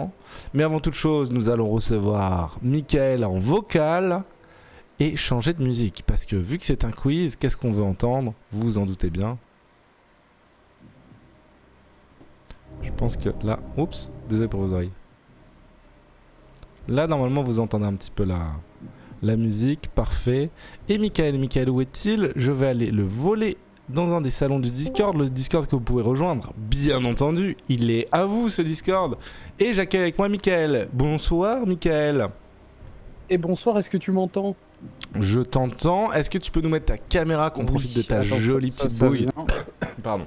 évidemment. Mais avant toute chose, nous allons recevoir Mickaël en vocal et changer de musique. Parce que vu que c'est un quiz, qu'est-ce qu'on veut entendre? Vous vous en doutez bien. Je pense que là... Oups, désolé pour vos oreilles. Là, normalement, vous entendez un petit peu la musique. Parfait. Et Mickaël, où est-il? Je vais aller le voler dans un des salons du Discord, le Discord que vous pouvez rejoindre, bien entendu, il est à vous ce Discord. Et j'accueille avec moi Mickaël. Bonsoir Mickaël. Et bonsoir, est-ce que tu m'entends? Je t'entends. Est-ce que tu peux nous mettre ta caméra qu'on profite de ta jolie petite bouille? Pardon.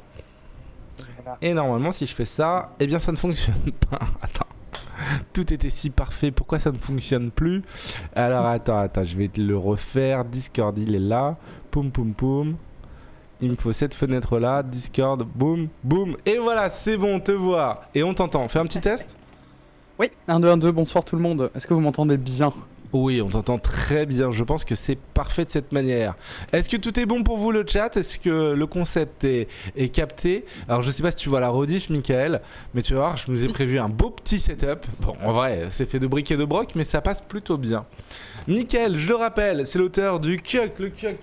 Voilà. Et normalement si je fais ça, eh bien ça ne fonctionne pas. Attends. Tout était si parfait, pourquoi ça ne fonctionne plus? Alors attends, je vais le refaire. Discord il est là. Poum poum poum. Il me faut cette fenêtre là, Discord, boum, boum, et voilà, c'est bon, on te voit. Et on t'entend. Fais un petit test. Oui, 1, 2, 1, 2, bonsoir tout le monde. Est-ce que vous m'entendez bien? Oui, on t'entend très bien. Je pense que c'est parfait de cette manière. Est-ce que tout est bon pour vous le chat? Est-ce que le concept est capté? Alors je sais pas si tu vois la rediff, Mickaël, mais tu vas voir, je nous ai prévu un beau petit setup. Bon, en vrai, c'est fait de briques et de broc, mais ça passe plutôt bien. Mickaël, je le rappelle, c'est l'auteur du Kyok, le Kyok.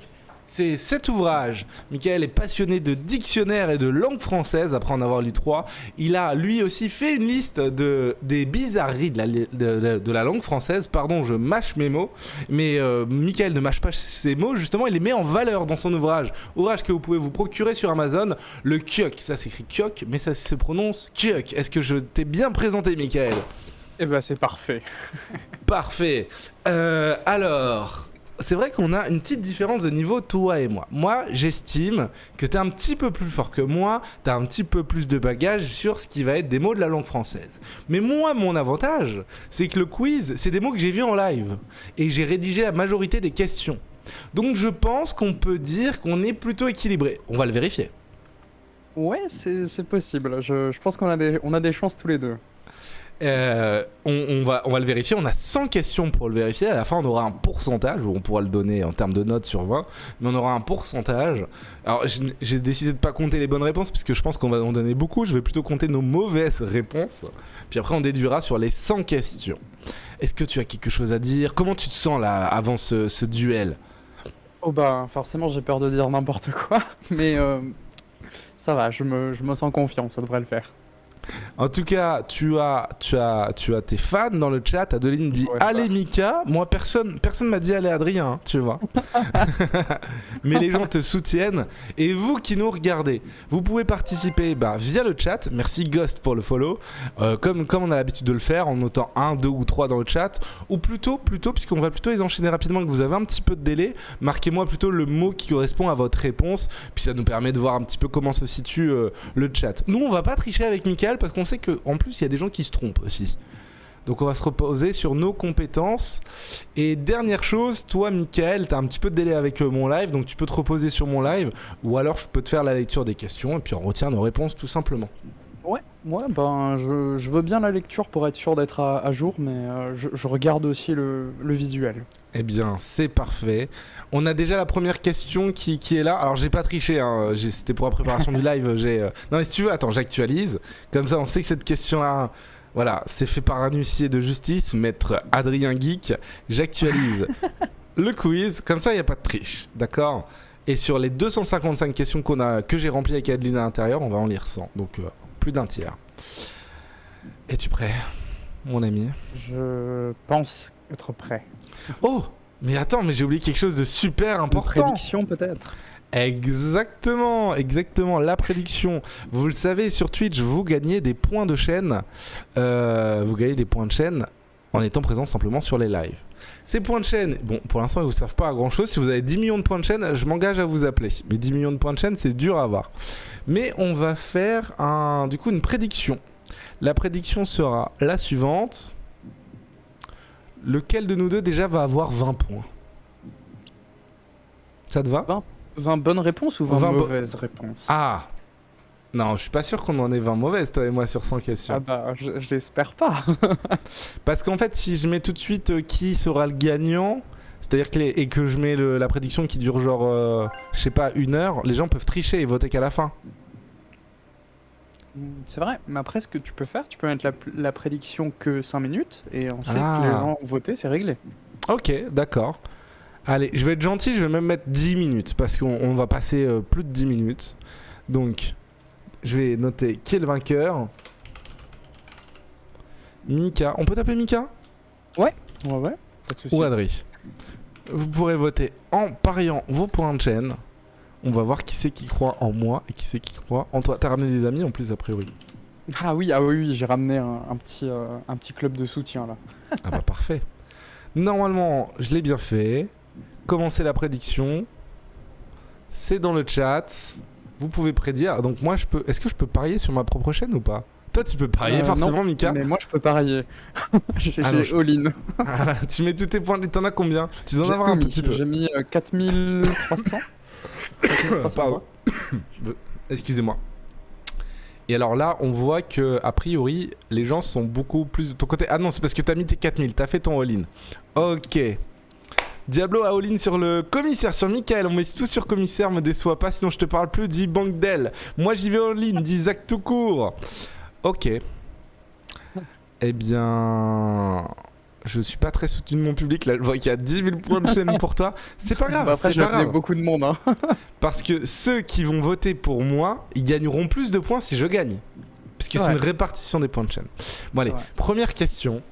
C'est cet ouvrage. Mickaël est passionné de dictionnaire et de langue française, après en avoir lu 3. Il a lui aussi fait une liste des bizarreries de la langue française. Pardon, je mâche mes mots. Mais Mickaël ne mâche pas ses mots, justement, il les met en valeur dans son ouvrage. Ouvrage que vous pouvez vous procurer sur Amazon. Le Kyok, ça s'écrit Kyok, mais ça se prononce Kyok. Est-ce que je t'ai bien présenté, Mickaël? Eh ben c'est parfait. Parfait. Alors... C'est vrai qu'on a une petite différence de niveau, toi et moi. Moi, j'estime que t'es un petit peu plus fort que moi, t'as un petit peu plus de bagages sur ce qui va être des mots de la langue française. Mais moi, mon avantage, c'est que le quiz, c'est des mots que j'ai vus en live. Et j'ai rédigé la majorité des questions. Donc je pense qu'on peut dire qu'on est plutôt équilibré. On va le vérifier. Ouais, c'est possible. Je pense qu'on a des chances tous les deux. On va le vérifier. On a 100 questions pour le vérifier. À la fin, on aura un pourcentage, ou on pourra le donner en termes de notes sur 20, mais on aura un pourcentage. Alors, j'ai décidé de pas compter les bonnes réponses, puisque je pense qu'on va en donner beaucoup. Je vais plutôt compter nos mauvaises réponses. Puis après, on déduira sur les 100 questions. Est-ce que tu as quelque chose à dire? Comment tu te sens là, avant ce duel? Oh bah, forcément, j'ai peur de dire n'importe quoi, mais ça va, je me sens confiant, ça devrait le faire. En tout cas, tu as tes fans dans le chat. Adeline dit ouais, allez Mika. Moi, personne m'a dit allez Adrien, hein, tu vois. Mais les gens te soutiennent. Et vous qui nous regardez, vous pouvez participer via le chat. Merci Ghost pour le follow. Comme on a l'habitude de le faire, en notant 1, 2 ou 3 dans le chat. Ou plutôt, puisqu'on va plutôt les enchaîner rapidement, que vous avez un petit peu de délai. Marquez-moi plutôt le mot qui correspond à votre réponse. Puis ça nous permet de voir un petit peu comment se situe le chat. Nous, on va pas tricher avec Mickaël, parce qu'on sait qu'en plus il y a des gens qui se trompent aussi. Donc on va se reposer sur nos compétences. Et dernière chose, toi Mickaël, t'as un petit peu de délai avec mon live, donc tu peux te reposer sur mon live, ou alors je peux te faire la lecture des questions et puis on retient nos réponses tout simplement. Ouais, je veux bien la lecture pour être sûr d'être à jour, mais je regarde aussi le visuel. Eh bien, c'est parfait. On a déjà la première question qui est là. Alors, j'ai pas triché, hein. C'était pour la préparation du live. Non, mais si tu veux, attends, j'actualise. Comme ça, on sait que cette question-là, voilà, c'est fait par un huissier de justice, maître Adrien Geek. J'actualise le quiz. Comme ça, il n'y a pas de triche. D'accord? Et sur les 255 questions que j'ai remplies avec Adeline à l'intérieur, on va en lire 100. Donc, plus d'un tiers. Es-tu prêt, mon ami? Je pense être prêt. Oh, mais attends, mais j'ai oublié quelque chose de super important. Une prédiction peut-être? Exactement, la prédiction. Vous le savez, sur Twitch, vous gagnez des points de chaîne. Vous gagnez des points de chaîne en étant présent simplement sur les lives. Ces points de chaîne, bon, pour l'instant, ils vous servent pas à grand chose. Si vous avez 10 millions de points de chaîne, je m'engage à vous appeler. Mais 10 millions de points de chaîne, c'est dur à avoir. Mais on va faire du coup une prédiction. La prédiction sera la suivante. Lequel de nous deux déjà va avoir 20 points? Ça te va? 20 bonnes réponses ou 20 mauvaises réponses? Ah! Non, je suis pas sûr qu'on en ait 20 mauvaises, toi et moi, sur 100 questions. Ah bah, je l'espère pas. Parce qu'en fait, si je mets tout de suite qui sera le gagnant, c'est-à-dire que je mets la prédiction qui dure genre, je sais pas, 1 heure, les gens peuvent tricher et voter qu'à la fin. C'est vrai, mais après, ce que tu peux faire, tu peux mettre la prédiction que 5 minutes, et ensuite, les Ah, gens ont voté, c'est réglé. ok, d'accord. Allez, je vais être gentil, je vais même mettre 10 minutes parce qu'on va passer plus de 10 minutes. Donc, je vais noter qui est le vainqueur. Mika. On peut t'appeler Mika Ouais, pas de soucis. ou Adri. Vous pourrez voter en pariant vos points de chaîne. On va voir qui c'est qui croit en moi et qui c'est qui croit en toi. T'as ramené des amis en plus, a priori. Ah oui, j'ai ramené un petit club de soutien, là. Ah bah parfait. Normalement, je l'ai bien fait. Commencez la prédiction. C'est dans le chat. Vous pouvez prédire. Donc moi, est-ce que je peux parier sur ma propre chaîne ou pas? Toi, tu peux parier forcément, non, Mika. mais moi, je peux parier. J'ai Ah non, all-in. Ah, tu mets tous tes points. T'en as combien? Tu dois en J'ai avoir tout un mis. petit peu. J'ai mis 4300. 4300 Pardon. Excusez-moi. Et alors là, on voit que a priori, les gens sont beaucoup plus de ton côté. Ah non, c'est parce que t'as mis tes 4000. T'as fait ton all-in. Ok. Diablo a all-in sur le commissaire, sur Michael. On met tout sur commissaire, me déçois pas, sinon je te parle plus. Dis Banque d'elle. Moi j'y vais all-in, dis Zach tout court. Ok. Eh bien. Je suis pas très soutenu de mon public. Là, je vois qu'il y a 10 000 points de chaîne pour toi. C'est pas grave, Bah après, c'est j'ai pas amené grave. beaucoup de monde, hein. Parce que ceux qui vont voter pour moi, ils gagneront plus de points si je gagne. Puisque c'est Ouais. une répartition des points de chaîne. Bon allez, C'est vrai. première question.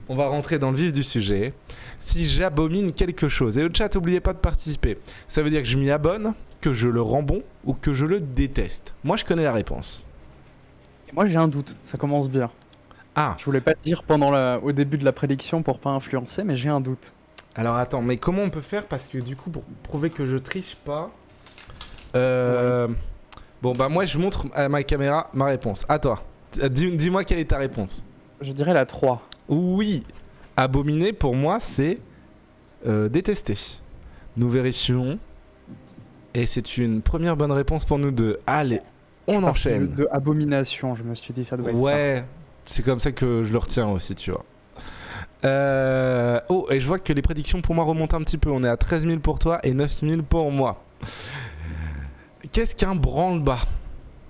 On va rentrer dans le vif du sujet. Si j'abomine quelque chose, et le chat, n'oubliez pas de participer, ça veut dire que je m'y abonne, que je le rends bon ou que je le déteste. Moi, je connais la réponse. Et moi, j'ai un doute. Ça commence bien. Ah, Je voulais pas te dire au début de la prédiction pour pas influencer, mais j'ai un doute. alors attends, mais comment on peut faire? Parce que du coup, pour prouver que je triche pas... Bon, bah moi, je montre à ma caméra ma réponse. À toi. Dis-moi quelle est ta réponse. Je dirais la 3. Oui, abominer pour moi c'est détester. Nous vérifions. Et c'est une première bonne réponse pour nous deux. Allez, on enchaîne. De abomination, je me suis dit, ça doit être ça. Ouais, c'est comme ça que je le retiens aussi, tu vois. Oh, et je vois que les prédictions pour moi remontent un petit peu. On est à 13 000 pour toi et 9 000 pour moi. Qu'est-ce qu'un branle-bas?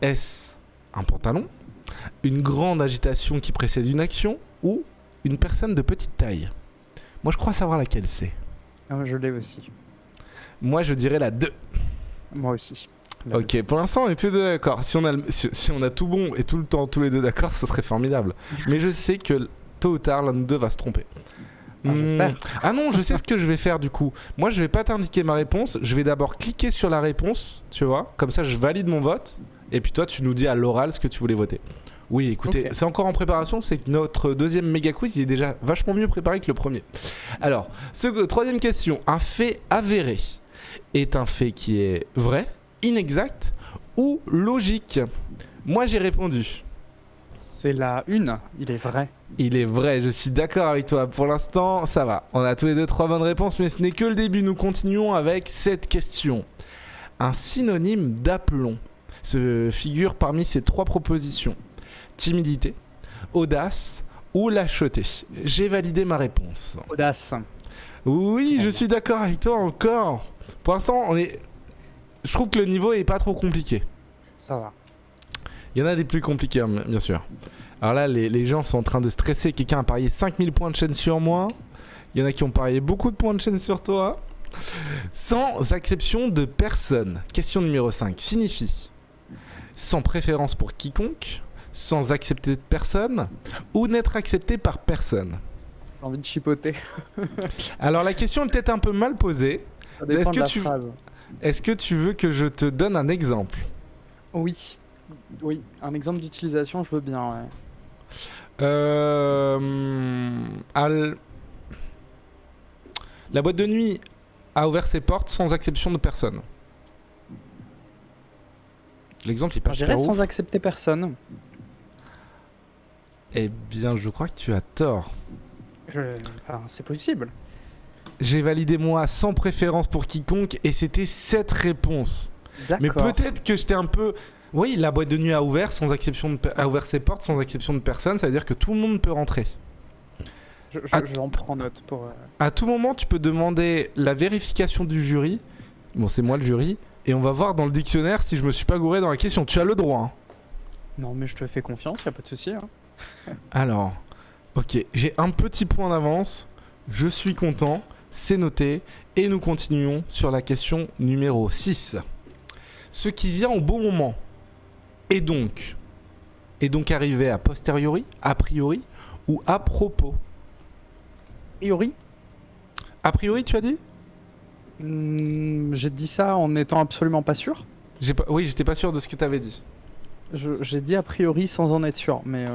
Est-ce un pantalon, une grande agitation qui précède une action ou une personne de petite taille? Moi, je crois savoir laquelle c'est. Ah, je l'ai aussi. Moi, je dirais la 2. Moi aussi. La Ok, pour l'instant, on est tous les deux d'accord. Si on a tout bon et tout le temps tous les deux d'accord, ce serait formidable. Mais je sais que tôt ou tard, l'un de nous deux va se tromper. J'espère. Ah non, je sais ce que je vais faire du coup. Moi, je vais pas t'indiquer ma réponse. Je vais d'abord cliquer sur la réponse, tu vois. Comme ça, je valide mon vote. Et puis toi, tu nous dis à l'oral ce que tu voulais voter. Oui, écoutez, Ok. c'est encore en préparation. C'est que notre deuxième méga quiz, il est déjà vachement mieux préparé que le premier. Alors, troisième question. Un fait avéré est un fait qui est vrai, inexact ou logique? Moi, j'ai répondu. C'est la 1, il est vrai. Il est vrai, je suis d'accord avec toi. Pour l'instant, ça va. On a tous les deux 3 bonnes réponses, mais ce n'est que le début. Nous continuons avec cette question. Un synonyme d'aplomb se figure parmi ces 3 propositions. Timidité, audace ou lâcheté. J'ai validé ma réponse. Audace. Oui, je suis d'accord avec toi encore. Pour l'instant, je trouve que le niveau est pas trop compliqué. Ça va. Il y en a des plus compliqués, hein, bien sûr. Alors là, les gens sont en train de stresser. Quelqu'un a parié 5000 points de chaîne sur moi. Il y en a qui ont parié beaucoup de points de chaîne sur toi. Sans exception de personne. Question numéro 5. Signifie sans préférence pour quiconque, sans accepter de personne ou n'être accepté par personne. J'ai envie de chipoter. Alors la question est peut-être un peu mal posée. Ça dépend Est-ce de la que phrase. Est-ce que tu veux que je te donne un exemple? Oui. Oui, un exemple d'utilisation, je veux bien, ouais. La boîte de nuit a ouvert ses portes sans acception de personne. L'exemple il est pas Je super dirais ouf. sans accepter personne. Eh bien, je crois que tu as tort. Enfin, c'est possible. J'ai validé moi sans préférence pour quiconque et c'était cette réponse. Mais D'accord. peut-être que j'étais un peu... Oui, la boîte de nuit a ouvert, a ouvert ses portes sans acception de personne, ça veut dire que tout le monde peut rentrer. J'en prends note pour... À tout moment, tu peux demander la vérification du jury. Bon, c'est moi le jury. Et on va voir dans le dictionnaire si je me suis pas gouré dans la question. Tu as le droit. Hein. Non, mais je te fais confiance, y a pas de souci, hein. Alors, ok, j'ai un petit point d'avance. Je suis content, c'est noté. Et nous continuons sur la question numéro 6. Ce qui vient au bon moment est donc arrivé a posteriori, a priori ou à propos. A priori, A priori, tu as dit? j'ai dit ça en étant absolument pas sûr. Oui, j'étais pas sûr de ce que tu avais dit. J'ai dit a priori sans en être sûr, mais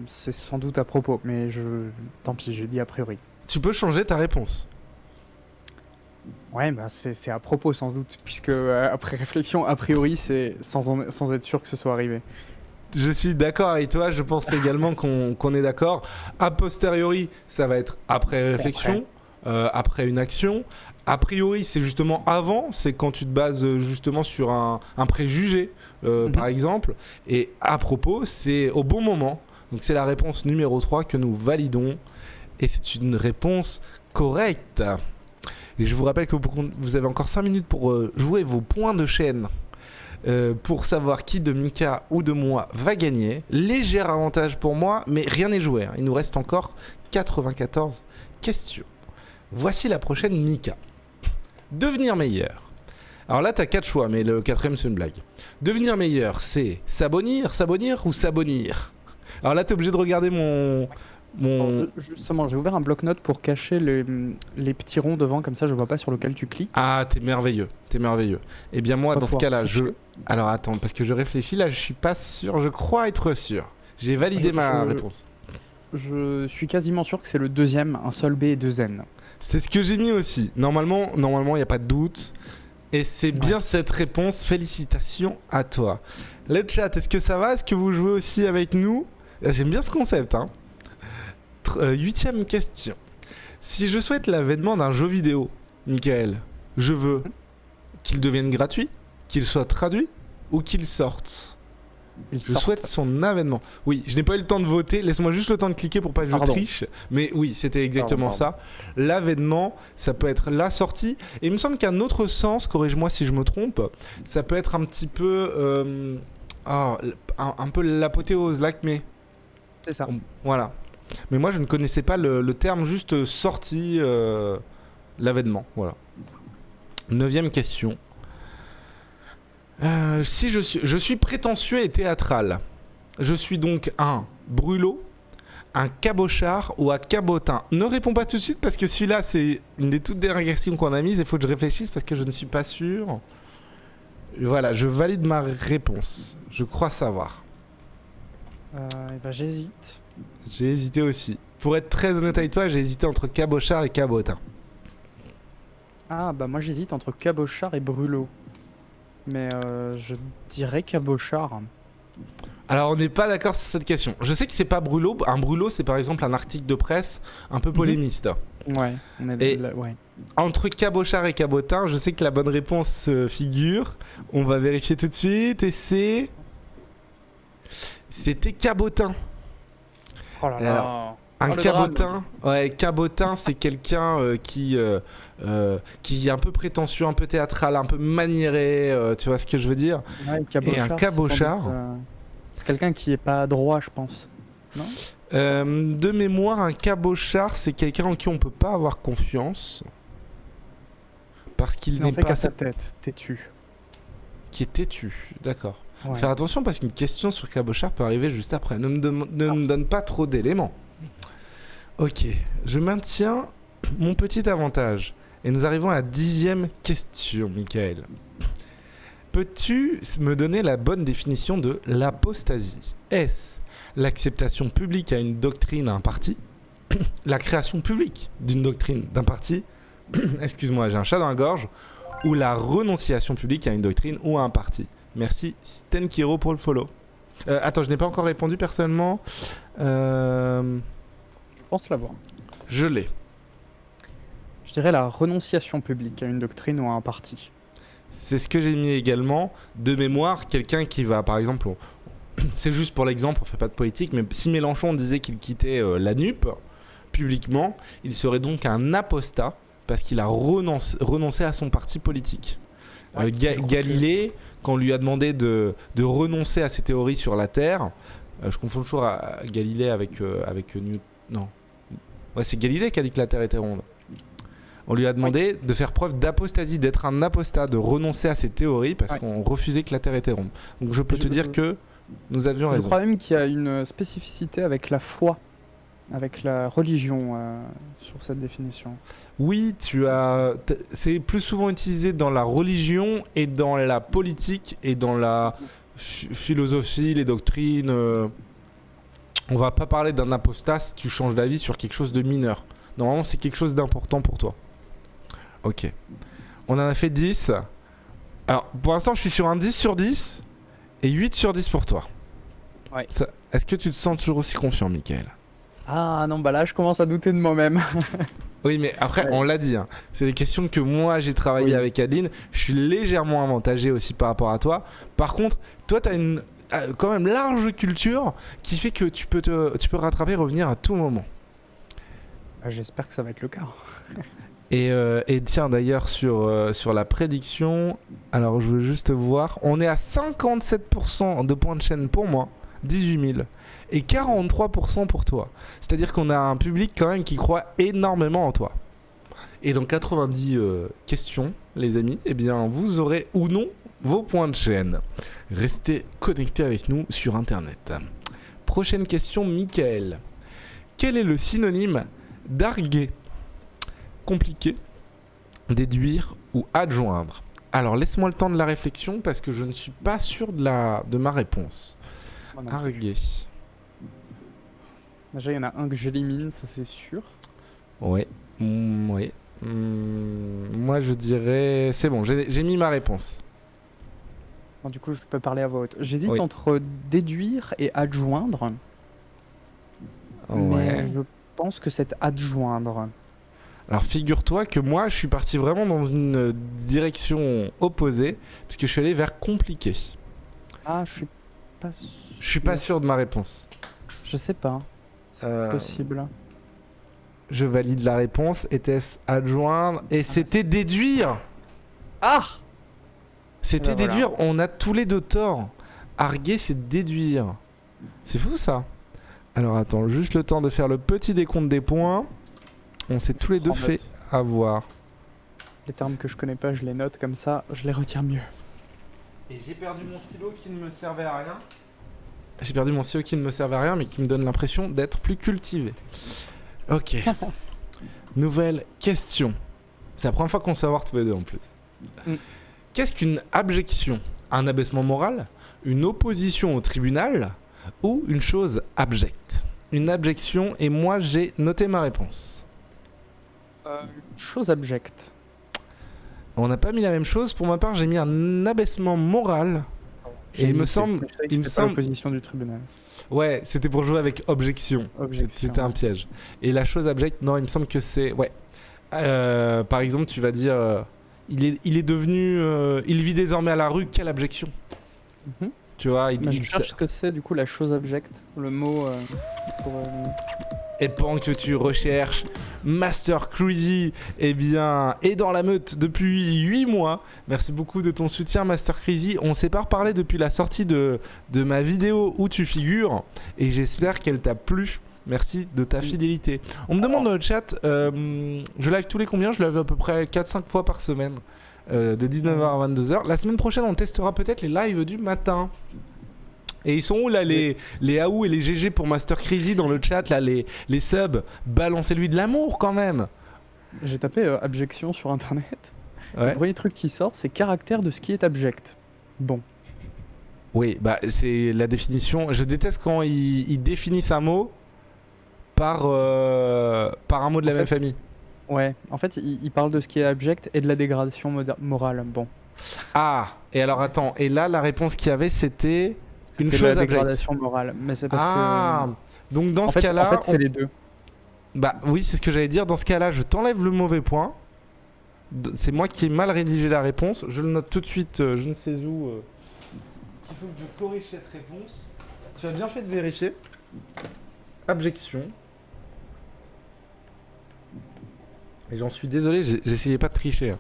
c'est sans doute à propos. Mais tant pis, j'ai dit a priori. Tu peux changer ta réponse. Ouais, bah c'est à propos sans doute, puisque après réflexion, a priori, c'est sans être sûr que ce soit arrivé. Je suis d'accord avec toi, je pense également qu'on est d'accord. A posteriori, ça va être après réflexion, après une action. A priori, c'est justement avant, c'est quand tu te bases justement sur un préjugé, par exemple. Et à propos, c'est au bon moment. Donc c'est la réponse numéro 3 que nous validons. Et c'est une réponse correcte. Et je vous rappelle que vous avez encore 5 minutes pour jouer vos points de chaîne. Pour savoir qui de Mika ou de moi va gagner. Léger avantage pour moi, mais rien n'est joué, hein. Il nous reste encore 94 questions. Voici la prochaine Mika. Devenir meilleur. Alors là, t'as 4 choix, mais le 4ème, c'est une blague. Devenir meilleur, c'est s'abonner ou s'abonnir. Alors là, t'es obligé de regarder mon... Justement, j'ai ouvert un bloc-notes pour cacher les petits ronds devant, comme ça je vois pas sur lequel tu cliques. Ah, t'es merveilleux. Eh bien moi, dans ce cas-là, Alors attends, parce que je réfléchis, là, je suis pas sûr, je crois être sûr. J'ai validé ma réponse. Je suis quasiment sûr que c'est le deuxième, un seul B et deux N. C'est ce que j'ai mis aussi. Normalement, il n'y a pas de doute. Et c'est bien cette réponse. Félicitations à toi. Le chat, est-ce que ça va? Est-ce que vous jouez aussi avec nous? J'aime bien ce concept, hein. 8ème question. Si je souhaite l'avènement d'un jeu vidéo, Michael, je veux qu'il devienne gratuit, qu'il soit traduit ou qu'il sorte. Je souhaite son avènement. Oui, je n'ai pas eu le temps de voter. Laisse-moi juste le temps de cliquer pour pas que je triche. Mais oui, c'était exactement ça. L'avènement, ça peut être la sortie. Et il me semble qu'un autre sens, corrige-moi si je me trompe, ça peut être un petit peu... un peu l'apothéose, l'acmé. C'est ça. Voilà. Mais moi, je ne connaissais pas le terme juste sortie, l'avènement. Voilà. 9ème question. Si je suis prétentieux et théâtral, je suis donc un brûlot, un cabochard ou un cabotin. Ne réponds pas tout de suite parce que celui-là, c'est une des toutes dernières questions qu'on a mises. Il faut que je réfléchisse parce que je ne suis pas sûr. Voilà, je valide ma réponse. Je crois savoir. J'hésite. J'ai hésité aussi. Pour être très honnête avec toi, j'ai hésité entre cabochard et cabotin. Ah, bah moi j'hésite entre cabochard et brûlot. Mais je dirais cabochard. Alors on n'est pas d'accord sur cette question. Je sais que c'est pas brûlot. Un brûlot, c'est par exemple un article de presse un peu polémiste. Ouais, ouais. Entre cabochard et cabotin, je sais que la bonne réponse figure. On va vérifier tout de suite. Et c'était cabotin. Oh là là. Alors, un cabotin, cabotin, c'est quelqu'un qui est un peu prétentieux, un peu théâtral, un peu maniéré, tu vois ce que je veux dire? Ouais, et un cabochard, c'est quelqu'un qui est pas droit, je pense. Non? De mémoire, un cabochard, c'est quelqu'un en qui on peut pas avoir confiance parce qu'il n'est pas sa tête, têtu. Qui est têtu, d'accord. Ouais. Faire attention parce qu'une question sur cabochard peut arriver juste après. Ne me donne pas trop d'éléments. Ok, je maintiens mon petit avantage. Et nous arrivons à la 10ème question, Michael. Peux-tu me donner la bonne définition de l'apostasie? Est-ce l'acceptation publique à une doctrine à un parti? La création publique d'une doctrine d'un parti? Excuse-moi, j'ai un chat dans la gorge. Ou la renonciation publique à une doctrine ou à un parti? Merci Stenkiro pour le follow. Attends, je n'ai pas encore répondu personnellement. Je pense l'avoir. Je l'ai. Je dirais la renonciation publique à une doctrine ou à un parti. C'est ce que j'ai mis également. De mémoire, quelqu'un qui va, par exemple, c'est juste pour l'exemple, on fait pas de politique, mais si Mélenchon disait qu'il quittait la NUP publiquement, il serait donc un apostat parce qu'il a renoncé à son parti politique. Galilée, quand on lui a demandé de renoncer à ses théories sur la Terre, je confonds toujours à Galilée avec Newton. Non. Ouais, c'est Galilée qui a dit que la Terre était ronde. On lui a demandé de faire preuve d'apostasie, d'être un apostat, de renoncer à ses théories parce qu'on refusait que la Terre était ronde. Donc je peux te dire que nous avions raison. Je crois même qu'il y a une spécificité avec la foi, avec la religion sur cette définition. Oui, c'est plus souvent utilisé dans la religion et dans la politique et dans la philosophie, les doctrines. On va pas parler d'un apostat si tu changes d'avis sur quelque chose de mineur. Normalement, c'est quelque chose d'important pour toi. Ok. On en a fait 10. Alors, pour l'instant, je suis sur un 10 sur 10 et 8 sur 10 pour toi. Ouais. Est-ce que tu te sens toujours aussi confiant, Mickaël? Ah non, bah là, je commence à douter de moi-même. Oui, mais après, on l'a dit, hein, c'est des questions que moi j'ai travaillé avec Adeline. Je suis légèrement avantagé aussi par rapport à toi. Par contre, toi, tu as une quand même large culture qui fait que tu peux rattraper, revenir à tout moment. J'espère que ça va être le cas. Et tiens, d'ailleurs, sur la prédiction, alors je veux juste voir, on est à 57% de points de chaîne pour moi, 18 000, et 43% pour toi. C'est-à-dire qu'on a un public quand même qui croit énormément en toi. Et dans 90 questions, les amis, eh bien, vous aurez ou non vos points de chaîne. Restez connectés avec nous sur Internet. Prochaine question, Mickaël. Quel est le synonyme d'arguer? Compliqué, déduire ou adjoindre? Alors laisse-moi le temps de la réflexion parce que je ne suis pas sûr de ma réponse. Arguer. Déjà, il y en a un que j'élimine, ça c'est sûr. Ouais. Ouais. Moi je dirais... C'est bon, j'ai mis ma réponse. Bon, du coup, je peux parler à voix haute. J'hésite entre déduire et adjoindre. Mais je pense que c'est adjoindre. Alors figure-toi que moi je suis parti vraiment dans une direction opposée puisque je suis allé vers compliqué. Ah, je suis pas sûr. Je suis pas sûr de ma réponse. Je sais pas. C'est possible. Je valide la réponse. Était-ce adjoindre? Et c'était déduire. Ah! C'était déduire. Voilà. On a tous les deux tort. Arguer, c'est déduire. C'est fou ça. Alors attends, juste le temps de faire le petit décompte des points. On s'est tous les deux fait avoir. Les termes que je connais pas, je les note comme ça, je les retiens mieux. Et j'ai perdu mon stylo qui ne me servait à rien. J'ai perdu mon stylo qui ne me servait à rien, mais qui me donne l'impression d'être plus cultivé. Ok. Nouvelle question. C'est la première fois qu'on se fait avoir tous les deux en plus. Qu'est-ce qu'une abjection? Un abaissement moral? Une opposition au tribunal? Ou une chose abjecte? Une abjection, et moi j'ai noté ma réponse. Chose abjecte. On n'a pas mis la même chose. Pour ma part, j'ai mis un abaissement moral. Et il me semble. L'opposition du tribunal. Ouais, c'était pour jouer avec objection. C'était un piège. Et la chose abjecte, non, il me semble que c'est. Ouais. Par exemple, tu vas dire. Il est devenu. Il vit désormais à la rue. Quelle abjection? Tu vois, je cherche ce que c'est du coup la chose abjecte. Le mot pour. Et pendant que tu recherches, Master Crazy est dans la meute depuis 8 mois. Merci beaucoup de ton soutien, Master Crazy. On s'est pas reparlé depuis la sortie de ma vidéo où tu figures. Et j'espère qu'elle t'a plu. Merci de ta fidélité. On me demande dans le chat, je live tous les combien? Je live à peu près 4-5 fois par semaine. De 19h à 22h. La semaine prochaine, on testera peut-être les lives du matin. Et ils sont où là les AOU et les GG pour Master Crazy dans le chat là, les subs? Balancez-lui de l'amour quand même. J'ai tapé abjection sur internet. Ouais. Le premier truc qui sort, c'est caractère de ce qui est abject. Bon. Oui, bah c'est la définition. Je déteste quand ils définissent un mot par un mot de la même famille. Ouais, en fait, il parle de ce qui est abject et de la dégradation morale. Bon. Ah, et alors attends, et là la réponse qu'il y avait c'était une chose abjecte. Dégradation morale, mais c'est parce que. Donc dans ce cas-là, en fait, c'est les deux. Bah oui, c'est ce que j'allais dire. Dans ce cas-là, je t'enlève le mauvais point. C'est moi qui ai mal rédigé la réponse. Je le note tout de suite. Je ne sais où. Il faut que je corrige cette réponse. Tu as bien fait de vérifier. Abjection. Et j'en suis désolé. J'essayais pas de tricher. Hein.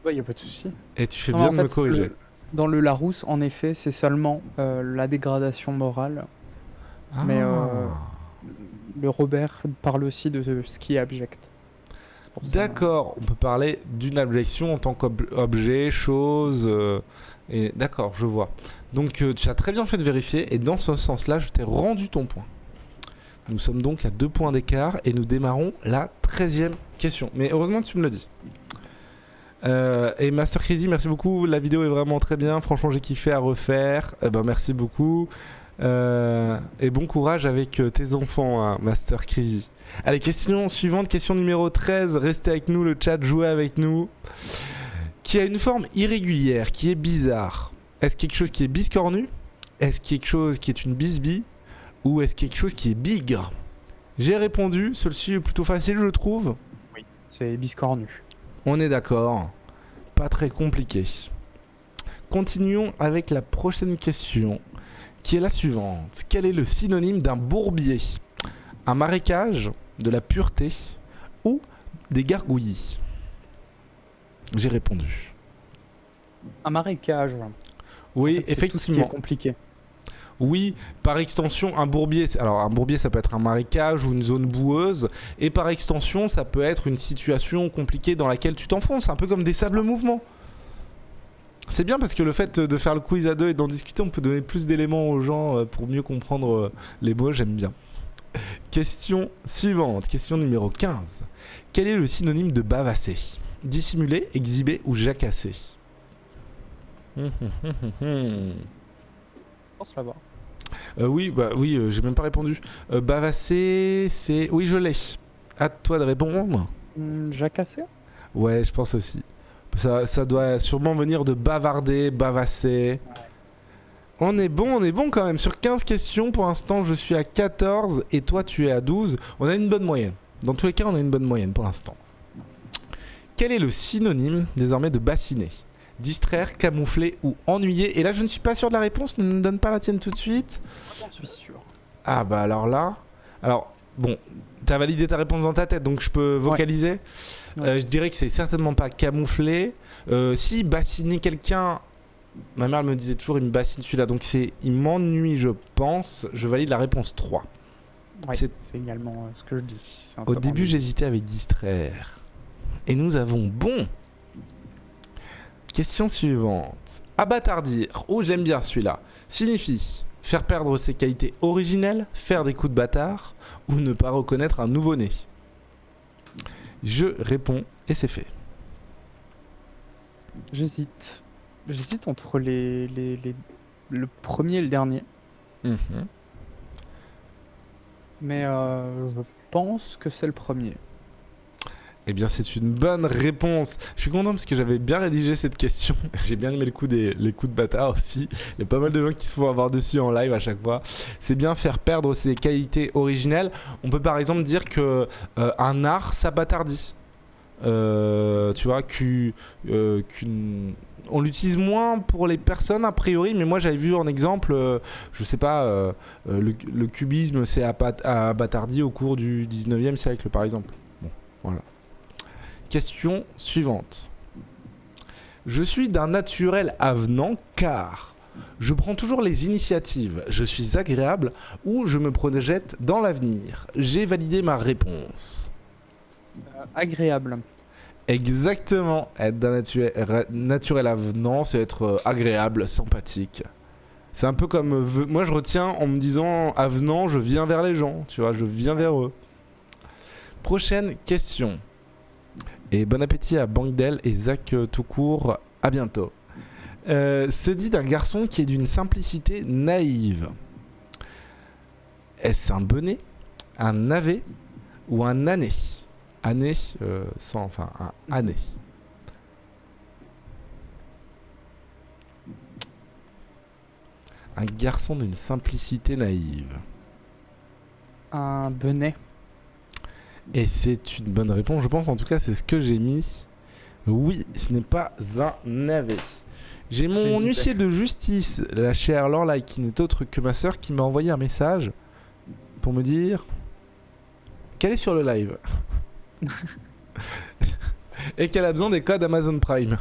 Ouais, y a pas de souci. Et tu fais Non, bien mais de en me fait, corriger. dans le Larousse, en effet, c'est seulement la dégradation morale, mais Ah. le Robert parle aussi de ce qui est abject. C'est pour ça. D'accord, on peut parler d'une abjection en tant qu'objet, chose. Et d'accord, je vois. Donc tu as très bien fait de vérifier et dans ce sens-là, je t'ai rendu ton point. Nous sommes donc à 2 points d'écart et nous démarrons la 13e question. Mais heureusement tu me le dis. Et Master Crazy, merci beaucoup. La vidéo est vraiment très bien. Franchement, j'ai kiffé à refaire. Merci beaucoup. Et bon courage avec tes enfants, hein, Master Crazy. Allez, question suivante, question numéro 13. Restez avec nous, le chat, jouez avec nous. Qui a une forme irrégulière, qui est bizarre. Est-ce quelque chose qui est biscornu? Est-ce quelque chose qui est une bisbille? Ou est-ce quelque chose qui est bigre? J'ai répondu, celle-ci est plutôt facile, je trouve. Oui. C'est biscornu. On est d'accord. Pas très compliqué. Continuons avec la prochaine question, qui est la suivante. Quel est le synonyme d'un bourbier? Un marécage, de la pureté ou des gargouillis? J'ai répondu. Un marécage. Oui, En fait, c'est tout ce qui effectivement. est compliqué. Oui, par extension, un bourbier. Alors, un bourbier, ça peut être un marécage ou une zone boueuse. Et par extension, ça peut être une situation compliquée dans laquelle tu t'enfonces. Un peu comme des sables mouvements. C'est bien parce que le fait de faire le quiz à deux et d'en discuter, on peut donner plus d'éléments aux gens pour mieux comprendre les mots. J'aime bien. Question suivante. Question numéro 15. Quel est le synonyme de bavasser? Dissimuler, exhiber ou jacasser? Je pense l'avoir. Oui, j'ai même pas répondu. Bavasser, c'est... Oui, je l'ai. À toi de répondre. Jacassé? Ouais, je pense aussi. Ça doit sûrement venir de bavarder, bavasser. On est bon quand même. Sur 15 questions, pour l'instant, je suis à 14 et toi, tu es à 12. On a une bonne moyenne. Dans tous les cas, on a une bonne moyenne pour l'instant. Quel est le synonyme désormais de bassiner? Distraire, camoufler ou ennuyer? Et là, je ne suis pas sûr de la réponse. Ne me donne pas la tienne tout de suite. J'en suis sûr. Ah bah alors là... Alors, bon, t'as validé ta réponse dans ta tête, donc je peux vocaliser. Ouais. Je dirais que c'est certainement pas camoufler. Si bassiner quelqu'un... Ma mère me disait toujours, il me bassine celui-là, donc il m'ennuie, je pense. Je valide la réponse 3. Ouais, C'est- c'est également ce que je dis. C'est un Au peu début, tendu. j'hésitais avec distraire. Et nous avons bon. Question suivante. Abattardir, oh j'aime bien celui-là, signifie faire perdre ses qualités originelles, faire des coups de bâtard ou ne pas reconnaître un nouveau-né. Je réponds et c'est fait. J'hésite. J'hésite entre le premier et le dernier. Mais je pense que c'est le premier. Eh bien, c'est une bonne réponse. Je suis content parce que j'avais bien rédigé cette question. J'ai bien aimé les coups de bâtard aussi. Il y a pas mal de gens qui se font avoir dessus en live à chaque fois. C'est bien faire perdre ses qualités originelles. On peut par exemple dire que un art, ça bâtardit. Tu vois, on l'utilise moins pour les personnes a priori, mais moi j'avais vu en exemple, je sais pas, le cubisme s'est abattardi au cours du 19e siècle par exemple. Bon, voilà. Question suivante. Je suis d'un naturel avenant car je prends toujours les initiatives, je suis agréable ou je me projette dans l'avenir. J'ai validé ma réponse. Agréable. Exactement, être d'un naturel avenant, c'est être agréable, sympathique. C'est un peu comme... Moi je retiens en me disant avenant, je viens vers les gens, tu vois, je viens vers eux. Prochaine question. Et bon appétit à Bangdel et Zach tout court, à bientôt. Se dit d'un garçon qui est d'une simplicité naïve. Est-ce un bonnet, un navet ou un âné? Année, enfin, un année. Un garçon d'une simplicité naïve. Un benet. Et c'est une bonne réponse, je pense. En tout cas, c'est ce que j'ai mis. Oui, ce n'est pas un navet. J'ai mon huissier de justice, la chère Lorelai, qui n'est autre que ma sœur, qui m'a envoyé un message pour me dire qu'elle est sur le live. Et qu'elle a besoin des codes Amazon Prime.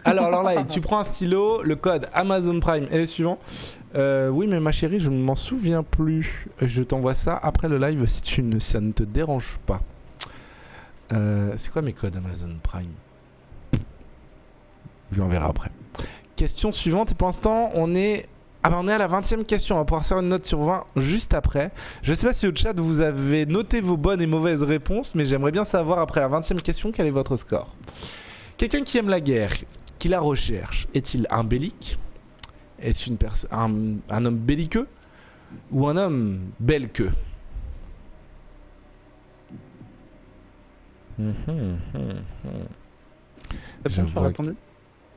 Alors là, tu prends un stylo, le code Amazon Prime et le suivant. Oui, mais ma chérie, je ne m'en souviens plus. Je t'envoie ça après le live si ça ne te dérange pas. C'est quoi mes codes Amazon Prime? Je l'enverrai après. Question suivante. Et pour l'instant, on est à la 20e question. On va pouvoir faire une note sur 20 juste après. Je ne sais pas si au chat vous avez noté vos bonnes et mauvaises réponses, mais j'aimerais bien savoir après la 20e question quel est votre score. Quelqu'un qui aime la guerre, qui la recherche, est-il un bellique? Est-ce un homme belliqueux ou un homme belliqueux? Tu as répondu?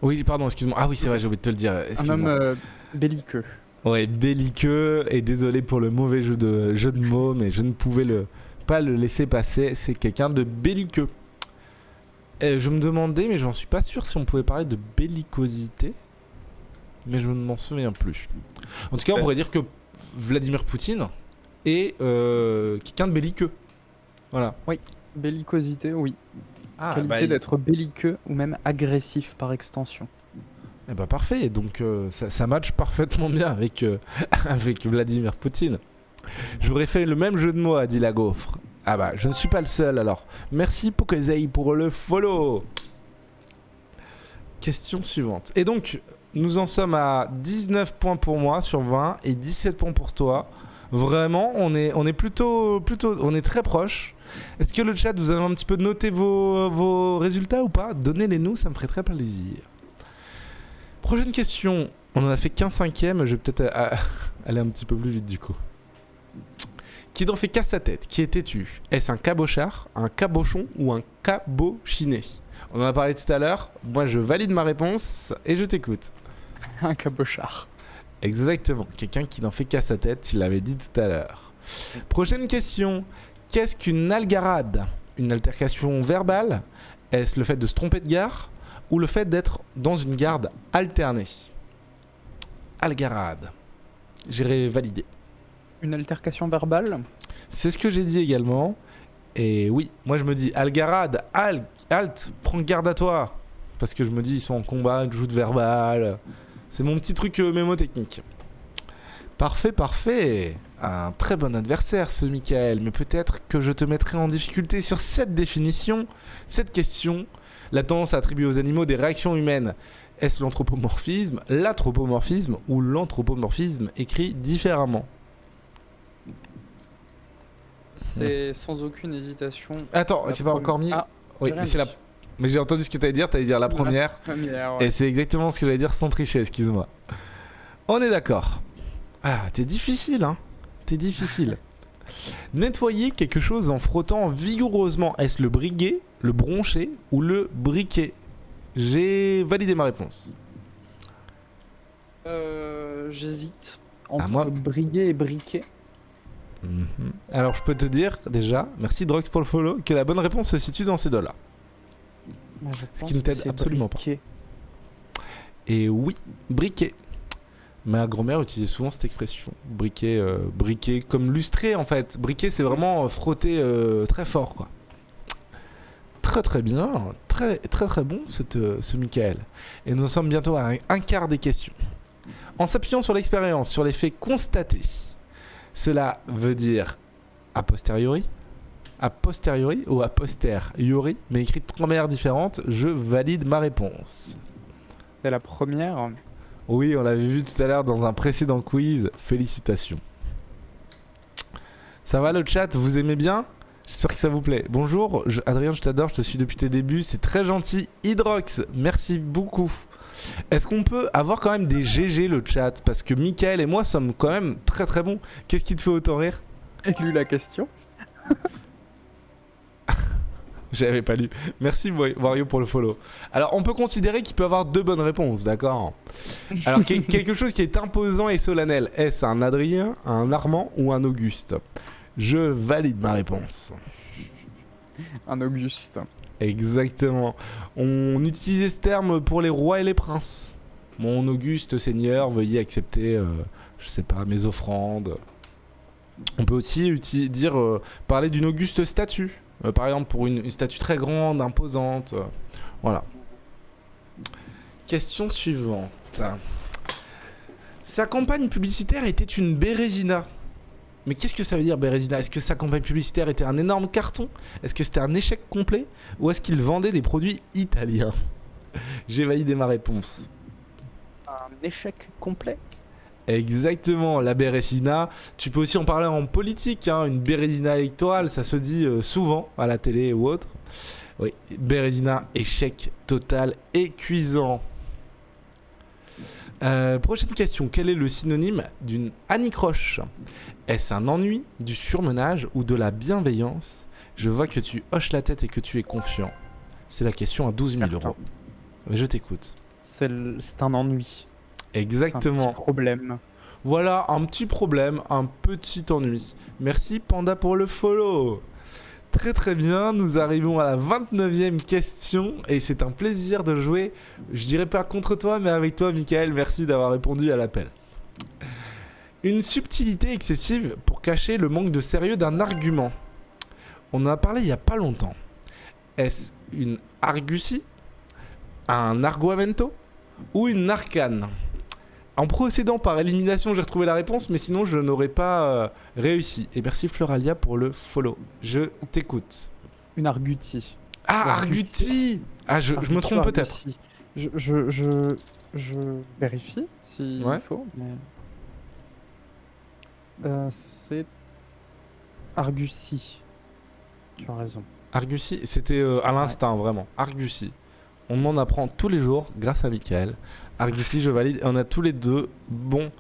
Oui, pardon, excuse-moi. Ah oui, c'est vrai, j'ai oublié de te le dire. Un homme belliqueux. Ouais, belliqueux, et désolé pour le mauvais jeu de mots, mais je ne pouvais pas le laisser passer. C'est quelqu'un de belliqueux. Et je me demandais, mais j'en suis pas sûr si on pouvait parler de bellicosité, mais je ne m'en souviens plus. En tout cas, on pourrait dire que Vladimir Poutine est quelqu'un de belliqueux. Voilà. Oui, bellicosité, oui. Qualité d'être belliqueux ou même agressif par extension. Eh ben parfait, donc ça match parfaitement bien avec Vladimir Poutine. J'aurais fait le même jeu de mots, a dit la gaufre. Ah bah, je ne suis pas le seul alors. Merci Pokézei pour le follow. Question suivante. Et donc, nous en sommes à 19 points pour moi sur 20 et 17 points pour toi. Vraiment, on est plutôt, on est très proche. Est-ce que le chat, vous avez un petit peu noté vos résultats ou pas? Donnez-les nous, ça me ferait très plaisir. Prochaine question. On en a fait qu'un 5e, je vais peut-être aller un petit peu plus vite du coup. Qui n'en fait qu'à sa tête? Qui est têtu? Est-ce un cabochard, un cabochon ou un cabochiné? On en a parlé tout à l'heure. Moi, je valide ma réponse et je t'écoute. Un cabochard. Exactement. Quelqu'un qui n'en fait qu'à sa tête, tu l'avais dit tout à l'heure. Prochaine question. Qu'est-ce qu'une algarade? Une altercation verbale? Est-ce le fait de se tromper de gare ou le fait d'être dans une garde alternée? Algarade. J'irai valider. Une altercation verbale? C'est ce que j'ai dit également. Et oui, moi je me dis algarade, halt, prends garde à toi. Parce que je me dis ils sont en combat, une joute verbale. C'est mon petit truc mémotechnique. Parfait. Un très bon adversaire ce Michael. Mais peut-être que je te mettrai en difficulté sur cette définition, cette question. La tendance à attribuer aux animaux des réactions humaines. Est-ce l'anthropomorphisme, l'anthropomorphisme ou l'anthropomorphisme écrit différemment? C'est sans aucune hésitation. Attends, j'ai pas encore mis. Ah, oui, mais c'est la. Mais j'ai entendu ce que t'allais dire. T'allais dire la première. Ouais. Et c'est exactement ce que j'allais dire sans tricher. Excuse-moi. On est d'accord. Ah, t'es difficile, hein. T'es difficile. Nettoyer quelque chose en frottant vigoureusement. Est-ce le briguer, le broncher ou le briquet? J'ai validé ma réponse. J'hésite entre briguer et briquet. Alors je peux te dire déjà, merci Drox pour le follow, que la bonne réponse se situe dans ces deux-là. Ce qui ne t'aide absolument pas. Et oui, briquet. Ma grand-mère utilisait souvent cette expression. Briquet, comme lustrer en fait. Briquet c'est vraiment frotter très fort quoi. Très bien, très bon ce Michael. Et nous en sommes bientôt à un quart des questions. En s'appuyant sur l'expérience, sur les faits constatés, cela veut dire a posteriori ou a posteriori, mais écrit de 3 manières différentes, je valide ma réponse. C'est la première. Oui, on l'avait vu tout à l'heure dans un précédent quiz. Félicitations. Ça va le chat, vous aimez bien? J'espère que ça vous plaît. Bonjour, Adrien, je t'adore, je te suis depuis tes débuts, c'est très gentil. Hydrox, merci beaucoup. Est-ce qu'on peut avoir quand même des GG le chat? Parce que Michael et moi sommes quand même très bons. Qu'est-ce qui te fait autant rire? J'ai lu la question. J'avais pas lu. Merci Wario pour le follow. Alors on peut considérer qu'il peut avoir 2 bonnes réponses, d'accord? Alors quelque chose qui est imposant et solennel. Est-ce un Adrien, un Armand ou un Auguste? Je valide ma réponse. Un Auguste. Exactement. On utilisait ce terme pour les rois et les princes. Mon Auguste Seigneur, veuillez accepter, je sais pas, mes offrandes. On peut aussi parler d'une auguste statue. Par exemple, pour une statue très grande, imposante. Voilà. Question suivante. Sa campagne publicitaire était une Bérésina. Mais qu'est-ce que ça veut dire, Bérésina? Est-ce que sa campagne publicitaire était un énorme carton? Est-ce que c'était un échec complet? Ou est-ce qu'il vendait des produits italiens? J'ai validé ma réponse. Un échec complet? Exactement, la Bérésina. Tu peux aussi en parler en politique, hein. Une Bérésina électorale, ça se dit souvent à la télé ou autre. Oui, Bérésina, échec total et cuisant. Prochaine question. Quel est le synonyme d'une anicroche? Est-ce un ennui, du surmenage ou de la bienveillance? Je vois que tu hoches la tête et que tu es confiant. C'est la question à 12 000 euros. Je t'écoute. C'est un ennui. Exactement. C'est un petit problème. Voilà, un petit problème, un petit ennui. Merci Panda pour le follow. Très très bien, nous arrivons à la 29e question et c'est un plaisir de jouer, je dirais pas contre toi, mais avec toi Michael, merci d'avoir répondu à l'appel. Une subtilité excessive pour cacher le manque de sérieux d'un argument. On en a parlé il y a pas longtemps. Est-ce une argutie, un argumento ou une arcane? En procédant par élimination, j'ai retrouvé la réponse, mais sinon je n'aurais pas réussi. Et merci Floralia pour le follow. Je t'écoute. Une argutie. Ah, argutie. Ah, je me trompe peut-être. Je vérifie s'il faut, mais... c'est argutie. Tu as raison. Argutie, c'était à l'instinct, vraiment. Argutie. On en apprend tous les jours grâce à Michael. Argutie, je valide. On a tous les deux. Bon.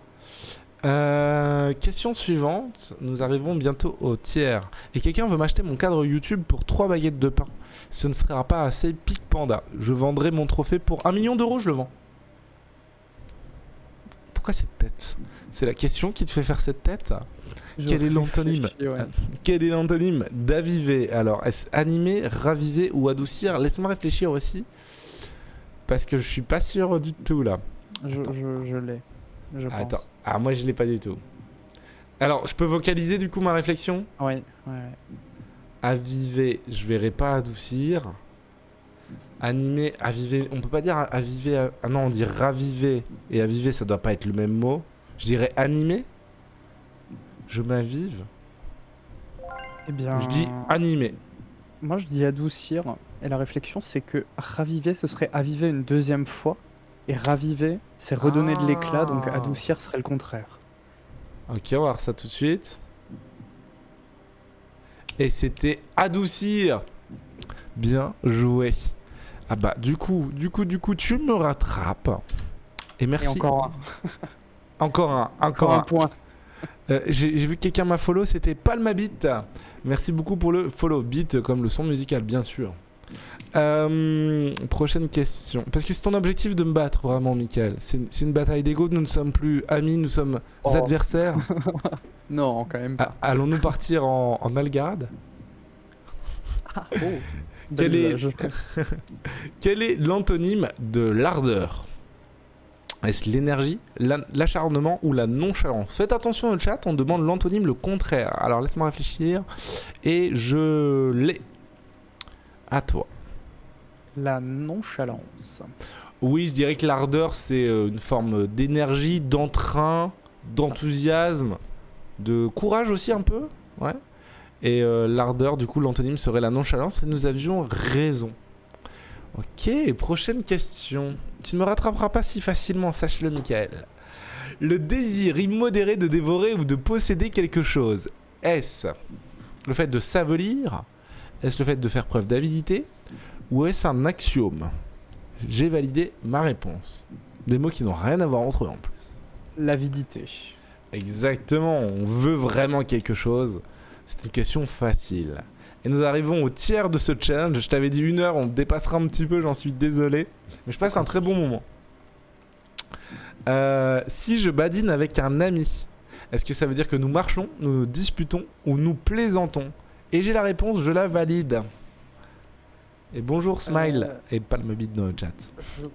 Question suivante. Nous arrivons bientôt au tiers. Et quelqu'un veut m'acheter mon cadre YouTube pour 3 baguettes de pain. Ce ne sera pas assez pique panda. Je vendrai mon trophée pour 1 million d'euros, je le vends. Pourquoi cette tête? C'est la question qui te fait faire cette tête? Quel est l'antonyme? Quel est l'antonyme d'aviver? Alors, est-ce animer, raviver ou adoucir? Laisse-moi réfléchir aussi. Parce que je suis pas sûr du tout là. Je l'ai. Attends. Ah, moi je l'ai pas du tout. Alors, je peux vocaliser du coup ma réflexion? Oui. Aviver, je verrai pas adoucir. Animer, aviver, on peut pas dire aviver. Ah non, on dit raviver. Et aviver, ça doit pas être le même mot. Je dirais animer. Je m'avive. Eh bien... Je dis animer. Moi je dis adoucir. Et la réflexion c'est que raviver ce serait aviver une deuxième fois. Et raviver c'est redonner de l'éclat. Donc adoucir serait le contraire. Ok, on va voir ça tout de suite. Et c'était adoucir. Bien joué. Ah bah du coup tu me rattrapes. Et merci. Et encore un. Encore un point. J'ai vu que quelqu'un m'a follow, c'était Palmabit. Merci beaucoup pour le follow. Beat comme le son musical, bien sûr. Prochaine question. Parce que c'est ton objectif de me battre, vraiment, Michael. C'est une bataille d'ego. Nous ne sommes plus amis, nous sommes adversaires. Non, quand même pas. Allons-nous partir en Algarade? Quel est l'antonyme de l'ardeur? Est-ce l'énergie, l'acharnement ou la nonchalance? Faites attention au chat, on demande l'antonyme, le contraire. Alors laisse-moi réfléchir. Et je l'ai. À toi. La nonchalance. Oui, je dirais que l'ardeur, c'est une forme d'énergie, d'entrain, d'enthousiasme, de courage aussi un peu. Ouais. Et l'ardeur, du coup, l'antonyme serait la nonchalance. Et nous avions raison. Ok, prochaine question. Tu ne me rattraperas pas si facilement, sache-le, Michael. Le désir immodéré de dévorer ou de posséder quelque chose, est-ce le fait de s'avelir? Est-ce le fait de faire preuve d'avidité? Ou est-ce un axiome? J'ai validé ma réponse. Des mots qui n'ont rien à voir entre eux en plus. L'avidité. Exactement, on veut vraiment quelque chose. C'est une question facile. Et nous arrivons au tiers de ce challenge. Je t'avais dit 1 heure, on dépassera un petit peu, j'en suis désolé. Mais je passe un très bon moment. Si je badine avec un ami, est-ce que ça veut dire que nous marchons, nous nous disputons ou nous plaisantons? Et j'ai la réponse, je la valide. Et bonjour Smile et Palmabit dans le chat. Je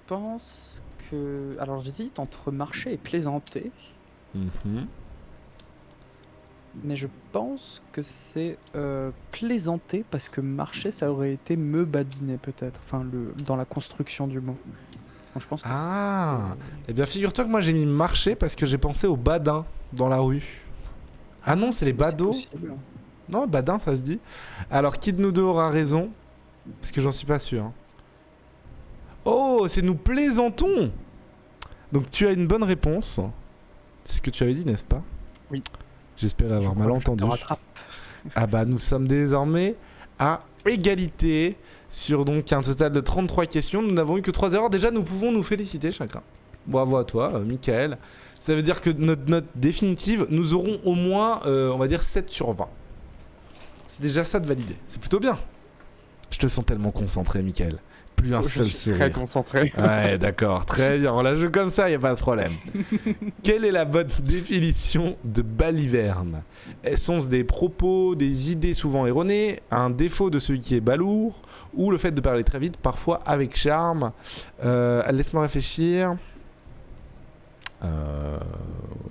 pense que... Alors j'hésite entre marcher et plaisanter. Mais je pense que c'est plaisanter parce que marcher, ça aurait été me badiner peut-être. Enfin, dans la construction du mot. Donc, je pense que Ah, c'est... eh bien figure-toi que moi j'ai mis marcher parce que j'ai pensé aux badins dans la rue. Ah non, c'est les mais c'est badauds. possible. Non, badin ça se dit. Alors qui de nous deux aura raison? Parce que j'en suis pas sûr. Hein. Oh, c'est nous plaisantons. Donc tu as une bonne réponse. C'est ce que tu avais dit, n'est-ce pas? Oui. J'espérais avoir mal entendu. Ah bah nous sommes désormais à égalité sur donc un total de 33 questions. Nous n'avons eu que 3 erreurs. Déjà, nous pouvons nous féliciter chacun. Bravo à toi, Michael. Ça veut dire que notre note définitive, nous aurons au moins, on va dire, 7 sur 20. C'est déjà ça de valider. C'est plutôt bien. Je te sens tellement concentré, Michael. Plus un seul Je suis sourire. très concentré. Ouais, d'accord. Très bien. On la joue comme ça, y a pas de problème. Quelle est la bonne définition de baliverne? Sont-ce des propos, des idées souvent erronées, un défaut de celui qui est balourd, ou le fait de parler très vite, parfois avec charme? Laisse-moi réfléchir.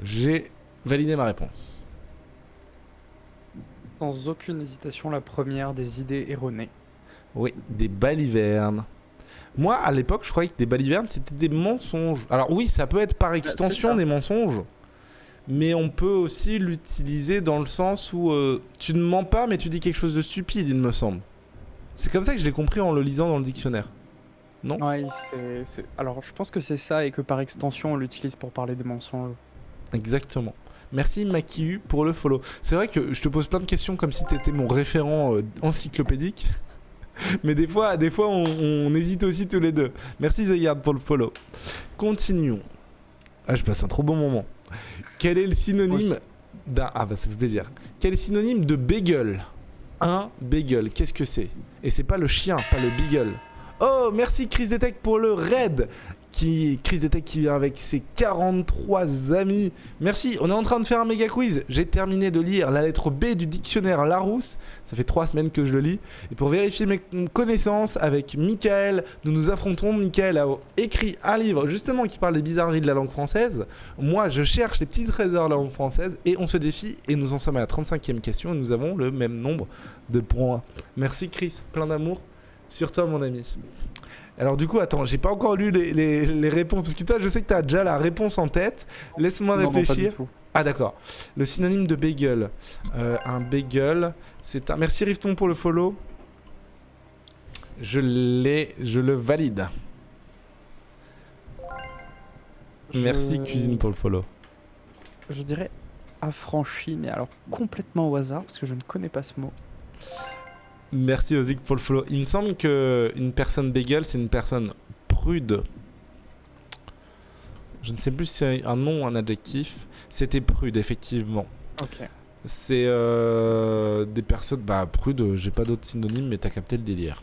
J'ai validé ma réponse. Sans aucune hésitation, la première des idées erronées. Oui, des balivernes. Moi, à l'époque, je croyais que des balivernes, c'était des mensonges. Alors oui, ça peut être par extension des mensonges, mais on peut aussi l'utiliser dans le sens où tu ne mens pas, mais tu dis quelque chose de stupide, il me semble. C'est comme ça que je l'ai compris en le lisant dans le dictionnaire. Non? Ouais, alors je pense que c'est ça et que par extension on l'utilise pour parler des mensonges. Exactement. Merci Makiu pour le follow. C'est vrai que je te pose plein de questions comme si tu étais mon référent encyclopédique. Mais des fois on hésite aussi tous les deux. Merci Zayard pour le follow. Continuons. Ah, je passe un trop bon moment. Quel est le synonyme d'un... Ah bah ça fait plaisir. Quel est le synonyme de bagel? Un bagel, qu'est-ce que c'est? Et c'est pas le chien, pas le beagle. Oh, merci Chris Detect pour le raid. Chris Detect qui vient avec ses 43 amis. Merci, on est en train de faire un méga quiz. J'ai terminé de lire la lettre B du dictionnaire Larousse. Ça fait 3 semaines que je le lis. Et pour vérifier mes connaissances avec Michael, nous nous affrontons. Michael a écrit un livre justement qui parle des bizarreries de la langue française. Moi, je cherche les petits trésors de la langue française. Et on se défie. Et nous en sommes à la 35e question. Et nous avons le même nombre de points. Merci Chris, plein d'amour sur toi mon ami. Alors du coup, attends, j'ai pas encore lu les réponses, parce que toi, je sais que t'as déjà la réponse en tête. Laisse-moi réfléchir. Non, pas du tout. Ah d'accord. Le synonyme de bagel. Un bagel, c'est un... Merci Rifton pour le follow. Je le valide. Merci Cuisine pour le follow. Je dirais affranchi, mais alors complètement au hasard, parce que je ne connais pas ce mot. Merci Ozik pour le follow. Il me semble qu'une personne bagel, c'est une personne prude. Je ne sais plus si c'est un nom ou un adjectif. C'était prude, effectivement. Ok. C'est des personnes... Bah, prude, j'ai pas d'autres synonymes, mais t'as capté le délire.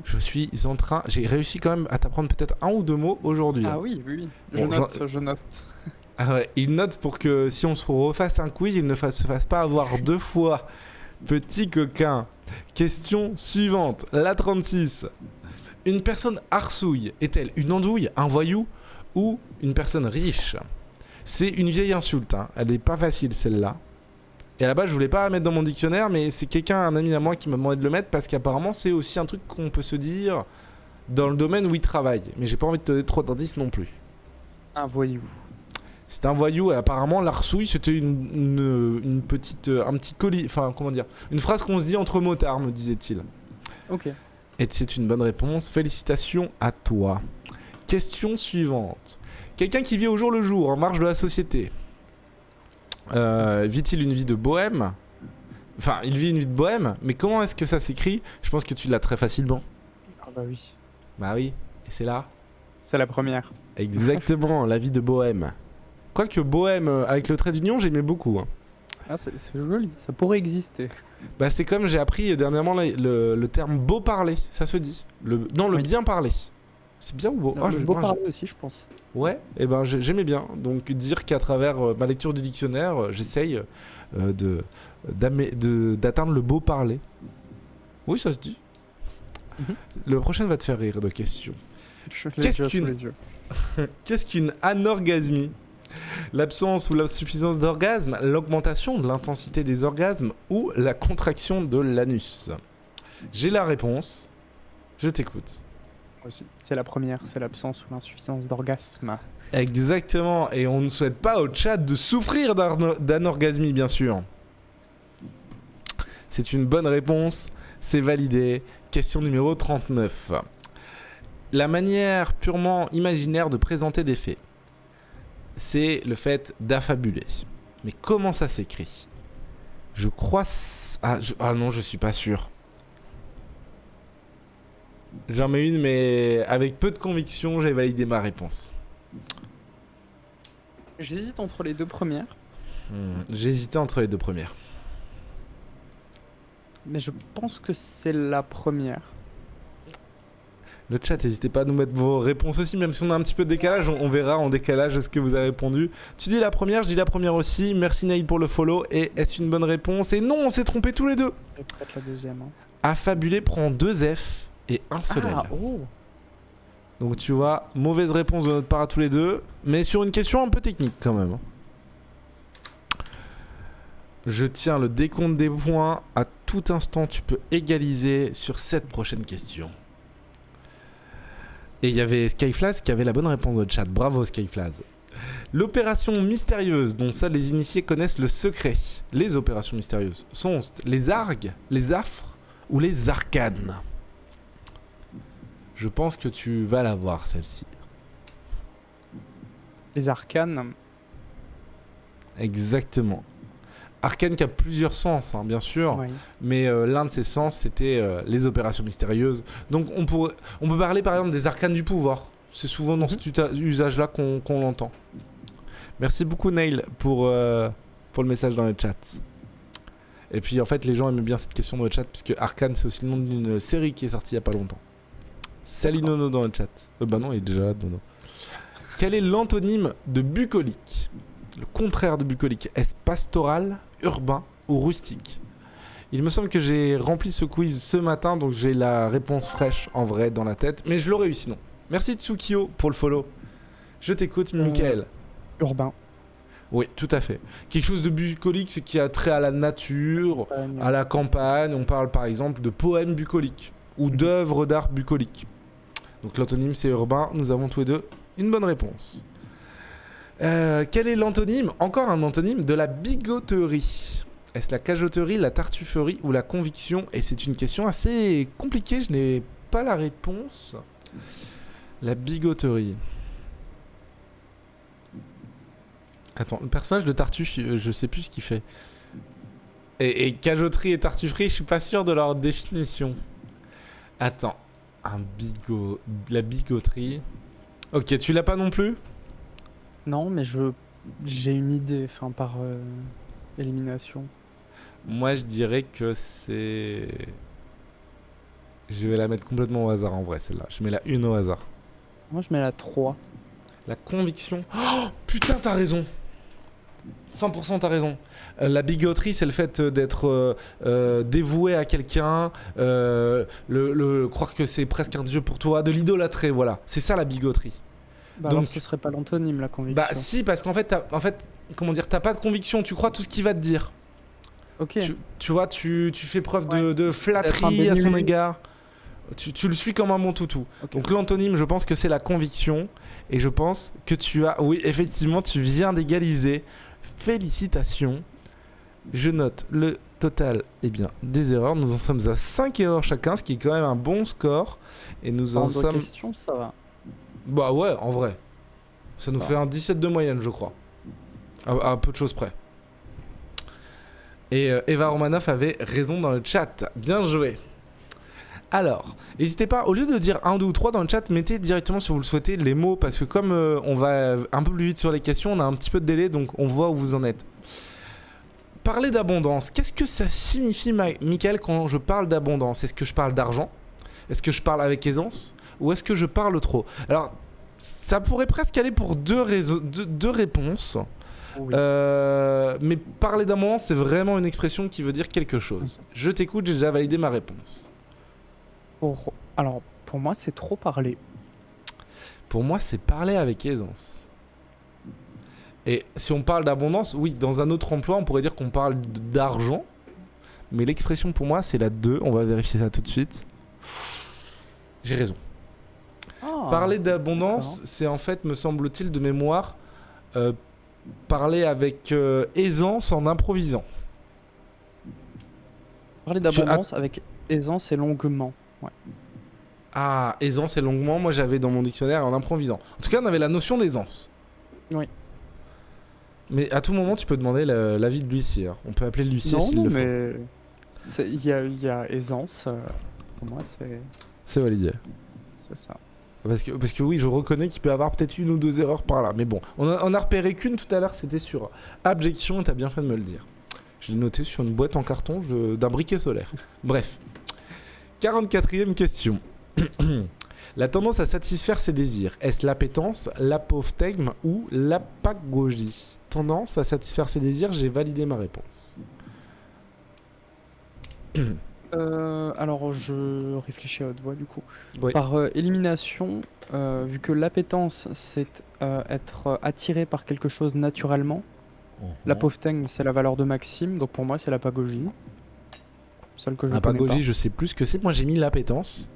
Je suis en train... J'ai réussi quand même à t'apprendre peut-être un ou deux mots aujourd'hui. Ah oui, oui. Bon, je note. Ah ouais, il note pour que si on se refasse un quiz, il ne se fasse pas avoir 2 fois. Petit coquin. Question suivante, la 36. Une personne arsouille est-elle une andouille, un voyou ou une personne riche? C'est une vieille insulte, hein. Elle est pas facile celle-là. Et là-bas, je voulais pas la mettre dans mon dictionnaire, mais c'est quelqu'un, un ami à moi qui m'a demandé de le mettre parce qu'apparemment c'est aussi un truc qu'on peut se dire dans le domaine où il travaille. Mais j'ai pas envie de te donner trop d'indices non plus. Un voyou. C'est un voyou et apparemment l'arsouille c'était une petite, un petit colis, enfin comment dire, une phrase qu'on se dit entre motards me disait-il. Ok. Et c'est une bonne réponse, félicitations à toi. Question suivante. Quelqu'un qui vit au jour le jour, en marge de la société, vit-il une vie de bohème? Enfin, il vit une vie de bohème, mais comment est-ce que ça s'écrit? Je pense que tu l'as très facilement. Ah bah oui. Bah oui, et c'est là. C'est la première. Exactement, la vie de bohème. Quoique bohème avec le trait d'union, j'aimais beaucoup. Hein. Ah, c'est joli, ça pourrait exister. Bah c'est comme j'ai appris dernièrement le terme beau parler, ça se dit. Le Oui. bien parler. C'est bien ou beau? Le beau parler aussi, je pense. Ouais, et ben j'aimais bien. Donc dire qu'à travers ma lecture du dictionnaire, j'essaye d'atteindre le beau parler. Oui, ça se dit. Le prochain va te faire rire de questions. Je l'ai déjà sous les yeux. Qu'est-ce qu'une anorgasmie? L'absence ou l'insuffisance d'orgasme, l'augmentation de l'intensité des orgasmes ou la contraction de l'anus. J'ai la réponse. Je t'écoute. Moi aussi. C'est la première, c'est l'absence ou l'insuffisance d'orgasme. Exactement. Et on ne souhaite pas au chat de souffrir d'anorgasmie, bien sûr. C'est une bonne réponse. C'est validé. Question numéro 39. La manière purement imaginaire de présenter des faits, c'est le fait d'affabuler. Mais comment ça s'écrit? Je crois... Ah non, je suis pas sûr. J'en mets une, mais avec peu de conviction, j'ai validé ma réponse. J'hésite entre les deux premières. J'hésitais entre les deux premières. Mais je pense que c'est la première. Le chat, n'hésitez pas à nous mettre vos réponses aussi, même si on a un petit peu de décalage, on verra en décalage ce que vous avez répondu. Tu dis la première, je dis la première aussi. Merci Naïl pour le follow. Et est-ce une bonne réponse? Et non, on s'est trompé tous les deux. C'est peut-être la deuxième. Hein. Affabuler prend 2 F et un seul L. Oh. Donc tu vois, mauvaise réponse de notre part à tous les deux, mais sur une question un peu technique quand même. Je tiens le décompte des points. À tout instant, tu peux égaliser sur cette prochaine question. Et il y avait Skyflaz qui avait la bonne réponse dans le chat. Bravo Skyflaz. L'opération mystérieuse dont seuls les initiés connaissent le secret. Les opérations mystérieuses sont les argues, les affres ou les arcanes. Je pense que tu vas la voir celle-ci. Les arcanes. Exactement. Arcane qui a plusieurs sens, hein, bien sûr, Oui. mais l'un de ses sens, c'était les opérations mystérieuses. Donc on peut parler par exemple des arcanes du pouvoir. C'est souvent dans cet usage-là qu'on l'entend. Merci beaucoup Nail pour le message dans le chat. Et puis en fait, les gens aiment bien cette question dans le chat, puisque Arcane, c'est aussi le nom d'une série qui est sortie il n'y a pas longtemps. Salut Nono dans le chat. Bah non, il est déjà là, Nono. Quel est l'antonyme de bucolique? Le contraire de bucolique. Est-ce pastoral, urbain ou rustique? Il me semble que j'ai rempli ce quiz ce matin, donc j'ai la réponse fraîche en vrai dans la tête. Mais je l'aurais eu sinon. Merci Tsukio pour le follow. Je t'écoute, Michael. Urbain. Oui, tout à fait. Quelque chose de bucolique, c'est qui a trait à la nature, à la campagne. On parle par exemple de poèmes bucoliques ou d'œuvres d'art bucoliques. Donc l'antonyme c'est urbain. Nous avons tous les deux une bonne réponse. Quel est l'antonyme, encore un antonyme, de la bigoterie? Est-ce la cajoterie, la tartufferie ou la conviction? Et c'est une question assez compliquée, je n'ai pas la réponse. La bigoterie. Attends, le personnage de Tartuffe, je sais plus ce qu'il fait. Et cajoterie et tartufferie, je suis pas sûr de leur définition. Attends, la bigoterie. Ok, tu l'as pas non plus? Non, mais j'ai une idée, enfin par élimination. Moi, je dirais que c'est... Je vais la mettre complètement au hasard en vrai, celle-là. Je mets la 1 au hasard. Moi, je mets la 3. La conviction... Oh, putain, t'as raison. 100% t'as raison. La bigoterie, c'est le fait d'être dévoué à quelqu'un, croire que c'est presque un dieu pour toi, de l'idolâtrer, voilà. C'est ça la bigoterie. Bah donc, alors ce serait pas l'antonyme, la conviction. Bah si, parce qu'en fait, comment dire, t'as pas de conviction, tu crois tout ce qu'il va te dire. Ok. Tu vois, tu fais preuve de flatterie à son égard. Tu le suis comme un bon toutou. Okay. Donc l'antonyme, je pense que c'est la conviction. Et je pense que tu as... Oui, effectivement, tu viens d'égaliser. Félicitations. Je note le total des erreurs. Nous en sommes à 5 erreurs chacun, ce qui est quand même un bon score. Et nous en sommes... questions, ça va. Bah ouais, en vrai. Ça nous fait un 17 de moyenne, je crois. À peu de choses près. Et Eva Romanoff avait raison dans le chat. Bien joué. Alors, n'hésitez pas, au lieu de dire 1, 2 ou 3 dans le chat, mettez directement, si vous le souhaitez, les mots. Parce que comme on va un peu plus vite sur les questions, on a un petit peu de délai, donc on voit où vous en êtes. Parler d'abondance, qu'est-ce que ça signifie, Michael, quand je parle d'abondance? Est-ce que je parle d'argent? Est-ce que je parle avec aisance? Ou est-ce que je parle trop? Alors, ça pourrait presque aller pour deux réponses. Oui. Mais parler d'abondance, c'est vraiment une expression qui veut dire quelque chose. Je t'écoute, j'ai déjà validé ma réponse. Alors, pour moi, c'est trop parler. Pour moi, c'est parler avec aisance. Et si on parle d'abondance, oui, dans un autre emploi, on pourrait dire qu'on parle d'argent. Mais l'expression pour moi, c'est la 2. On va vérifier ça tout de suite. J'ai raison. Ah, Parler d'abondance, c'est en fait, me semble-t-il, de mémoire, parler avec aisance en improvisant. parler d'abondance avec aisance et longuement. Ouais. Ah, aisance et longuement, moi j'avais dans mon dictionnaire en improvisant. En tout cas, on avait la notion d'aisance. Oui. Mais à tout moment, tu peux demander l'avis de l'huissier. On peut appeler l'huissier Non, s'il non, le faut. mais il y a aisance. Pour moi, C'est validé. c'est ça. Parce que oui, je reconnais qu'il peut y avoir peut-être une ou deux erreurs par là. Mais bon, on a repéré qu'une tout à l'heure, c'était sur abjection, et t'as bien fait de me le dire. Je l'ai noté sur une boîte en carton d'un briquet solaire. Bref. 44e question. La tendance à satisfaire ses désirs, est-ce l'appétence, l'apophthegme ou l'apagogie? Tendance à satisfaire ses désirs, j'ai validé ma réponse. Alors, je réfléchis à haute voix du coup. Oui. Par élimination, vu que l'appétence, c'est être attiré par quelque chose naturellement, l'apophthegme, c'est la valeur de Maxime, donc pour moi, c'est l'apagogie. Celle que je connais pas. L'apagogie, je sais plus ce que c'est. Moi, j'ai mis l'appétence.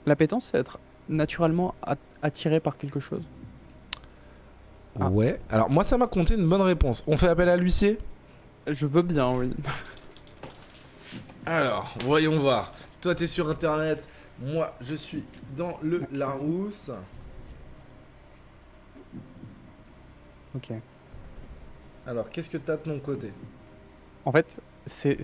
L'appétence, c'est être naturellement attiré par quelque chose. Ah. Ouais. Alors, moi, ça m'a compté une bonne réponse. On fait appel à l'huissier? Je veux bien, oui. Alors, voyons voir. Toi, t'es sur Internet. Moi, je suis dans le Larousse. Ok. Alors, qu'est-ce que t'as de ton côté? En fait, c'est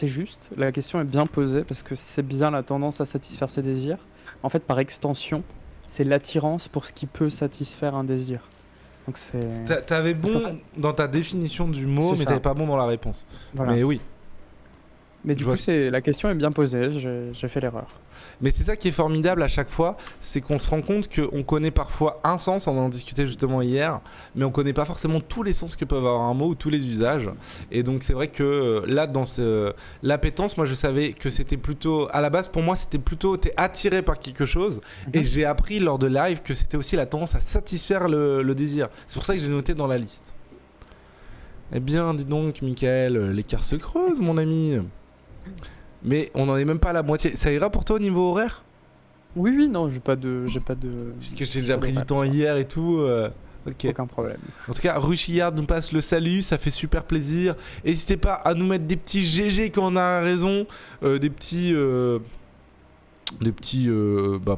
juste, la question est bien posée parce que c'est bien la tendance à satisfaire ses désirs. En fait, par extension, c'est l'attirance pour ce qui peut satisfaire un désir. Donc c'est... T'avais bon Parce qu'en dans ta définition du mot, C'est mais ça. t'avais pas bon dans la réponse. Voilà. Mais oui. Mais du je coup, vois. la question est bien posée, j'ai fait l'erreur. Mais c'est ça qui est formidable à chaque fois, c'est qu'on se rend compte qu'on connaît parfois un sens, on en discutait justement hier, mais on connaît pas forcément tous les sens que peut avoir un mot ou tous les usages. Et donc c'est vrai que là, dans l'appétence, moi je savais que c'était plutôt, à la base pour moi c'était plutôt, t'es attiré par quelque chose, et j'ai appris lors de live que c'était aussi la tendance à satisfaire le désir. C'est pour ça que j'ai noté dans la liste. Eh bien, dis donc, Michael, l'écart se creuse, mon ami. Mais on n'en est même pas à la moitié. Ça ira pour toi au niveau horaire? Oui, non, j'ai pas de... Puisque j'ai déjà pris du horaire, temps ça. hier et tout. Ok. Aucun problème. En tout cas, Ruchillard nous passe le salut, ça fait super plaisir. N'hésitez pas à nous mettre des petits GG quand on a raison, des petits,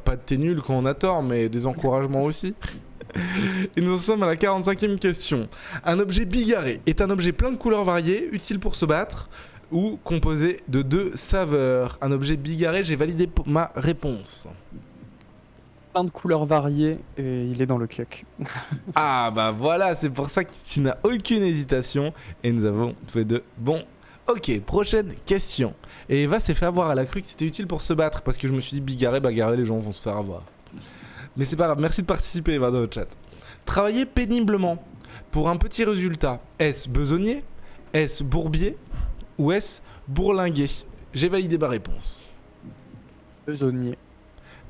pas de thé nul quand on a tort, mais des encouragements aussi. Et nous en sommes à la 45e question. Un objet bigarré est un objet plein de couleurs variées, utile pour se battre, ou composé de 2 saveurs. Un objet bigarré, j'ai validé ma réponse. Plein de couleurs variées et il est dans le cuck. Ah bah voilà, c'est pour ça que tu n'as aucune hésitation. Et nous avons tous les deux. Bon, ok, prochaine question. Et Eva s'est fait avoir, elle a cru que c'était utile pour se battre. Parce que je me suis dit, bigarré, bagarré, les gens vont se faire avoir. Mais c'est pas grave, merci de participer Eva dans le chat. Travailler péniblement pour un petit résultat. Est-ce besognier? Est-ce bourbier? Ou est-ce bourlinguer? J'ai validé ma réponse. Besognier.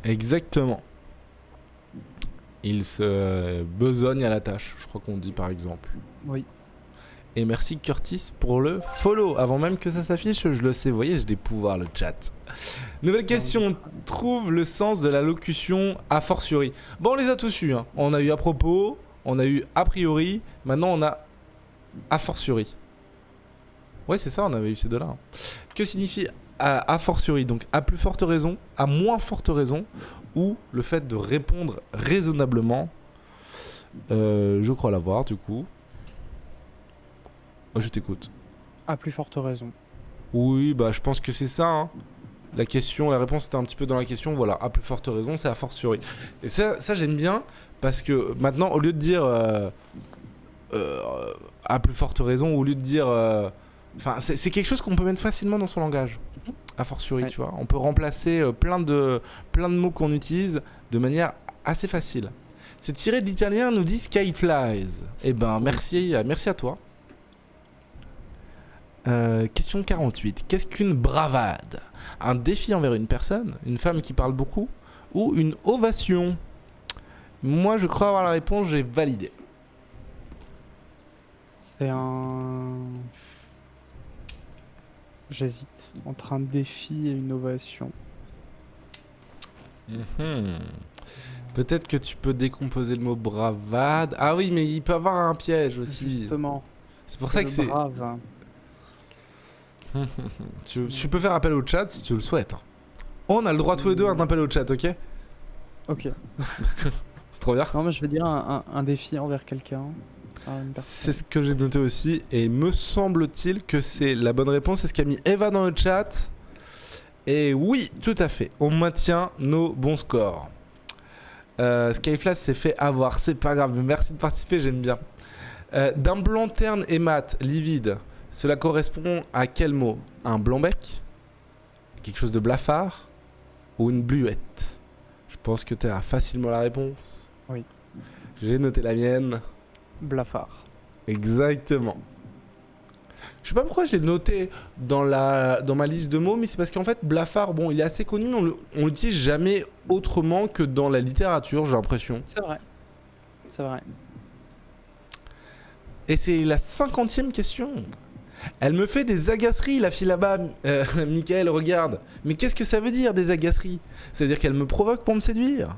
Exactement. Il se besogne à la tâche, je crois qu'on dit par exemple. Oui. Et merci Curtis pour le follow. Avant même que ça s'affiche, je le sais, vous voyez, j'ai des pouvoirs, le chat. Nouvelle question, trouve le sens de la locution a fortiori. Bon, on les a tous eu, hein. On a eu à propos, on a eu a priori, maintenant on a a fortiori. Ouais, c'est ça, on avait eu ces deux-là. Hein. Que signifie a fortiori? Donc, à plus forte raison, à moins forte raison, ou le fait de répondre raisonnablement. Je crois l'avoir, du coup. Je t'écoute. À plus forte raison. Oui, bah, je pense que c'est ça. Hein. La réponse était un petit peu dans la question. Voilà, à plus forte raison, c'est a fortiori. Et ça j'aime bien, parce que maintenant, au lieu de dire à plus forte raison, au lieu de dire... Enfin, c'est quelque chose qu'on peut mettre facilement dans son langage. A fortiori, Ouais. tu vois. On peut remplacer plein de mots qu'on utilise de manière assez facile. C'est tiré d'italien, nous dit Sky Flies. Eh ben, merci à toi. Question 48. Qu'est-ce qu'une bravade? Un défi envers une personne, une femme qui parle beaucoup, ou une ovation? Moi, je crois avoir la réponse, j'ai validé. C'est un... J'hésite entre un défi et une ovation. Mhm. Peut-être que tu peux décomposer le mot bravade. Ah oui, mais il peut avoir un piège aussi. Justement, C'est pour ça que le c'est... brave. Tu peux faire appel au chat si tu le souhaites. On a le droit tous les deux à un appel au chat, ok? Ok. C'est trop bien. Non, mais je vais dire un défi envers quelqu'un. C'est ce que j'ai noté aussi. Et me semble-t-il que c'est la bonne réponse. C'est ce qu'a mis Eva dans le chat. Et oui, tout à fait. On maintient nos bons scores. Skyflash s'est fait avoir. C'est pas grave. Mais merci de participer, j'aime bien. D'un blanc terne et mat, livide, cela correspond à quel mot? Un blanc-bec? Quelque chose de blafard? Ou une bluette? Je pense que tu as facilement la réponse. Oui. J'ai noté la mienne. Blafard. Exactement. Je sais pas pourquoi je l'ai noté dans ma liste de mots, mais c'est parce qu'en fait, blafard, bon, il est assez connu, mais on l'utilise jamais autrement que dans la littérature, j'ai l'impression. C'est vrai. C'est vrai. Et c'est la 50e question. Elle me fait des agaceries, la fille là-bas. Michael, regarde. Mais qu'est-ce que ça veut dire, des agaceries? C'est-à-dire qu'elle me provoque pour me séduire?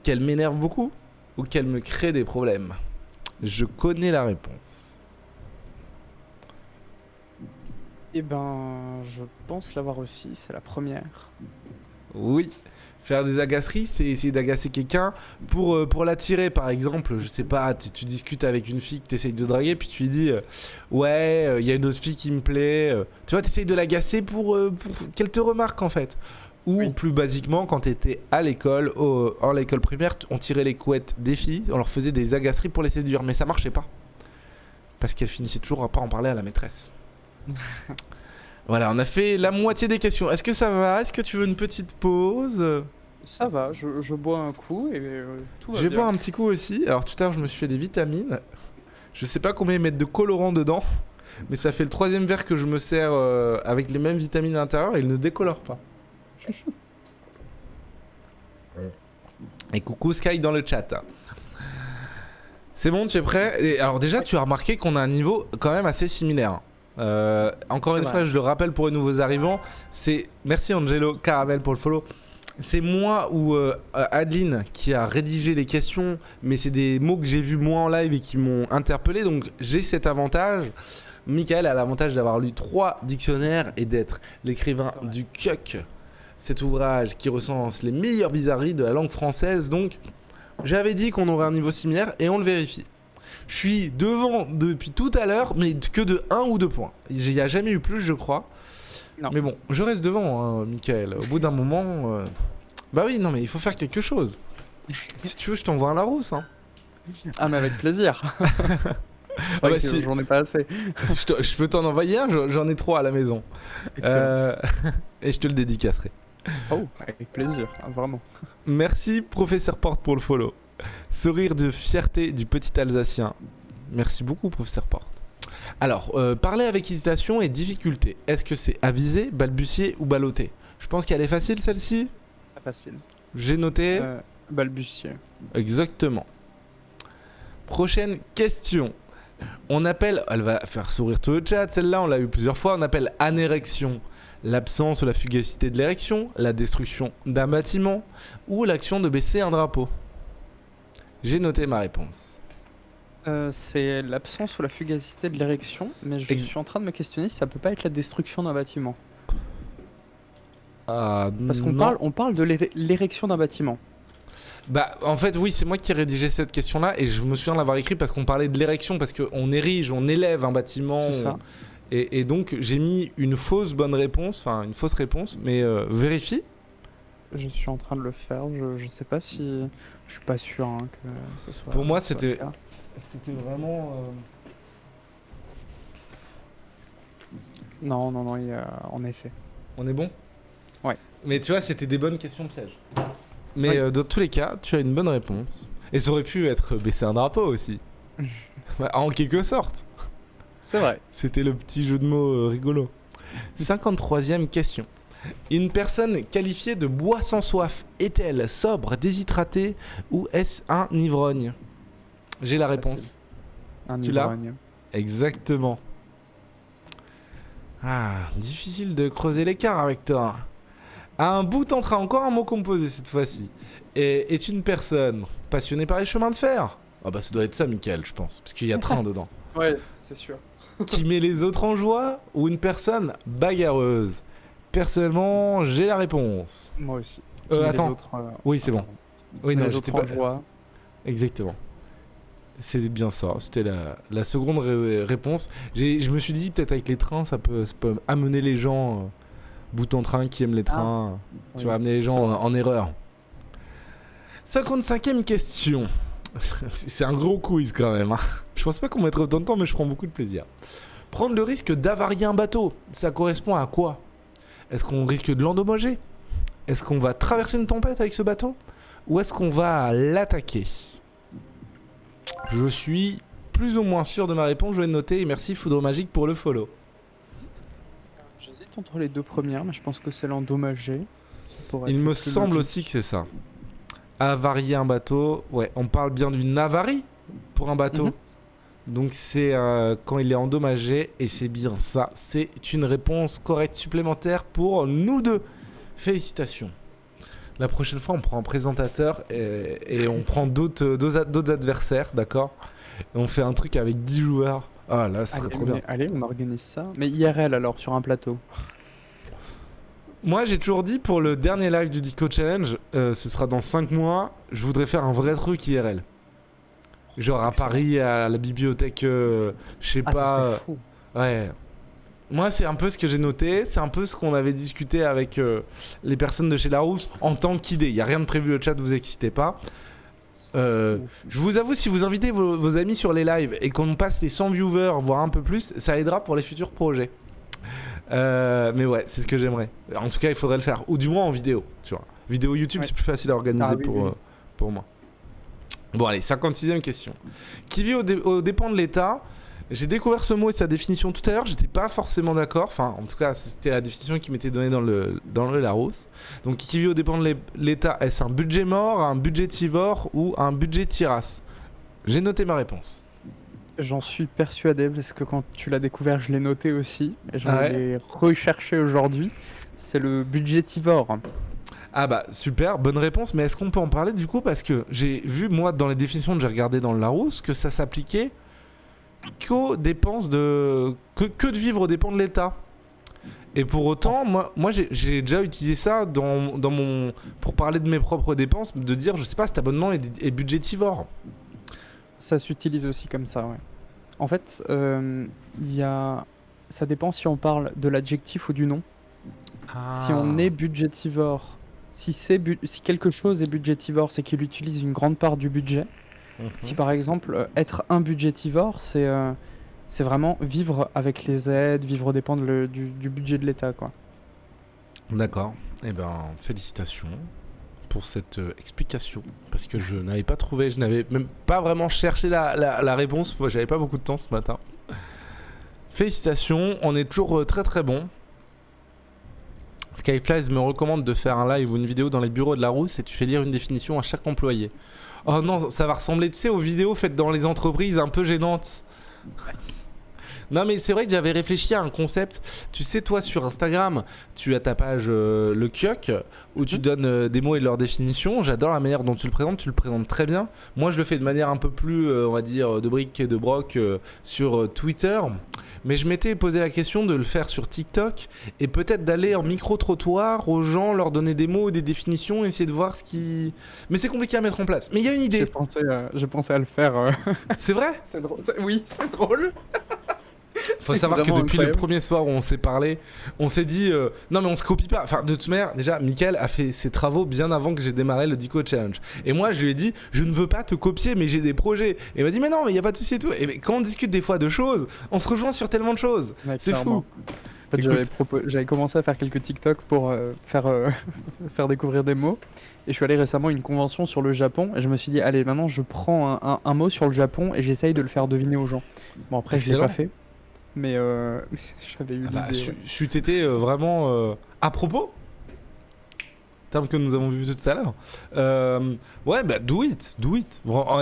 Qu'elle m'énerve beaucoup? Ou qu'elle me crée des problèmes? Je connais la réponse. Eh ben, je pense l'avoir aussi. C'est la première. Oui. Faire des agaceries, c'est essayer d'agacer quelqu'un pour l'attirer, par exemple. Je sais pas, tu discutes avec une fille que tu essayes de draguer, puis tu lui dis ouais, il y a une autre fille qui me plaît. Tu vois, tu essayes de l'agacer pour qu'elle te remarque, en fait. Ou Oui. plus basiquement, quand tu étais à l'école, en l'école primaire, on tirait les couettes des filles, on leur faisait des agaceries pour les séduire, mais ça marchait pas. Parce qu'elles finissaient toujours à pas en parler à la maîtresse. Voilà, on a fait la moitié des questions. Est-ce que ça va? Est-ce que tu veux une petite pause? Ça va, je bois un coup et tout va Je vais bien. boire un petit coup aussi. Alors tout à l'heure, je me suis fait des vitamines. Je sais pas combien ils mettent de colorant dedans, mais ça fait le 3e verre que je me sers avec les mêmes vitamines à l'intérieur et ils ne décolorent pas. Et coucou Sky dans le chat. C'est bon, tu es prêt? Et alors déjà, tu as remarqué qu'on a un niveau quand même assez similaire. Encore une fois, je le rappelle pour les nouveaux arrivants, c'est... Merci Angelo Caramel pour le follow. C'est moi ou Adeline qui a rédigé les questions, mais c'est des mots que j'ai vus moi en live et qui m'ont interpellé, donc j'ai cet avantage. Michael a l'avantage d'avoir lu 3 dictionnaires et d'être l'écrivain du Cuck, cet ouvrage qui recense les meilleures bizarreries de la langue française, donc j'avais dit qu'on aurait un niveau similaire et on le vérifie. Je suis devant depuis tout à l'heure, mais que de 1 ou 2 points. Il n'y a jamais eu plus, je crois. Non. Mais bon, je reste devant, hein, Michael. Au bout d'un moment... Bah oui, non mais il faut faire quelque chose. Si tu veux, je t'envoie un Larousse. Hein. Ah, mais avec plaisir. Ah bah si. J'en ai pas assez. Je peux t'en envoyer un, j'en ai 3 à la maison. Et je te le dédicacerai. Oh, avec plaisir, ah, vraiment. Merci, professeur Porte, pour le follow. Sourire de fierté du petit Alsacien. Merci beaucoup, professeur Porte. Alors, parler avec hésitation et difficulté. Est-ce que c'est aviser, balbutier ou balloter? Je pense qu'elle est facile, celle-ci. Pas facile. J'ai noté. Balbutier. Exactement. Prochaine question. On appelle... Elle va faire sourire tout le chat, celle-là, on l'a eu plusieurs fois. On appelle anérection l'absence ou la fugacité de l'érection, la destruction d'un bâtiment ou l'action de baisser un drapeau. J'ai noté ma réponse. C'est l'absence ou la fugacité de l'érection, mais je suis en train de me questionner si ça peut pas être la destruction d'un bâtiment. Parce qu'on parle de l'érection d'un bâtiment. Bah en fait oui, c'est moi qui ai rédigé cette question là et je me souviens de l'avoir écrit parce qu'on parlait de l'érection, parce qu'on érige, on élève un bâtiment. C'est ça. Et donc j'ai mis une fausse bonne réponse, enfin une fausse réponse, mais vérifie. Je suis en train de le faire, je sais pas si... Je suis pas sûr hein, que ce soit... Pour moi c'était vraiment... Non, il y a... en effet. On est bon? Ouais. Mais tu vois, c'était des bonnes questions pièges. Mais dans tous les cas, tu as une bonne réponse. Et ça aurait pu être baisser un drapeau aussi. En quelque sorte. C'est vrai. C'était le petit jeu de mots rigolo. 53e question. Une personne qualifiée de bois sans soif est-elle sobre, déshydratée ou est-ce un ivrogne? J'ai la réponse. Un Tu l'as? ivrogne. Exactement. Ah, difficile de creuser l'écart avec toi. À un bout en train, encore un mot composé cette fois-ci. Et est une personne passionnée par les chemins de fer. Ah bah ça doit être ça, Mickaël, je pense, parce qu'il y a train dedans. Ouais, c'est sûr. Qui met les autres en joie ou une personne bagarreuse? Personnellement, j'ai la réponse. Moi aussi. Attends. Les autres, Oui, c'est bon. Oui, non, les j'étais autres pas. en joie. Exactement. C'est bien ça. C'était la seconde réponse. Je me suis dit, peut-être avec les trains, ça peut amener les gens, bout en train, qui aiment les trains. Tu oui, vas amener les gens en erreur. 55e question. C'est un gros quiz quand même. Hein. Je pense pas qu'on mettra autant de temps, mais je prends beaucoup de plaisir. Prendre le risque d'avarier un bateau, ça correspond à quoi? Est-ce qu'on risque de l'endommager? Est-ce qu'on va traverser une tempête avec ce bateau? Ou est-ce qu'on va l'attaquer? Je suis plus ou moins sûr de ma réponse, je vais le noter. Et merci Foudre Magique pour le follow. J'hésite entre les deux premières, mais je pense que c'est l'endommager. Il me semble aussi que c'est ça. Avarier un bateau. Ouais, on parle bien d'une avarie pour un bateau. Donc c'est quand il est endommagé. Et c'est bien ça. C'est une réponse correcte supplémentaire pour nous deux. Félicitations. La prochaine fois, on prend un présentateur et on prend d'autres adversaires, d'accord? Et on fait un truc avec 10 joueurs. Ah là, ce serait trop bien. Allez, on organise ça. Mais IRL alors, sur un plateau. Moi, j'ai toujours dit pour le dernier live du Dico Challenge, ce sera dans 5 mois, je voudrais faire un vrai truc IRL. Genre à Paris, à la bibliothèque, je sais pas. Ça serait fou. Ouais. Moi, c'est un peu ce que j'ai noté, c'est un peu ce qu'on avait discuté avec les personnes de chez Larousse en tant qu'idée. Il n'y a rien de prévu, le chat, vous excitez pas. Je vous avoue, si vous invitez vos amis sur les lives et qu'on passe les 100 viewers, voire un peu plus, ça aidera pour les futurs projets. Mais ouais, c'est ce que j'aimerais. En tout cas, il faudrait le faire. Ou du moins en vidéo, tu vois. Vidéo YouTube, c'est plus facile à organiser pour moi. Bon, allez, 56e question. Qui vit aux dépens de l'État? J'ai découvert ce mot et sa définition tout à l'heure, j'étais pas forcément d'accord, enfin en tout cas c'était la définition qui m'était donnée dans le Larousse. Donc qui vit aux dépens de l'État, est-ce un budget mort, un budgétivore ou un budget tirasse? J'ai noté ma réponse. J'en suis persuadé parce que quand tu l'as découvert je l'ai noté aussi et je l'ai recherché aujourd'hui, c'est le budgétivore. Ah bah super, bonne réponse, mais est-ce qu'on peut en parler du coup? Parce que j'ai vu moi dans les définitions que j'ai regardées dans le Larousse que ça s'appliquait qu'aux dépenses que de vivre aux dépens de l'État. Et pour autant, moi j'ai déjà utilisé ça pour parler de mes propres dépenses, de dire, je sais pas, cet abonnement est budgétivore. Ça s'utilise aussi comme ça, ouais. En fait, ça dépend si on parle de l'adjectif ou du nom. Si on est budgétivore, si quelque chose est budgétivore, c'est qu'il utilise une grande part du budget. Si par exemple, être un budgétivore, c'est vraiment vivre avec les aides, vivre aux dépens du budget de l'État, quoi. D'accord. Eh ben, félicitations pour cette explication. Parce que je n'avais pas trouvé, je n'avais même pas vraiment cherché la réponse. Moi, j'avais pas beaucoup de temps ce matin. Félicitations, on est toujours très très bon. Skyflies me recommande de faire un live ou une vidéo dans les bureaux de Larousse et tu fais lire une définition à chaque employé. Oh non, ça va ressembler, tu sais, aux vidéos faites dans les entreprises un peu gênantes. Non mais c'est vrai que j'avais réfléchi à un concept. Tu sais, toi sur Instagram, tu as ta page le Kioc où tu donnes des mots et leur définition. J'adore la manière dont tu le présentes très bien. Moi je le fais de manière un peu plus, on va dire, de briques et de broc sur Twitter. Mais je m'étais posé la question de le faire sur TikTok et peut-être d'aller en micro-trottoir aux gens, leur donner des mots, des définitions, essayer de voir ce qui... Mais c'est compliqué à mettre en place. Mais il y a une idée. J'ai pensé à le faire. C'est vrai? C'est drôle. Oui, c'est drôle. Faut savoir que depuis le premier soir où on s'est parlé, on s'est dit non mais on se copie pas. Enfin de toute manière, déjà Mickaël a fait ses travaux bien avant que j'ai démarré le Dico Challenge. Et moi je lui ai dit je ne veux pas te copier mais j'ai des projets. Et il m'a dit mais non mais il y a pas de souci et tout. Et quand on discute des fois de choses, on se rejoint sur tellement de choses. Ouais, c'est fou. En fait, j'avais commencé à faire quelques TikTok pour faire découvrir des mots. Et je suis allé récemment à une convention sur le Japon. Et je me suis dit, allez, maintenant je prends un mot sur le Japon et j'essaye de le faire deviner aux gens. Bon, après, je l'ai pas fait. Mais j'avais eu l'idée. Ouais. C'eût été vraiment à propos, terme que nous avons vu tout à l'heure. Ouais, bah do it.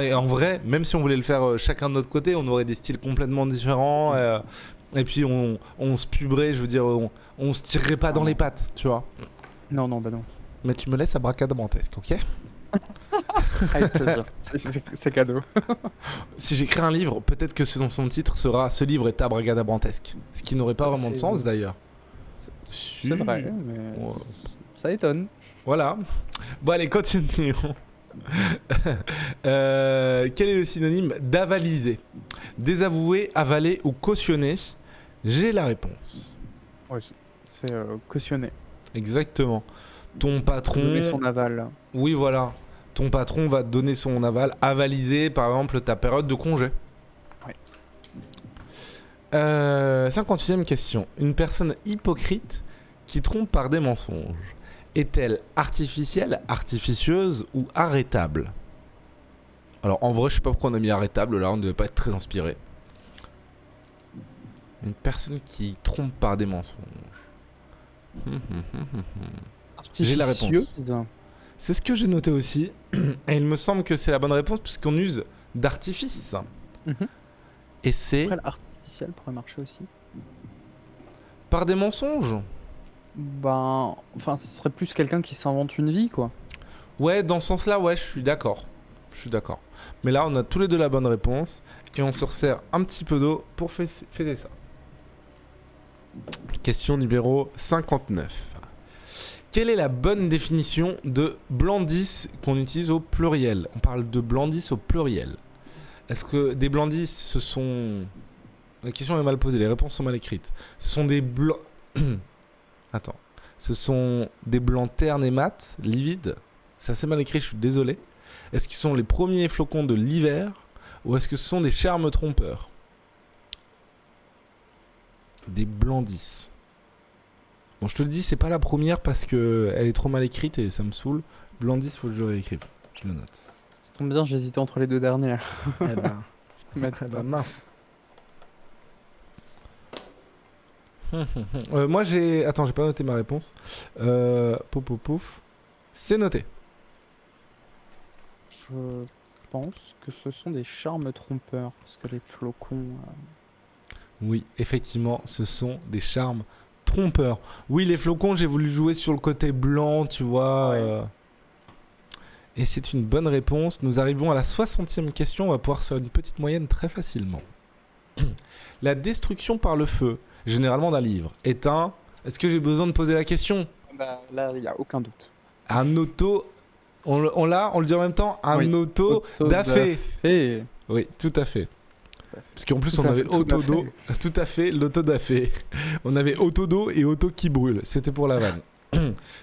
Et en vrai, même si on voulait le faire chacun de notre côté, on aurait des styles complètement différents. Et puis on se puberait, je veux dire, on se tirerait pas dans les pattes, tu vois. Non, bah non. Mais tu me laisses abracadabrantesque, ok? Avec plaisir. C'est cadeau. Si j'écris un livre, peut-être que son titre sera Ce livre est abracadabrantesque. Ce qui n'aurait pas vraiment de sens d'ailleurs. C'est vrai, mais ça étonne. Voilà. Bon, allez, continuons. Quel est le synonyme d'avaliser? Désavouer, avaler ou cautionner? J'ai la réponse. Oui, c'est cautionner. Exactement. Ton patron. Donner son aval. Oui, voilà. Ton patron va te donner son aval. Avaliser, par exemple, ta période de congé. Ouais. 58e question. Une personne hypocrite qui trompe par des mensonges est-elle artificielle, artificieuse ou arrêtable? Alors en vrai, je sais pas pourquoi on a mis arrêtable là, on ne devait pas être très inspiré. Une personne qui trompe par des mensonges. J'ai la réponse. C'est ce que j'ai noté aussi. Et il me semble que c'est la bonne réponse puisqu'on use d'artifice. Et c'est... Après, l'artificiel pourrait marcher aussi. Par des mensonges? Ben, enfin, ce serait plus quelqu'un qui s'invente une vie, quoi. Ouais, dans ce sens-là, ouais, je suis d'accord. Mais là, on a tous les deux la bonne réponse. Et on se resserre un petit peu d'eau pour fêter ça. Question numéro 59. Quelle est la bonne définition de blandisse qu'on utilise au pluriel? On parle de blandisse au pluriel. Est-ce que des blandisses, ce sont... La question est mal posée, les réponses sont mal écrites. Ce sont des blancs... Attends. Ce sont des blancs ternes et mat, livides. C'est assez mal écrit, je suis désolé. Est-ce qu'ils sont les premiers flocons de l'hiver? Ou est-ce que ce sont des charmes trompeurs? Des blandisses. Bon, je te le dis, c'est pas la première parce que elle est trop mal écrite et ça me saoule. Blandisse, faut que je réécrive. Je le note. Ça tombe bien, j'hésitais entre les deux dernières. Eh ben, mince. Moi j'ai... Attends, j'ai pas noté ma réponse. Pouf. C'est noté. Je pense que ce sont des charmes trompeurs, parce que les flocons... Oui, effectivement, ce sont des charmes trompeurs. Oui, les flocons, j'ai voulu jouer sur le côté blanc, tu vois. Ouais. Et c'est une bonne réponse. Nous arrivons à la 60e question. On va pouvoir faire une petite moyenne très facilement. La destruction par le feu, généralement d'un livre, est un... Est-ce que j'ai besoin de poser la question? Bah, là, il n'y a aucun doute. Un auto... On le dit en même temps? Un auto-da-fé. Oui, tout à fait. Parce qu'en plus, on avait autodo. Tout à fait, l'autodafé. On avait autodo et auto qui brûle. C'était pour la vanne.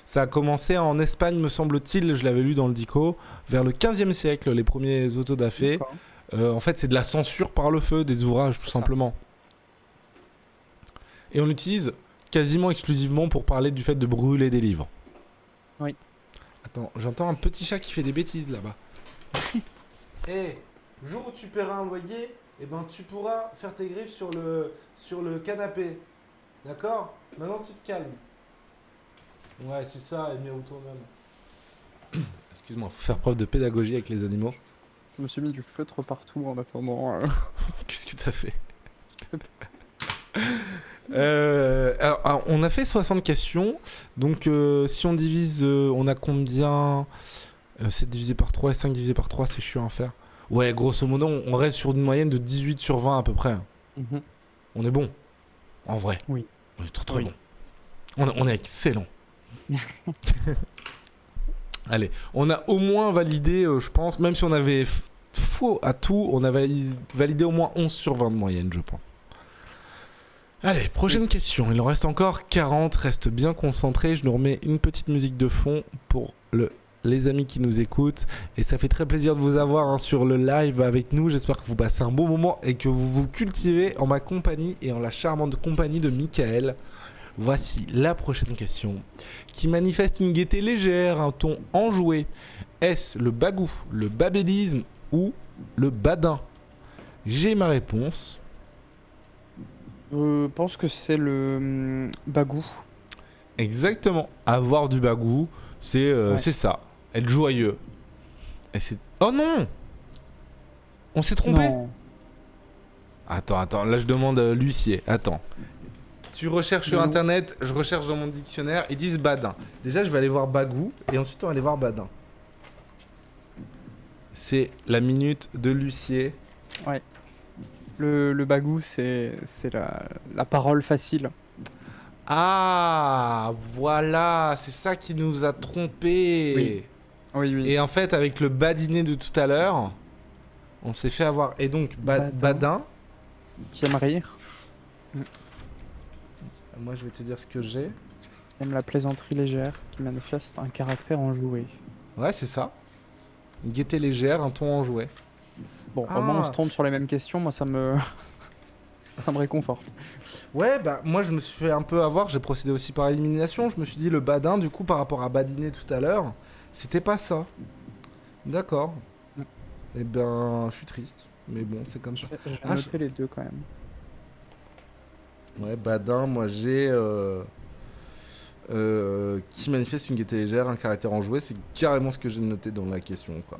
Ça a commencé en Espagne, me semble-t-il. Je l'avais lu dans le Dico. Vers le 15e siècle, les premiers autodafés. En fait, c'est de la censure par le feu des ouvrages, tout simplement. Et on l'utilise quasiment exclusivement pour parler du fait de brûler des livres. Oui. Attends, j'entends un petit chat qui fait des bêtises là-bas. Le jour où tu paieras un loyer, eh ben, tu pourras faire tes griffes sur le canapé. D'accord? Maintenant, tu te calmes. Ouais, c'est ça, aimer toi-même. Excuse-moi, faut faire preuve de pédagogie avec les animaux. Je me suis mis du feutre partout en attendant. Qu'est-ce que t'as fait? Alors, on a fait 60 questions. Donc, si on divise, on a combien? 7 divisé par 3 et 5 divisé par 3, c'est chiant à faire. Ouais, grosso modo, on reste sur une moyenne de 18 sur 20 à peu près. On est bon. En vrai. Oui. On est très bon. On est excellent. Allez, on a au moins validé, je pense, même si on avait faux à tout, on a validé au moins 11 sur 20 de moyenne, je pense. Allez, prochaine question. Il en reste encore 40. Reste bien concentré. Je nous remets une petite musique de fond pour les amis qui nous écoutent. Et ça fait très plaisir de vous avoir sur le live avec nous. J'espère que vous passez un bon moment et que vous vous cultivez en ma compagnie et en la charmante compagnie de Michael. Voici la prochaine question qui manifeste une gaieté légère, un ton enjoué. Est-ce le bagou, le babélisme ou le badin? J'ai ma réponse. Je pense que c'est le bagou. Exactement. Avoir du bagou, Ouais. c'est ça. Être joyeux. Et c'est... Oh non! On s'est trompé? Non. Attends, là je demande l'huissier. Attends. Tu recherches sur Le nom. internet, je recherche dans mon dictionnaire, ils disent badin. Déjà, je vais aller voir bagou et ensuite on va aller voir badin. C'est la minute de l'huissier. Ouais. Le bagou, c'est la parole facile. Ah, voilà, c'est ça qui nous a trompés. Oui. Oui, oui. Et en fait, avec le badiné de tout à l'heure, on s'est fait avoir. Et donc, Badin. badin. Qui aime rire, Moi, je vais te dire ce que j'ai. qui aime la plaisanterie légère, qui manifeste un caractère enjoué. Ouais, c'est ça. Une gaieté légère, un ton enjoué. Bon, au moins on se Ah. trompe sur les mêmes questions, moi ça me ça me réconforte. Ouais, bah moi je me suis fait un peu avoir, j'ai procédé aussi par élimination. Je me suis dit le badin, du coup, par rapport à badiner tout à l'heure, c'était pas ça. D'accord. Mm. Eh ben, je suis triste. Mais bon, c'est comme ça. J'ai Ah, noté les deux quand même. Ouais, badin, moi j'ai. Qui manifeste une gaieté légère, un caractère enjoué, c'est carrément ce que j'ai noté dans la question, quoi.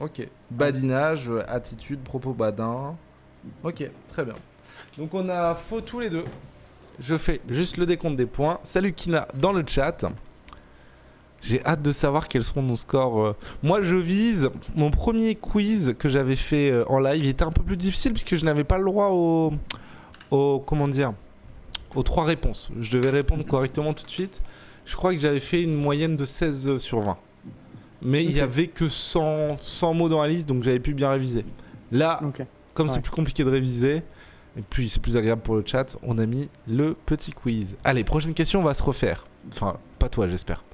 Ok. Badinage, attitude, propos badin. Ok, très bien. Donc on a faux tous les deux. Je fais juste le décompte des points. Salut Kina dans le chat. J'ai hâte de savoir quels seront nos scores. Moi je vise mon premier quiz que j'avais fait en live. Il était un peu plus difficile puisque je n'avais pas le droit comment dire, aux 3 réponses. Je devais répondre correctement tout de suite. Je crois que j'avais fait une moyenne de 16 sur 20. Mais il y avait que 100 mots dans la liste, donc j'avais pu bien réviser. Là, Ok. comme c'est Ouais. plus compliqué de réviser, et puis c'est plus agréable pour le chat, on a mis le petit quiz. Allez, prochaine question, on va se refaire. Enfin, pas toi, j'espère.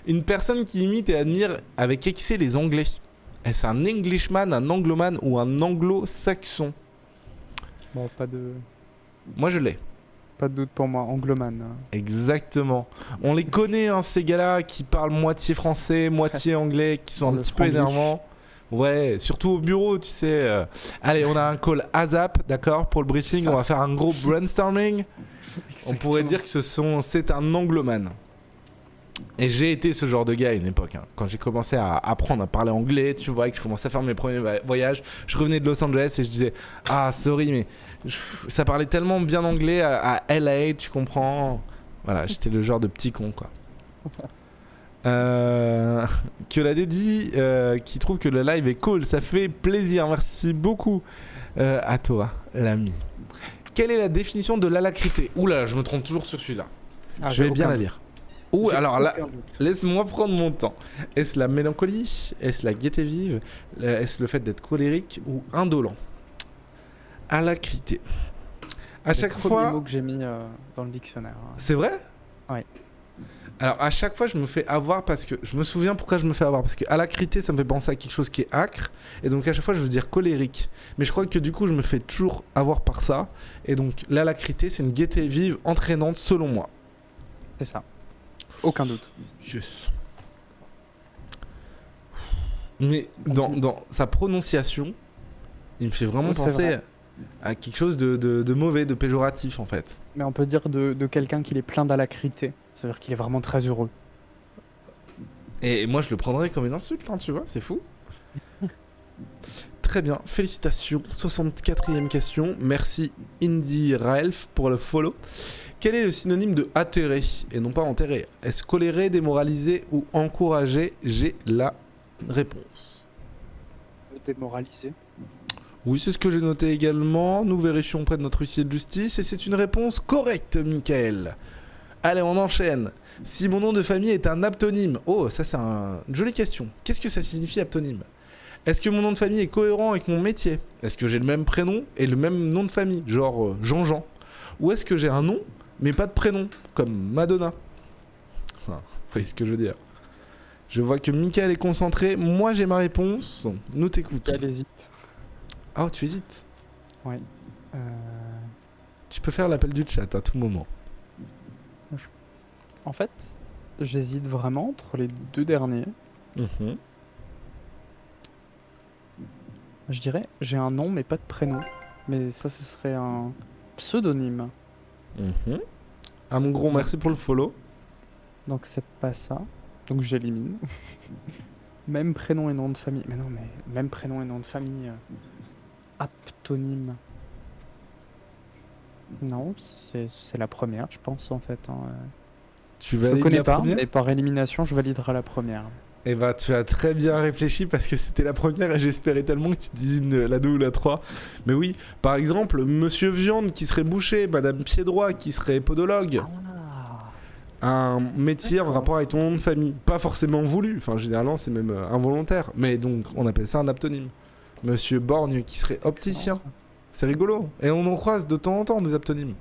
Une personne qui imite et admire avec excès les Anglais. Est-ce un Englishman, un Angloman ou un Anglo-Saxon? Bon, pas de Moi, je l'ai. doute pour moi, angloman. Exactement. On les connaît, hein, ces gars-là qui parlent moitié français, moitié anglais, qui sont un Le petit peu franglish. énervants. Ouais, surtout au bureau, tu sais. Allez, on a un call ASAP, d'accord, pour le briefing. Ça. On va faire un gros brainstorming. On pourrait dire que c'est un angloman. Et j'ai été ce genre de gars à une époque. Hein. Quand j'ai commencé à apprendre à parler anglais, tu vois, que je commençais à faire mes premiers voyages, je revenais de Los Angeles et je disais ah, sorry, mais ça parlait tellement bien anglais à LA, tu comprends. Voilà, j'étais le genre de petit con, quoi. Que la Dédi qui trouve que le live est cool, ça fait plaisir, merci beaucoup à toi, l'ami. Quelle est la définition de l'alacrité? Oula, je me trompe toujours sur celui-là. Ah, Je vais j'ai bien aucun la doute. lire. Ouh, J'ai alors là, aucun doute. laisse-moi prendre mon temps. Est-ce la mélancolie? Est-ce la gaieté vive? Est-ce le fait d'être colérique ou indolent? Alacrité. À Le chaque premier fois... mot que j'ai mis dans le dictionnaire. Hein. C'est vrai? Ouais. Alors à chaque fois je me fais avoir parce que... Je me souviens pourquoi je me fais avoir. Parce que alacrité ça me fait penser à quelque chose qui est âcre. Et donc à chaque fois je veux dire colérique. Mais je crois que du coup je me fais toujours avoir par ça. Et donc l'alacrité c'est une gaieté vive entraînante selon moi. C'est ça. Aucun doute. Yes. Mais dans sa prononciation, il me fait vraiment Oh, c'est penser vrai. à quelque chose de mauvais, de péjoratif en fait. Mais on peut dire de quelqu'un qu'il est plein d'alacrité. Ça veut dire qu'il est vraiment très heureux. Et moi je le prendrais comme une insulte, hein, tu vois, c'est fou. Très bien, félicitations. 64e question. Merci Indy Ralph pour le follow. Quel est le synonyme de atterrer et non pas enterrer? Est-ce colérer, démoraliser ou encourager? J'ai la réponse. Démoralisé. Oui, c'est ce que j'ai noté également. Nous vérifions auprès de notre huissier de justice et c'est une réponse correcte, Michael. Allez, on enchaîne. Si mon nom de famille est un aptonyme. Oh, ça c'est une jolie question. Qu'est-ce que ça signifie aptonyme? Est-ce que mon nom de famille est cohérent avec mon métier? Est-ce que j'ai le même prénom et le même nom de famille? Genre Jean-Jean. Ou est-ce que j'ai un nom mais pas de prénom? Comme Madonna. Enfin, vous voyez ce que je veux dire. Je vois que Michael est concentré. Moi j'ai ma réponse. Nous t'écoutons. Elle hésite. Ah, tu hésites? Ouais. Tu peux faire l'appel du chat à tout moment. En fait, j'hésite vraiment entre les deux derniers. Mhm. Je dirais, j'ai un nom mais pas de prénom. Mais ça, ce serait un pseudonyme. Ah mon gros, merci pour le follow. Donc c'est pas ça. Donc j'élimine. Même prénom et nom de famille. Mais non, mais même prénom et nom de famille. Aptonyme. Non, c'est la première, je pense en fait. Hein. Tu Je valides le connais la pas, première? mais par élimination, je validerai la première. Eh bah, tu as très bien réfléchi parce que c'était la première et j'espérais tellement que tu dises la 2 ou la 3. Mais oui, par exemple, Monsieur Viande qui serait boucher, Madame Pied-Droit qui serait podologue. Un métier en rapport avec ton nom de famille. Pas forcément voulu, enfin généralement c'est même involontaire. Mais donc on appelle ça un aptonyme. Monsieur Borgne qui serait opticien. C'est rigolo. Et on en croise de temps en temps des aptonymes.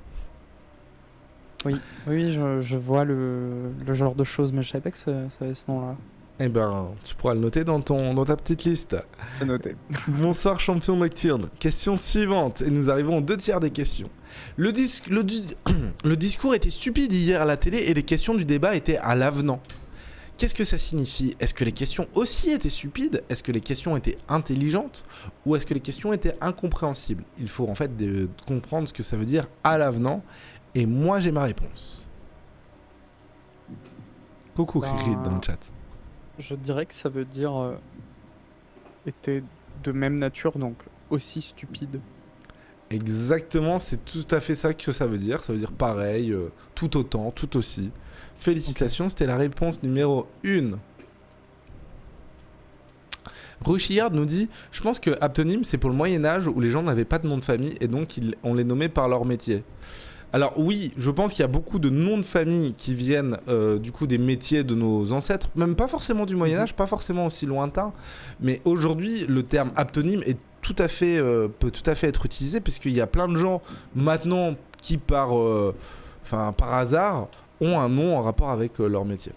Oui, je vois le genre de choses, mais je savais pas que ça avait ce nom-là. Eh ben, tu pourras le noter dans ta petite liste. C'est noté. Bonsoir champion nocturne. Question suivante, et nous arrivons aux 2 tiers des questions. Le discours était stupide hier à la télé et les questions du débat étaient à l'avenant. Qu'est-ce que ça signifie? Est-ce que les questions aussi étaient stupides? Est-ce que les questions étaient intelligentes? Ou est-ce que les questions étaient incompréhensibles? Il faut en fait comprendre ce que ça veut dire à l'avenant. Et moi j'ai ma réponse. Coucou Riri dans le chat. Je dirais que ça veut dire était de même nature, donc aussi stupide. Exactement, c'est tout à fait ça que ça veut dire. Ça veut dire pareil, tout autant, tout aussi. Félicitations, C'était la réponse numéro 1. Rouchillard nous dit « Je pense que aptonyme, c'est pour le Moyen-Âge où les gens n'avaient pas de nom de famille et donc on les nommait par leur métier. » Alors oui, je pense qu'il y a beaucoup de noms de famille qui viennent du coup des métiers de nos ancêtres, même pas forcément du Moyen-Âge, pas forcément aussi lointain, mais aujourd'hui le terme aptonyme est peut tout à fait être utilisé puisqu'il y a plein de gens maintenant qui par hasard ont un nom en rapport avec leur métier.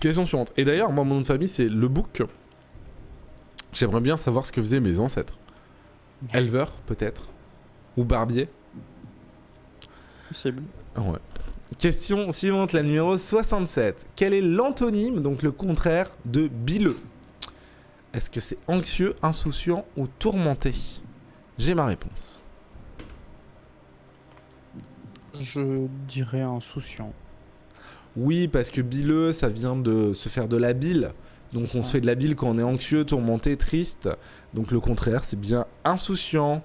Question suivante. Et d'ailleurs, moi mon nom de famille c'est Le Bouc. J'aimerais bien savoir ce que faisaient mes ancêtres. Éleveur peut-être, ou barbier. Possible. Ouais. Question suivante, la numéro 67. Quel est l'antonyme, donc le contraire, de bileux? Est-ce que c'est anxieux, insouciant ou tourmenté? J'ai ma réponse. Je dirais insouciant. Oui, parce que bileux, ça vient de se faire de la bile. Donc on se fait de la bile quand on est anxieux, tourmenté, triste. Donc le contraire, c'est bien insouciant.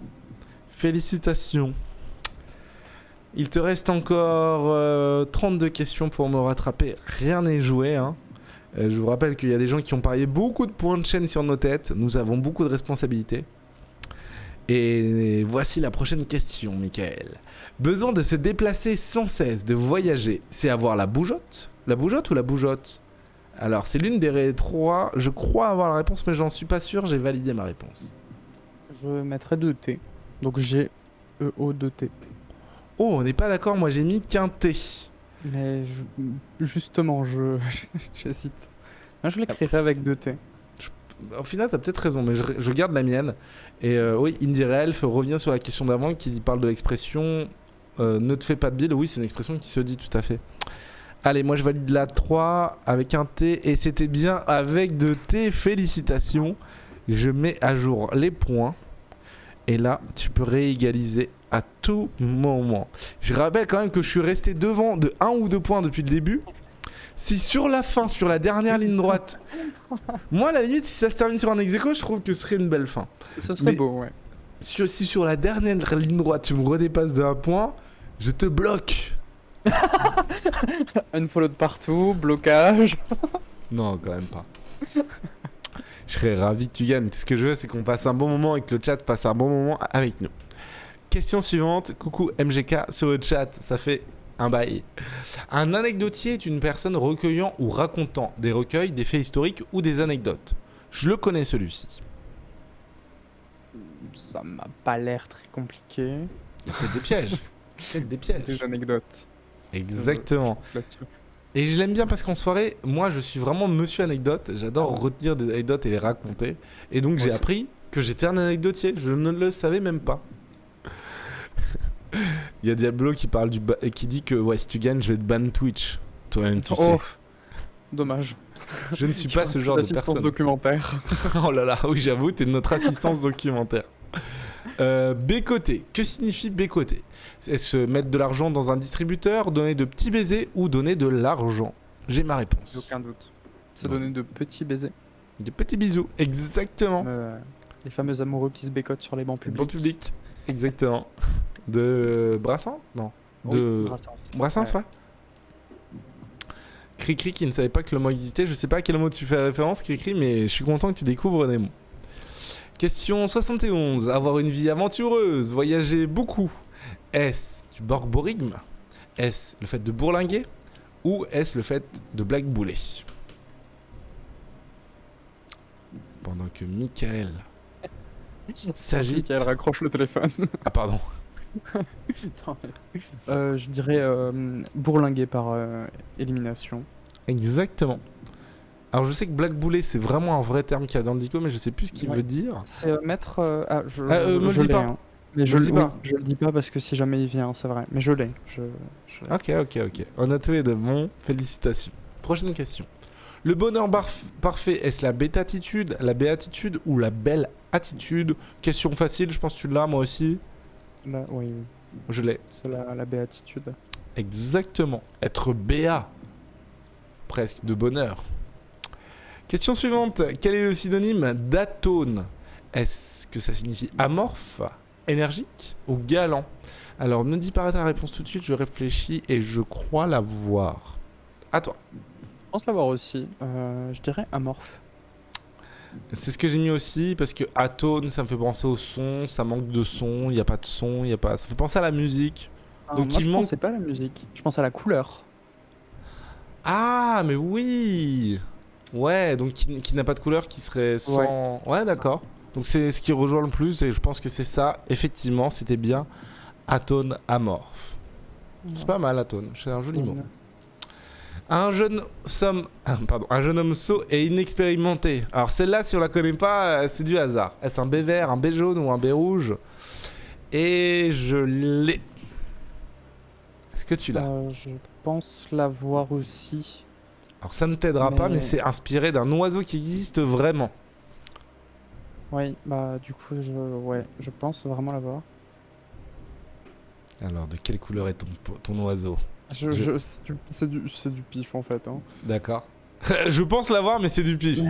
Félicitations. Il te reste encore 32 questions pour me rattraper. Rien n'est joué. Hein. Je vous rappelle qu'il y a des gens qui ont parié beaucoup de points de chaîne sur nos têtes. Nous avons beaucoup de responsabilités. Et voici la prochaine question, Michael. Besoin de se déplacer sans cesse, de voyager, c'est avoir la bougeotte? La bougeotte ou la bougeotte? Alors, c'est l'une des 3. Je crois avoir la réponse, mais j'en suis pas sûr. J'ai validé ma réponse. Je mettrais 2T. Donc G, E, O, 2T. Oh, on n'est pas d'accord, moi j'ai mis qu'un T. Mais justement, j'hésite. Moi, je l'écrirais avec 2T. Au final, t'as peut-être raison, mais je garde la mienne. Et oui, Indie Elf revient sur la question d'avant qui parle de l'expression ne te fais pas de bile. Oui, c'est une expression qui se dit tout à fait. Allez, moi je valide la 3 avec un T et c'était bien avec 2T. Félicitations. Je mets à jour les points. Et là, tu peux réégaliser à tout moment. Je rappelle quand même que je suis resté devant de 1 ou 2 points depuis le début. Si sur la fin, sur la dernière ligne droite, moi à la limite, si ça se termine sur un ex-aequo, je trouve que ce serait une belle fin. Ce serait beau, ouais. Si sur la dernière ligne droite, tu me redépasses de 1 point, je te bloque. Unfollow de partout, blocage. Non, quand même pas. Je serais ravi que tu gagnes. Tout ce que je veux, c'est qu'on passe un bon moment et que le chat passe un bon moment avec nous. Question suivante. Coucou MGK sur le chat. Ça fait un bail. Un anecdotier est une personne recueillant ou racontant des recueils, des faits historiques ou des anecdotes. Je le connais celui-ci. Ça m'a pas l'air très compliqué. Il y a peut-être des pièges. Peut-être des pièges. Des anecdotes. Exactement. Et je l'aime bien parce qu'en soirée, moi je suis vraiment monsieur anecdote. J'adore retenir des anecdotes et les raconter. Et donc j'ai appris que j'étais un anecdotier. Je ne le savais même pas. Il y a Diablo qui parle qui dit que ouais, si tu gagnes, je vais te ban Twitch. Toi-même, tu sais. Dommage. Je ne suis pas ce genre de personne. Documentaire. Oh là là, oui, j'avoue, t'es notre assistance documentaire. Bécoter. Que signifie bécoter? Est-ce mettre de l'argent dans un distributeur, donner de petits baisers ou donner de l'argent? J'ai ma réponse. Aucun doute. C'est Ouais. donner de petits baisers. Des petits bisous. Exactement. Les fameux amoureux qui se bécotent sur les bancs publics. Bon public. Exactement. De Brassens? Non. Oui, De Brassens. Brassens, ouais. Cricri qui ne savait pas que le mot existait. Je sais pas à quel mot tu fais référence, Cricri, mais je suis content que tu découvres des mots. Question 71. Avoir une vie aventureuse, voyager beaucoup. Est-ce du borborigme? Est-ce le fait de bourlinguer? Ou est-ce le fait de blackbouler? Pendant que Michael s'agite. Elle raccroche le téléphone. Ah, pardon. Je dirais bourlinguer par élimination. Exactement. Alors, je sais que blackbouler, c'est vraiment un vrai terme qu'il y a dans le dico, mais je sais plus ce qu'il Ouais. veut dire. C'est mettre. me le dis l'ai, pas. hein. Mais Me le dis oui, pas. je le dis pas parce que si jamais il vient, c'est vrai. Mais je l'ai. Ok. On a tous les deux bon. Félicitations. Prochaine question. Le bonheur parfait, est-ce la béatitude, ou la belle attitude? Question facile, je pense que tu l'as, moi aussi. Là, oui. Je l'ai. C'est la béatitude. Exactement. Être béat. Presque de bonheur. Question suivante. Quel est le synonyme d'atone? Est-ce que ça signifie amorphe, énergique ou galant? Alors, ne dis pas ta réponse tout de suite, je réfléchis et je crois la voir. À toi. Je pense l'avoir aussi. Je dirais amorphe. C'est ce que j'ai mis aussi parce que atone, ça me fait penser au son, ça manque de son, il n'y a pas de son, ça fait penser à la musique. Donc moi, il je manque. pensais pas à la musique. Je pense à la couleur. Ah, mais oui. Ouais, donc qui n'a pas de couleur, qui serait sans. Ouais, d'accord. Donc c'est ce qui rejoint le plus et je pense que c'est ça. Effectivement, c'était bien atone amorphe. C'est pas mal atone, c'est un joli mot. Un jeune homme sot et inexpérimenté. Alors celle-là, si on la connaît pas, c'est du hasard. Est-ce un B vert, un B jaune ou un B rouge? Et je l'ai. Est-ce que tu l'as? Je pense l'avoir aussi. Alors ça ne t'aidera pas, mais c'est inspiré d'un oiseau qui existe vraiment. Oui, bah du coup, je pense vraiment l'avoir. Alors, de quelle couleur est ton oiseau? C'est du pif en fait. Hein. D'accord. Je pense l'avoir, mais c'est du pif.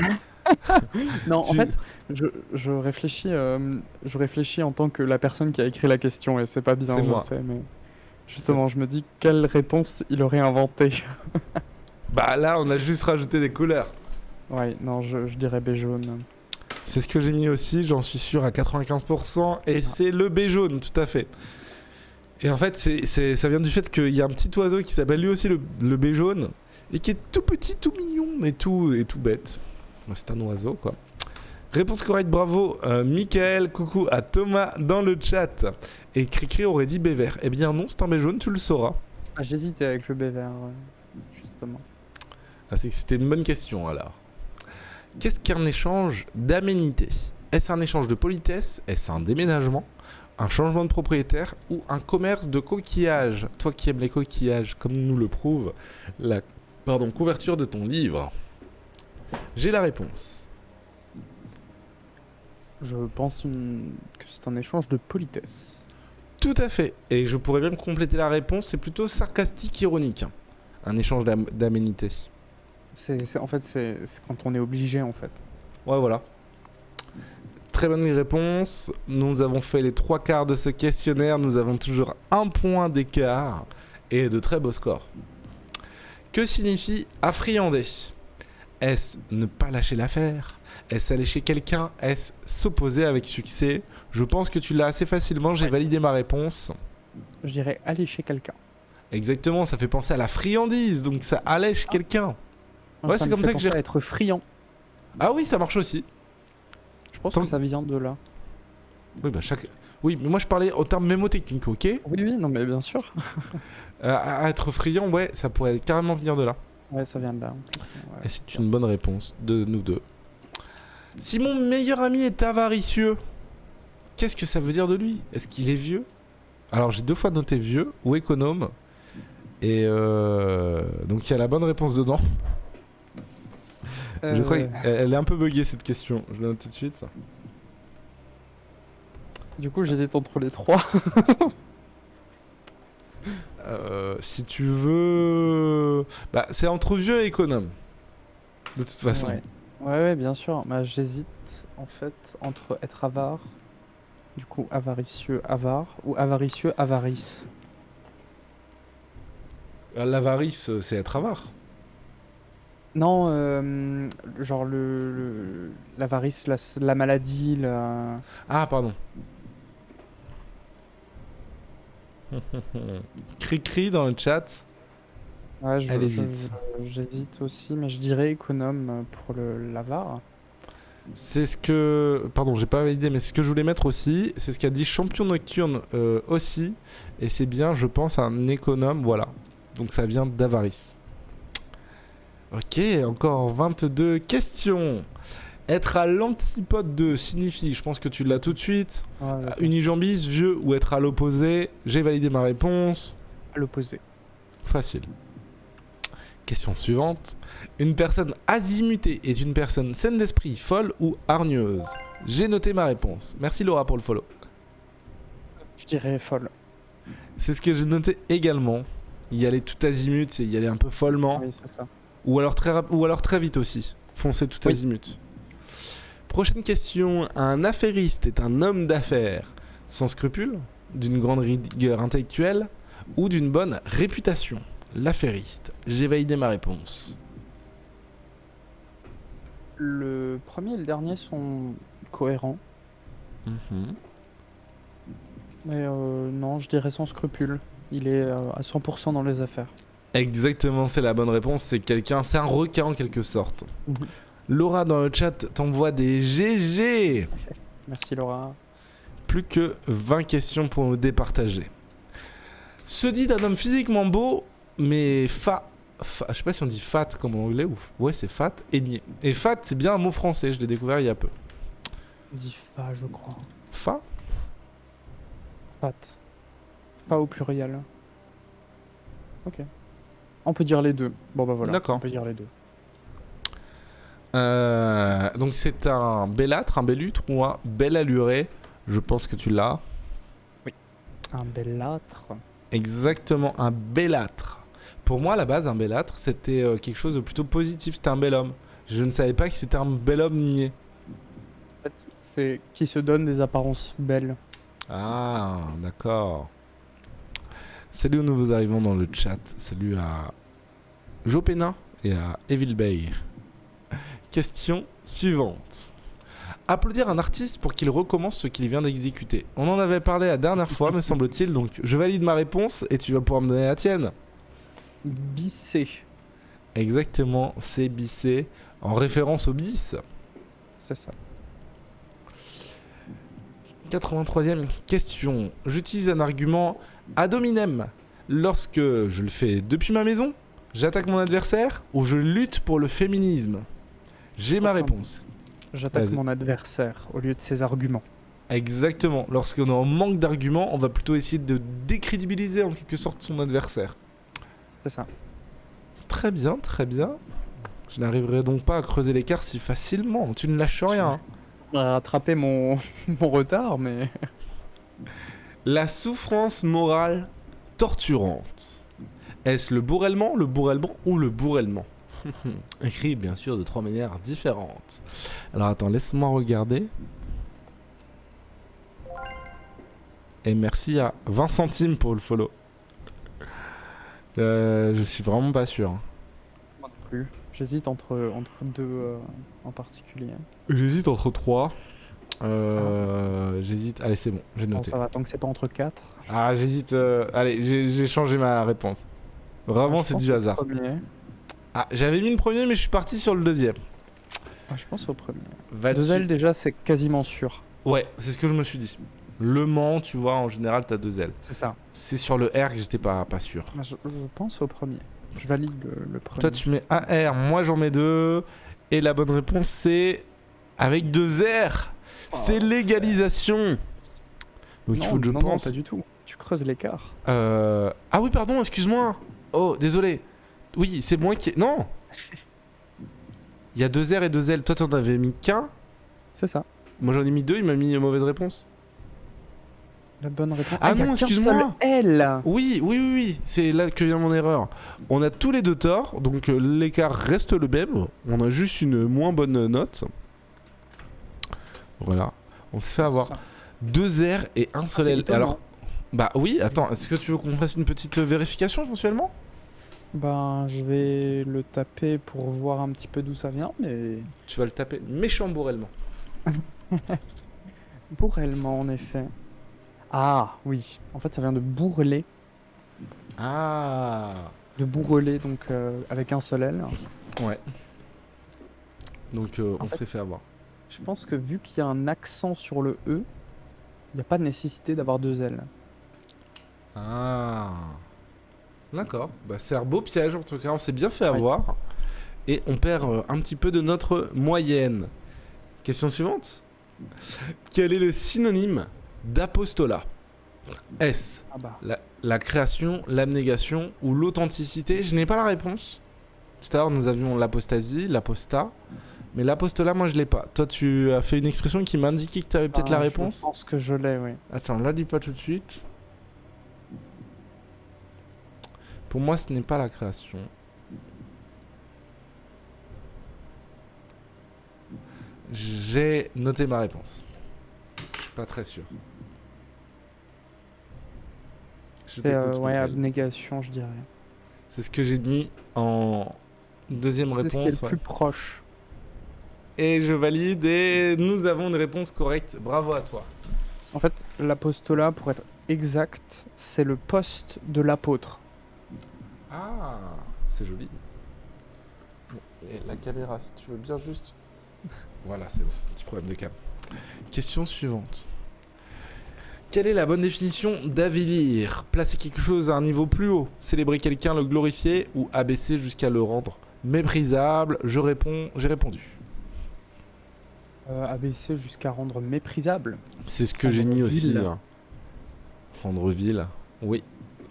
Non, en fait, je réfléchis en tant que la personne qui a écrit la question et c'est pas bien, C'est je moi. sais, mais justement, je me dis quelle réponse il aurait inventé. Bah là, on a juste rajouté des couleurs. Ouais, non, je dirais B jaune. C'est ce que j'ai mis aussi, j'en suis sûr à 95%, et c'est le B jaune, tout à fait. Et en fait, ça vient du fait qu'il y a un petit oiseau qui s'appelle lui aussi le B jaune, et qui est tout petit, tout mignon, et tout bête. C'est un oiseau, quoi. Réponse correcte, bravo. Michael, coucou à Thomas dans le chat. Et Cricri aurait dit B vert. Eh bien non, c'est un B jaune, tu le sauras. Ah, j'hésitais avec le B vert, justement. Ah, c'est que c'était une bonne question, alors. Qu'est-ce qu'un échange d'aménité? Est-ce un échange de politesse? Est-ce un déménagement? Un changement de propriétaire? Ou un commerce de coquillages? Toi qui aimes les coquillages, comme nous le prouve la couverture de ton livre. J'ai la réponse. Je pense que c'est un échange de politesse. Tout à fait. Et je pourrais même compléter la réponse, c'est plutôt sarcastique, ironique. Un échange d'aménité. En fait, c'est quand on est obligé, en fait. Ouais, voilà. Très bonne réponse. Nous avons fait les 3/4 de ce questionnaire. Nous avons toujours 1 point d'écart et de très beaux scores. Que signifie affriander? Est-ce ne pas lâcher l'affaire? Est-ce aller chez quelqu'un? Est-ce s'opposer avec succès? Je pense que tu l'as assez facilement. J'ai validé ma réponse. Je dirais aller chez quelqu'un. Exactement, ça fait penser à la friandise. Donc ça allège quelqu'un. Ouais, c'est comme ça que j'ai. Être friand. Ah oui, ça marche aussi. Je pense que ça vient de là. Oui, bah oui, mais moi je parlais au terme mémotechnique, ok? Oui, non, mais bien sûr. À être friand, ouais, ça pourrait carrément venir de là. Ouais, ça vient de là. Ouais, et c'est une bonne réponse de nous deux. Si mon meilleur ami est avaricieux, qu'est-ce que ça veut dire de lui? Est-ce qu'il est vieux? Alors j'ai 2 fois noté vieux ou économe. Et donc il y a la bonne réponse dedans. Je crois qu'elle est un peu buggée cette question. Je la note tout de suite. Du coup, j'hésite entre les trois. Si tu veux... Bah, c'est entre vieux et économe. De toute façon. Ouais. Ouais, bien sûr. Bah, j'hésite en fait entre être avare, du coup avaricieux, avare, ou avaricieux, avarice. L'avarice, c'est être avare. Non, genre l'avarice, la maladie, Ah, pardon. Cri-cri dans le chat. Ouais, Elle hésite. j'hésite aussi, mais je dirais économe pour l'avare. C'est ce que... Pardon, j'ai pas validé, mais ce que je voulais mettre aussi, c'est ce qu'a dit Champion Nocturne aussi. Et c'est bien, je pense, un économe, voilà. Donc ça vient d'avarice. Ok, encore 22 questions. Être à l'antipode de signifie, je pense que tu l'as tout de suite. Ouais, d'accord. Unijambiste, vieux ou être à l'opposé. J'ai validé ma réponse. À l'opposé. Facile. Question suivante. Une personne azimutée est une personne saine d'esprit, folle ou hargneuse. J'ai noté ma réponse. Merci Laura pour le follow. Je dirais folle. C'est ce que j'ai noté également. Y aller tout azimut, c'est y aller un peu follement. Oui, c'est ça. Ou alors très vite aussi. Foncer tout Oui. azimut. Prochaine question. Un affairiste est un homme d'affaires sans scrupules, d'une grande rigueur intellectuelle ou d'une bonne réputation. L'affairiste. J'ai validé ma réponse. Le premier et le dernier sont cohérents. Mhm. Mais non, je dirais sans scrupule. Il est à 100% dans les affaires. Exactement, c'est la bonne réponse. C'est quelqu'un, c'est un requin en quelque sorte. Mhm. Laura dans le chat t'envoie des GG. Merci Laura. Plus que 20 questions pour nous départager. Se dit d'un homme physiquement beau, mais je sais pas si on dit fat comme en anglais ou... Ouais, c'est fat et niais. Et fat, c'est bien un mot français, je l'ai découvert il y a peu. On dit pas, je crois. Fa Fat. Pas au pluriel. Ok. On peut dire les deux. Bon bah voilà. D'accord. On peut dire les deux. Donc c'est un bellâtre, un bellutre ou un bel alluré. Je pense que tu l'as. Un bellâtre. Exactement, un bellâtre. Pour moi, à la base, un bellâtre, c'était quelque chose de plutôt positif. C'était un bel homme. Je ne savais pas que c'était un bel homme niais. En fait, c'est qui se donne des apparences belles. Ah, d'accord. Salut aux nouveaux arrivants dans le chat. Salut à Jopénin et à Evil Bay. Question suivante. Applaudir un artiste pour qu'il recommence ce qu'il vient d'exécuter. On en avait parlé la dernière fois, me semble-t-il, donc je valide ma réponse et tu vas pouvoir me donner la tienne. Bissé. Exactement, c'est bissé, en référence au bis. C'est ça. 83e question. J'utilise un argument ad hominem lorsque je le fais depuis ma maison, j'attaque mon adversaire ou je lutte pour le féminisme. J'ai ma réponse. J'attaque Vas-y. mon adversaire au lieu de ses arguments. Exactement. Lorsqu'on est en manque d'arguments, on va plutôt essayer de décrédibiliser en quelque sorte son adversaire. C'est ça. Très bien, très bien. Je n'arriverai donc pas à creuser l'écart si facilement. Tu ne lâches rien. On va rattraper mon retard, mais... La souffrance morale torturante. Est-ce le bourrellement ou le bourrellement? Écrit bien sûr de 3 manières différentes. Alors attends, laisse-moi regarder. Et merci à 20 centimes pour le follow. Je suis vraiment pas sûr. Moi non plus. J'hésite entre deux en particulier. J'hésite entre 3. J'hésite. Allez, c'est bon, j'ai Bon, noté. ça va, tant que c'est pas entre 4. Ah, j'hésite. Allez, j'ai changé ma réponse. Vraiment, c'est du hasard. Ah, j'avais mis le premier, mais je suis parti sur le deuxième. Ah, je pense au premier. Va Deux ailes, déjà, c'est quasiment sûr. Ouais, c'est ce que je me suis dit. Le Mans, tu vois, en général, t'as 2 ailes. C'est ça. C'est sur le R que j'étais pas sûr. Ah, je pense au premier. Je valide le premier. Toi, tu mets un R, moi j'en mets 2. Et la bonne réponse, c'est avec 2 R. C'est l'égalisation. Donc il faut que je pense. Non, pas du tout. Tu creuses l'écart. Ah oui, pardon, excuse-moi. Oh, désolé. Oui, c'est moi qui... Non. Il y a 2 R et 2 L. Toi, t'en avais mis qu'un. C'est ça. Moi, j'en ai mis 2. Il m'a mis une mauvaise réponse. La bonne réponse. Ah il y a non, qu'un excuse-moi. seul L. Oui, c'est là que vient mon erreur. On a tous les deux tort, donc l'écart reste le même. On a juste une moins bonne note. Voilà. On s'est fait avoir C'est ça. 2 R et un seul c'est L. étonnant. Alors, bah oui, attends, est-ce que tu veux qu'on fasse une petite vérification éventuellement? Ben, je vais le taper pour voir un petit peu d'où ça vient, mais Tu vas le taper méchant bourrellement. bourrellement en effet. Ah oui, en fait ça vient de bourreler, Ah donc avec un seul L. ouais. Donc En on fait, s'est fait avoir. je pense que vu qu'il y a un accent sur le E, il n'y a pas de nécessité d'avoir 2 L. Ah d'accord. Bah c'est un beau piège en tout cas, on s'est bien fait Ouais. avoir. Et on perd un petit peu de notre moyenne. Question suivante. Quel est le synonyme d'apostolat? Est-ce Ah bah, la création, l'abnégation ou l'authenticité? Je n'ai pas la réponse. Tout à l'heure, nous avions l'apostasie, l'apostat. Mais l'apostolat, moi, je l'ai pas. Toi, tu as fait une expression qui m'indiquait que tu avais peut-être la je réponse. pense que je l'ai, oui. Attends, là, dis pas tout de suite. Pour moi, ce n'est pas la création. J'ai noté ma réponse. Je suis pas très sûr. Je C'est t'écoute, ouais, Michael. abnégation, je dirais. C'est ce que j'ai mis en deuxième C'est ce qui est réponse. le plus proche. Et je valide et nous avons une réponse correcte. Bravo à toi. En fait, l'apostolat, pour être exact, c'est le poste de l'apôtre. Ah, c'est joli. Bon, et la caméra, si tu veux bien juste. Voilà, c'est bon. Petit problème de cam. Question suivante. Quelle est la bonne définition d'avilir? Placer quelque chose à un niveau plus haut, célébrer quelqu'un, le glorifier ou abaisser jusqu'à le rendre méprisable? J'ai répondu. Abaisser jusqu'à rendre méprisable. C'est ce que j'ai Rendre mis aussi. vil. Hein. Rendre vil. Oui.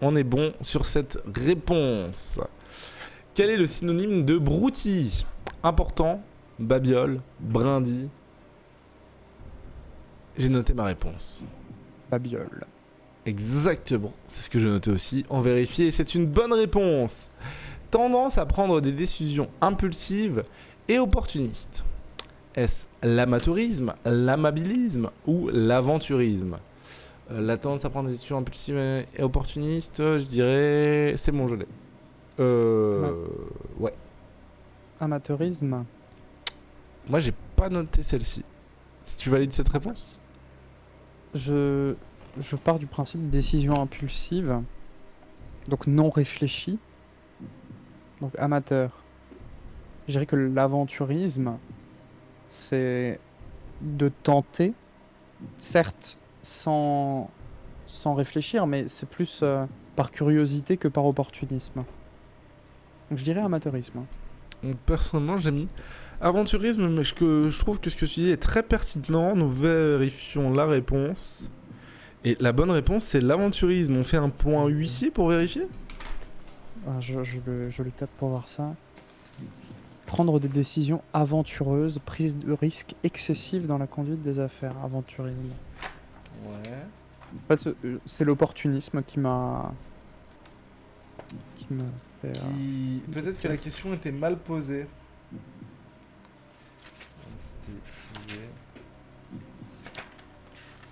On est bon sur cette réponse. Quel est le synonyme de broutilles? Important, babiole, brindille. J'ai noté ma réponse. Babiole. Exactement. C'est ce que j'ai noté aussi. On vérifie et c'est une bonne réponse. Tendance à prendre des décisions impulsives et opportunistes. Est-ce l'amateurisme, l'amabilisme ou l'aventurisme? La tendance à prendre des décisions impulsives et opportunistes, je dirais... C'est bon, je l'ai. Ouais. Amateurisme. Moi, j'ai pas noté celle-ci. Si tu valides cette réponse? Je pars du principe de décision impulsive, donc non réfléchie, donc amateur. Je dirais que l'aventurisme, c'est de tenter, certes sans réfléchir, mais c'est plus par curiosité que par opportunisme. Donc je dirais amateurisme. Personnellement, j'ai mis aventurisme, mais je trouve que ce que tu dis est très pertinent. Nous vérifions la réponse. Et la bonne réponse, c'est l'aventurisme. On fait un point huissier pour vérifier? Je le tape pour voir ça. Prendre des décisions aventureuses, prise de risques excessives dans la conduite des affaires. Aventurisme. Ouais. En fait, c'est l'opportunisme qui m'a fait. Peut-être que la question était mal posée.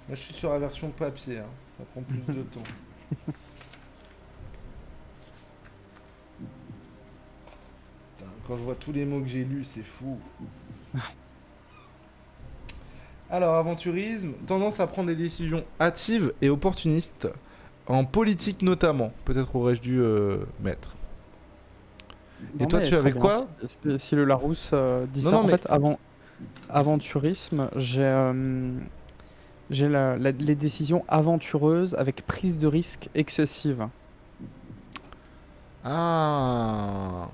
Moi, je suis sur la version papier. Hein. Ça prend plus de temps. Putain, quand je vois tous les mots que j'ai lus, c'est fou. Alors, aventurisme, tendance à prendre des décisions hâtives et opportunistes, en politique notamment. Peut-être aurais-je dû mettre. Et toi, mais tu très avais bien. quoi? Si le Larousse dit Non, ça, non, en mais- fait, aventurisme, j'ai les décisions aventureuses avec prise de risque excessive. Ah.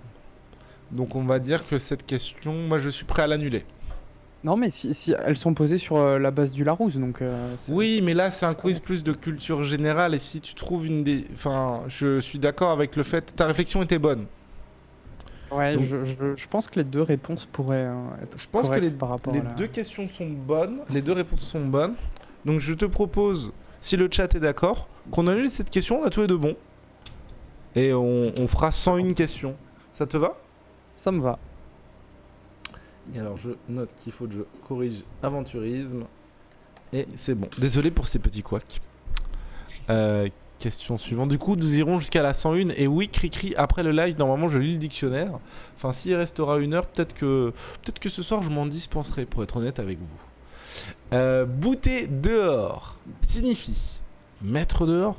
Donc, on va dire que cette question, moi, je suis prêt à l'annuler. Non, mais si elles sont posées sur la base du Larousse, donc. Oui, mais là, c'est un c'est quiz plus de culture générale. Et si tu trouves une des... Enfin, je suis d'accord avec le fait... Ta réflexion était bonne. Ouais, Donc- je pense que les deux réponses pourraient être Je pense que correctes par rapport les à la... deux questions sont bonnes. Les deux réponses sont bonnes. Donc, je te propose... si le chat est d'accord, qu'on annule cette question, on a tous les deux bon. Et on fera 101 questions. Ça te va? Ça me va. Et alors je note qu'il faut que je corrige aventurisme. Et c'est bon. Désolé pour ces petits couacs. Question suivante. Du coup, nous irons jusqu'à la 101. Et oui, Cricri, après le live, normalement, je lis le dictionnaire. Enfin, s'il restera 1 heure, peut-être que ce soir, je m'en dispenserai, pour être honnête avec vous. Bouter dehors signifie mettre dehors,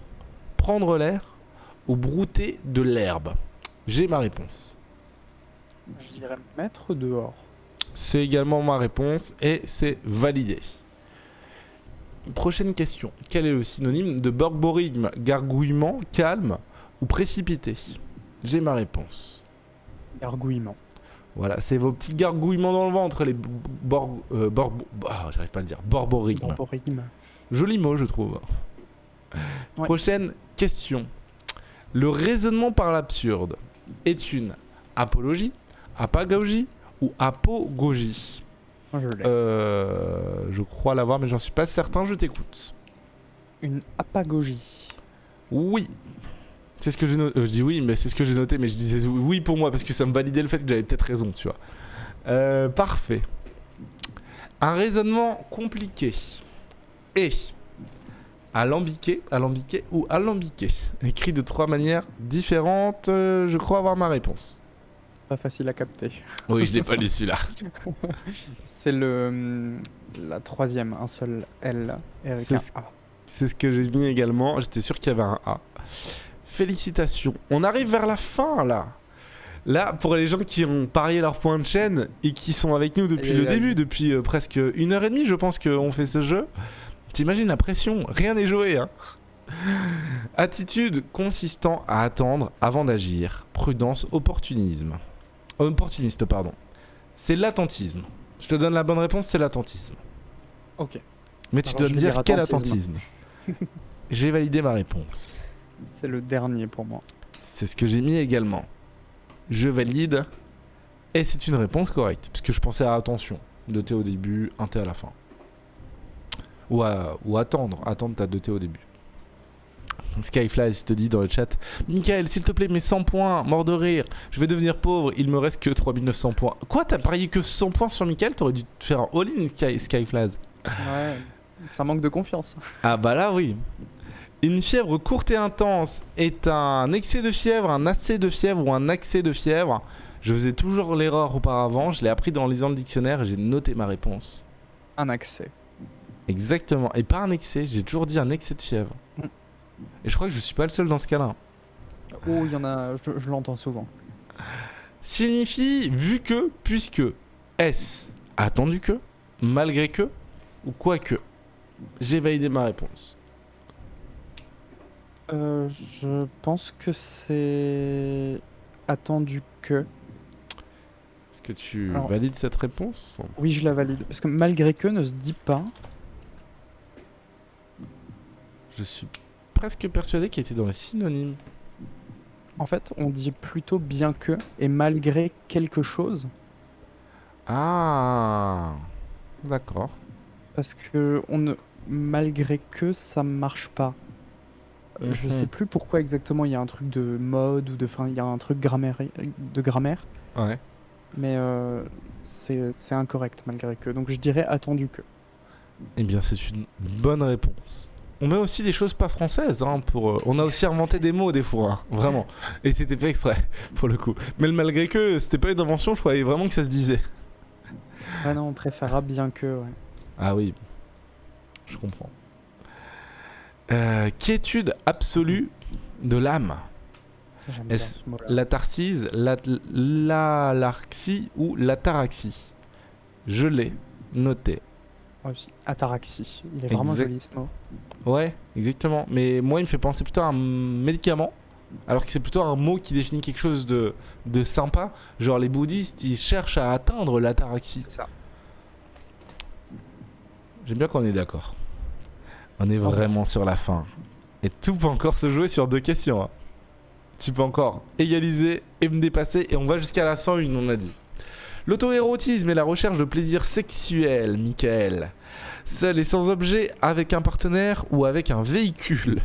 prendre l'air ou brouter de l'herbe. J'ai ma réponse. Je dirais mettre dehors. C'est également ma réponse et c'est validé. Prochaine question. Quel est le synonyme de borborigme? Gargouillement, calme ou précipité? J'ai ma réponse. Gargouillement. Voilà, c'est vos petits gargouillements dans le ventre, les j'arrive pas à le dire. Borborigme. Borborigme. Joli mot, je trouve. Ouais. Prochaine question. Le raisonnement par l'absurde est une apologie, apagogie ou apogogie? Moi, je l'ai. Je crois l'avoir, mais j'en suis pas certain. Je t'écoute. Une apagogie. Oui. C'est ce que j'ai noté. Je dis oui, mais c'est ce que j'ai noté, mais je disais oui pour moi parce que ça me validait le fait que j'avais peut-être raison, tu vois. Parfait. Un raisonnement compliqué est alambiqué ou alambiqué. Écrit de 3 manières différentes. Je crois avoir ma réponse. Pas facile à capter. Oui, je l'ai pas lu celui-là. C'est la troisième, un seul L et avec un A. C'est ce que j'ai mis également. J'étais sûr qu'il y avait un A. Félicitations. On arrive vers la fin là. Là, pour les gens qui ont parié leur point de chaîne et qui sont avec nous depuis le début, depuis presque 1h30, je pense qu'on fait ce jeu. T'imagines la pression? Rien n'est joué, hein. Attitude consistant à attendre avant d'agir. Prudence, opportuniste, pardon. C'est l'attentisme. Je te donne la bonne réponse, c'est l'attentisme. Ok. Mais tu dois me dire quel attentisme. J'ai validé ma réponse. C'est le dernier pour moi. C'est ce que j'ai mis également. Je valide. Et c'est une réponse correcte. Parce que je pensais à attention. 2T au début, 1T à la fin. Ou attendre. Attendre, t'as 2T au début. Skyflies te dit dans le chat: Michael, s'il te plaît, mets 100 points, mort de rire. Je vais devenir pauvre, il me reste que 3900 points. Quoi, t'as parié que 100 points sur Michael? T'aurais dû te faire un all-in, Skyflies. Ouais, ça manque de confiance. Ah bah là, oui. Une fièvre courte et intense est un excès de fièvre, un accès de fièvre ou un accès de fièvre. Je faisais toujours l'erreur auparavant, je l'ai appris en lisant le dictionnaire et j'ai noté ma réponse. Un accès. Exactement, et pas un excès, j'ai toujours dit un excès de fièvre. Et je crois que je suis pas le seul dans ce cas-là. Oh, il y en a, je l'entends souvent. Signifie vu que, puisque. Est-ce attendu que, malgré que, ou quoi que? J'ai validé ma réponse. Je pense que c'est attendu que. Est-ce que tu valides cette réponse? Oui, je la valide. Parce que malgré que ne se dit pas. Je suis presque persuadé qu'il était dans les synonymes. En fait, on dit plutôt bien que et malgré quelque chose. Ah, d'accord. Parce que malgré que ça marche pas. Je sais plus pourquoi exactement il y a un truc de mode ou il y a un truc de grammaire. Ouais. Mais c'est incorrect malgré que. Donc je dirais attendu que. Eh bien, c'est une bonne réponse. On met aussi des choses pas françaises, hein, on a aussi inventé des mots des fois, hein, vraiment. Et c'était fait exprès, pour le coup. Mais le malgré que, c'était pas une invention, je croyais vraiment que ça se disait. Ouais, non, on préférera bien que, ouais. Ah oui, je comprends. Quiétude absolue de l'âme. Est-ce l'atarxise, l'alarxie ou l'ataraxie? Je l'ai noté. Moi aussi, ataraxie. Il est vraiment joli ce mot. Ouais, exactement. Mais moi, il me fait penser plutôt à un médicament, alors que c'est plutôt un mot qui définit quelque chose de sympa. Genre les bouddhistes, ils cherchent à atteindre l'ataraxie. C'est ça. J'aime bien qu'on est d'accord. On est vraiment sur la fin. Et tout peut encore se jouer sur 2 questions. Hein. Tu peux encore égaliser et me dépasser. Et on va jusqu'à la 101, on a dit. L'auto-érotisme est la recherche de plaisir sexuel, Michael. Seul et sans objet, avec un partenaire ou avec un véhicule.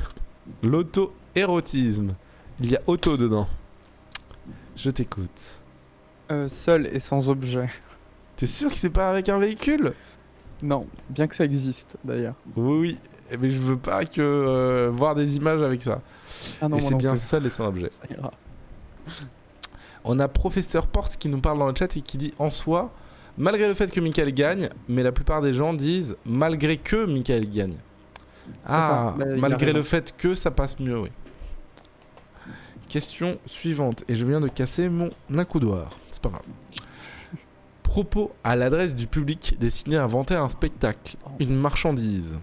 L'auto-érotisme. Il y a auto dedans. Je t'écoute. Seul et sans objet. T'es sûr que c'est pas avec un véhicule? Non, bien que ça existe d'ailleurs. Oui, oui. Mais je veux pas que voir des images avec ça. Ah non, Et moi c'est non bien plus. seul et sans objet. Ça ira. On a Professeur Porte qui nous parle dans le chat et qui dit en soi, malgré le fait que Michael gagne, mais la plupart des gens disent malgré que Michael gagne. Ah, ça, bah, il a malgré raison. le fait que ça passe mieux, oui. Question suivante, et je viens de casser mon accoudoir, c'est pas grave. Propos à l'adresse du public destiné à inventer un spectacle, une marchandise.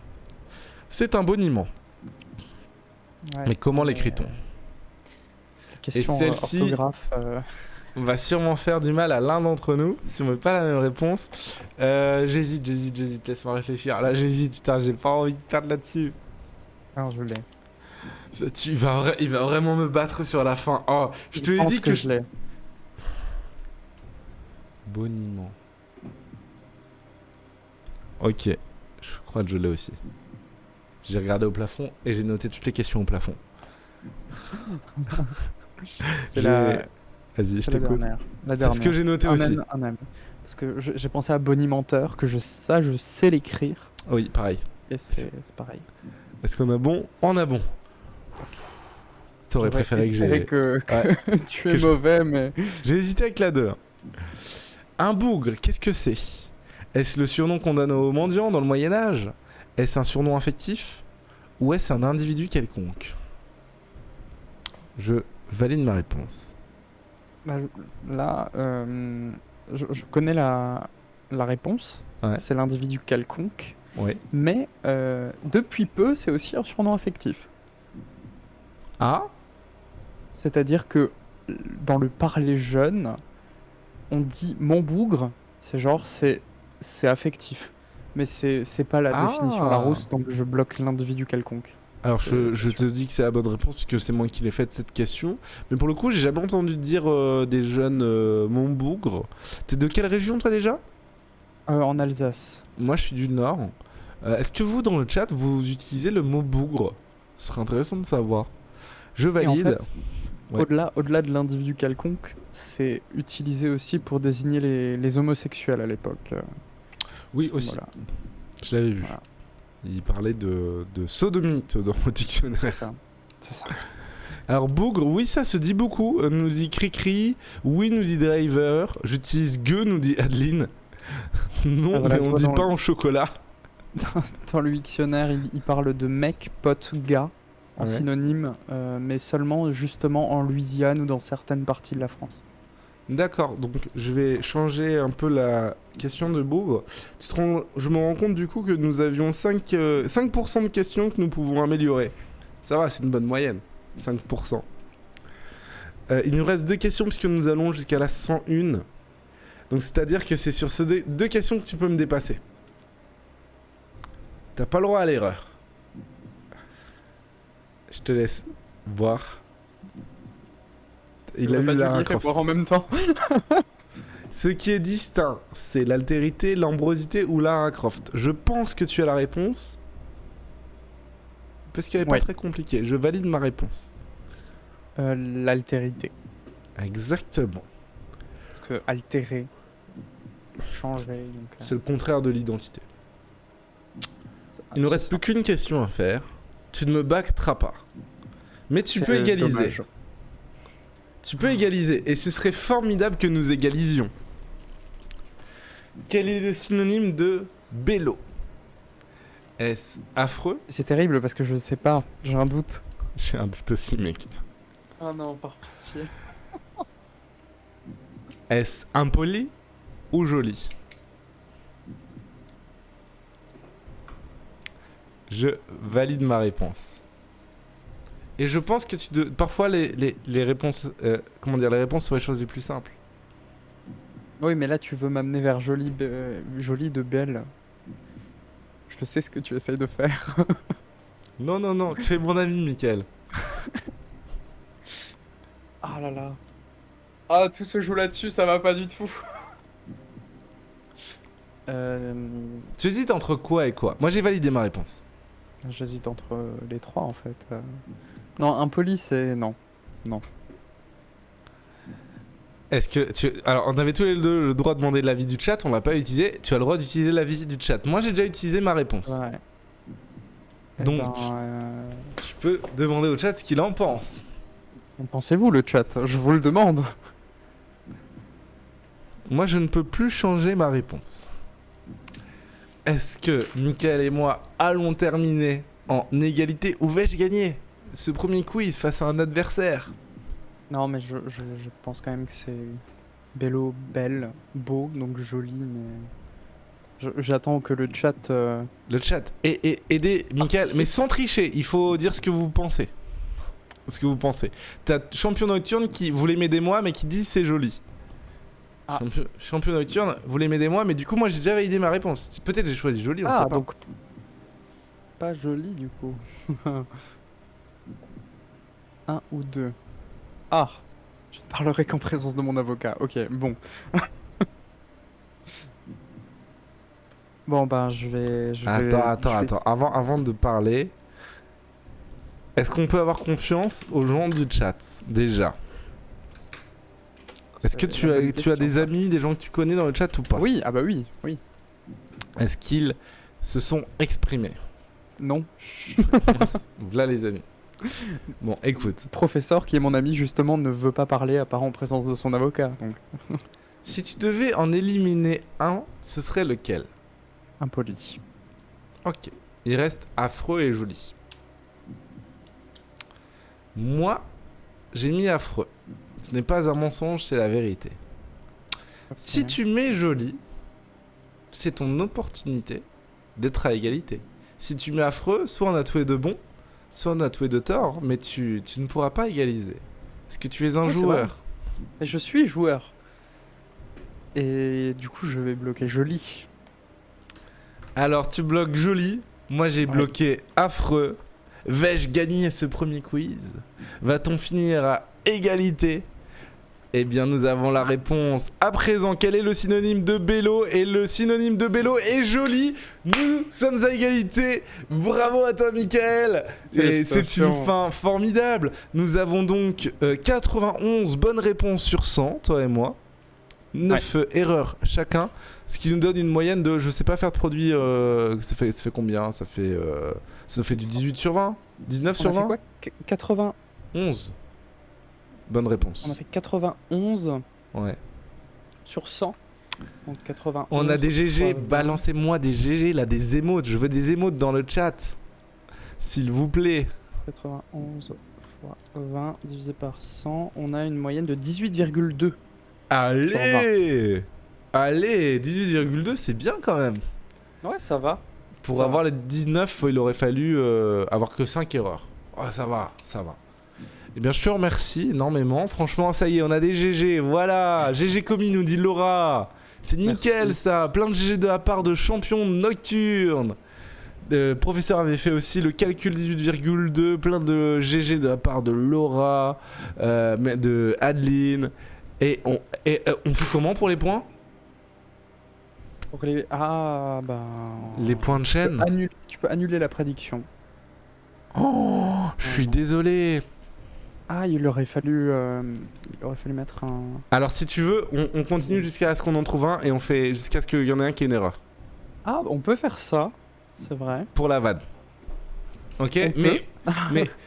C'est un boniment. Ouais, Mais comment l'écrit-on? Question celle-ci- orthographe. On va sûrement faire du mal à l'un d'entre nous si on met pas la même réponse. J'hésite, laisse-moi réfléchir. Là, j'hésite, putain, j'ai pas envie de perdre là-dessus. Alors je l'ai. Il va vraiment me battre sur la fin. Oh, je te l'ai pense dit que je l'ai. Boniment. Ok, je crois que je l'ai aussi. J'ai regardé au plafond et j'ai noté toutes les questions au plafond. C'est la, Vas-y, je c'est la t'écoute. dernière. La C'est ce dernière. que j'ai noté Un aussi. M, un M. Parce que j'ai pensé à bonimenteur, que je sais l'écrire. Oui, pareil. Et c'est pareil. Est-ce qu'on a bon? On a bon. T'aurais J'aurais préféré que espéré j'ai... que tu que es je- mauvais, mais... J'ai hésité avec la 2. Un bougre, qu'est-ce que c'est? Est-ce le surnom qu'on donne aux mendiants dans le Moyen-Âge? Est-ce un surnom affectif? Ou est-ce un individu quelconque? Je valide ma réponse. Bah, là, je connais la réponse. Ouais. C'est l'individu quelconque. Ouais. Mais depuis peu, c'est aussi un surnom affectif. Ah? C'est-à-dire que dans le parler jeune, on dit mon bougre, c'est genre c'est affectif. Mais c'est pas la Ah. définition Larousse, donc je bloque l'individu quelconque. Alors C'est je te sûr. dis que c'est la bonne réponse puisque c'est moi qui l'ai faite cette question. Mais pour le coup, j'ai jamais entendu dire des jeunes mon bougre. T'es de quelle région toi déjà? En Alsace. Moi je suis du Nord. Est-ce que vous dans le chat vous utilisez le mot bougre? Ce serait intéressant de savoir. Je Et en valide. fait, Ouais. au-delà de l'individu quelconque, c'est utilisé aussi pour désigner les homosexuels à l'époque. Oui aussi. Voilà, Je l'avais vu. Voilà. Il parlait de sodomite dans le dictionnaire. c'est ça. C'est ça. Alors bougre, oui ça se dit beaucoup, nous dit Cricri, oui nous dit Driver, j'utilise gueux nous dit Adeline. Non Ah, voilà, mais tu on vois, dit dans pas le- en chocolat. Dans le dictionnaire, il parle de mec, pote, gars en Ouais. synonyme, mais seulement justement en Louisiane ou dans certaines parties de la France. D'accord, donc je vais changer un peu la question de bougre. Je me rends compte du coup que nous avions 5% de questions que nous pouvons améliorer. Ça va, c'est une bonne moyenne, 5%. Il nous reste 2 questions puisque nous allons jusqu'à la 101. Donc c'est-à-dire que c'est sur ces 2 questions que tu peux me dépasser. T'as pas le droit à l'erreur. Je te laisse voir. Il a lu Lara Croft. en même temps. Ce qui est distinct, c'est l'altérité, l'ambrosité ou Lara Croft. Je pense que tu as la réponse. Parce qu'elle est Ouais. pas très compliquée. Je valide ma réponse. L'altérité. Exactement. Parce que altérer, changer. Donc, C'est le contraire de l'identité. c'est- Il ne c'est reste ça. plus qu'une question à faire. Tu ne me backteras pas. Mais tu peux C'est égaliser. dommage. Tu peux égaliser. Et ce serait formidable que nous égalisions. Quel est le synonyme de bello? Est-ce affreux? C'est terrible parce que je sais pas, j'ai un doute. J'ai un doute aussi, mec. Ah non, par pitié. Est-ce impoli ou joli? Je valide ma réponse. Et je pense que parfois les réponses, comment dire, les réponses sont les choses les plus simples. Oui, mais là tu veux m'amener vers joli, joli de belle. Je sais ce que tu essayes de faire. Non, non, non, tu es mon ami, Michael. Ah là là. Ah, tout se joue là-dessus, ça va pas du tout. Tu hésites entre quoi et quoi? Moi j'ai validé ma réponse. J'hésite entre les trois en fait. Non, impoli, c'est non. Non. Est-ce que tu... Alors on avait tous les deux le droit de demander l'avis du chat, on l'a pas utilisé. Tu as le droit d'utiliser l'avis du chat. Moi j'ai déjà utilisé ma réponse. Ouais. Eh Donc ben, tu peux demander au chat ce qu'il en pense. qu'en pensez-vous le chat? Je vous le demande. Moi je ne peux plus changer ma réponse. Est-ce que Mickaël et moi allons terminer en égalité ou vais-je gagner ce premier quiz face à un adversaire? Non, mais je pense quand même que c'est bello, belle, beau, donc joli, mais j'attends que le chat. Le chat, et aidez Mickaël, mais sans tricher, il faut dire ce que vous pensez. Ce que vous pensez. T'as Champion Nocturne qui vous l'aimez des mois mais qui dit c'est joli. Ah. Champion Nocturne, vous l'aimez des mois, mais du coup moi j'ai déjà validé ma réponse. Peut-être j'ai choisi joli, on sait pas. Donc pas joli du coup. 1 ou 2. Ah, je ne parlerai qu'en présence de mon avocat. Ok, bon. Bon, ben je vais. Attends. Avant de parler, est-ce qu'on peut avoir confiance aux gens du chat déjà? Est-ce que tu as des amis, des gens que tu connais dans le chat ou pas? Oui, ah bah oui. Est-ce qu'ils se sont exprimés? Non. Voilà les amis. Bon, écoute. Professeur qui est mon ami justement ne veut pas parler à part en présence de son avocat. Donc. Si tu devais en éliminer un, ce serait lequel? Impoli. Ok. Il reste affreux et joli. Moi, j'ai mis affreux. Ce n'est pas un mensonge, c'est la vérité. Okay. Si tu mets joli, c'est ton opportunité d'être à égalité. Si tu mets affreux, soit on a tous les deux bons, soit on a tous les deux tort, mais tu ne pourras pas égaliser. Est-ce que tu es un joueur? Mais je suis joueur. Et du coup, je vais bloquer joli. Alors, tu bloques joli. Moi, j'ai bloqué affreux. Vais-je gagner ce premier quiz? Va-t-on finir à égalité? Eh bien, nous avons la réponse à présent. Quel est le synonyme de bello? Et le synonyme de bello est joli. Nous sommes à égalité. Bravo à toi, Mickaël. Et c'est une fin formidable. Nous avons donc 91 bonnes réponses sur 100, toi et moi. 9 erreurs chacun. Ce qui nous donne une moyenne de, je sais pas faire de produit, ça fait combien? Ça fait du 18 sur 20? 19 sur 20? On a fait quoi? 91. Bonne réponse. On a fait 91 sur 100. Donc 91. On a des GG, balancez-moi des GG là, des émotes. Je veux des émotes dans le chat. S'il vous plaît. 91 fois 20 divisé par 100. On a une moyenne de 18,2. Allez! Allez, 18,2 c'est bien quand même. Ouais, ça va. Pour avoir les 19, il aurait fallu avoir que 5 erreurs. Oh, ça va. Eh bien, je te remercie énormément. Franchement, ça y est, on a des GG. Voilà, GG commis, nous dit Laura. C'est nickel ça. Plein de GG de la part de Champion Nocturne. Le professeur avait fait aussi le calcul 18,2. Plein de GG de la part de Laura, de Adeline. Et on fait comment pour les points? Pour les... Ah, bah... Les points de chaîne? Tu peux annuler la prédiction. Oh, je suis désolé. Ah, il aurait fallu mettre un... Alors si tu veux, on continue jusqu'à ce qu'on en trouve un et on fait jusqu'à ce qu'il y en ait un qui ait une erreur. Ah, on peut faire ça, c'est vrai. Pour la vanne. Ok, mais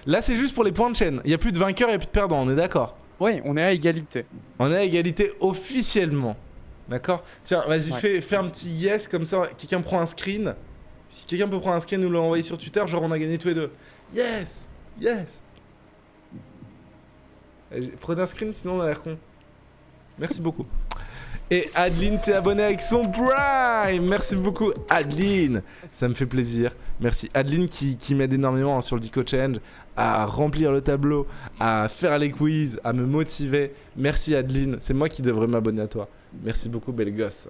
là c'est juste pour les points de chaîne. Il n'y a plus de vainqueur, il n'y a plus de perdant, on est d'accord? Oui, on est à égalité. On est à égalité officiellement. D'accord? Tiens, vas-y, fais un petit yes comme ça, quelqu'un prend un screen. Si quelqu'un peut prendre un screen, nous l'envoyer sur Twitter, genre on a gagné tous les deux. Yes! Prenez un screen, sinon on a l'air con. Merci beaucoup. Et Adeline s'est abonnée avec son Prime. Merci beaucoup Adeline. Ça me fait plaisir. Merci Adeline qui m'aide énormément sur le Dico Challenge à remplir le tableau, à faire les quiz, à me motiver. Merci Adeline. C'est moi qui devrais m'abonner à toi. Merci beaucoup belle gosse.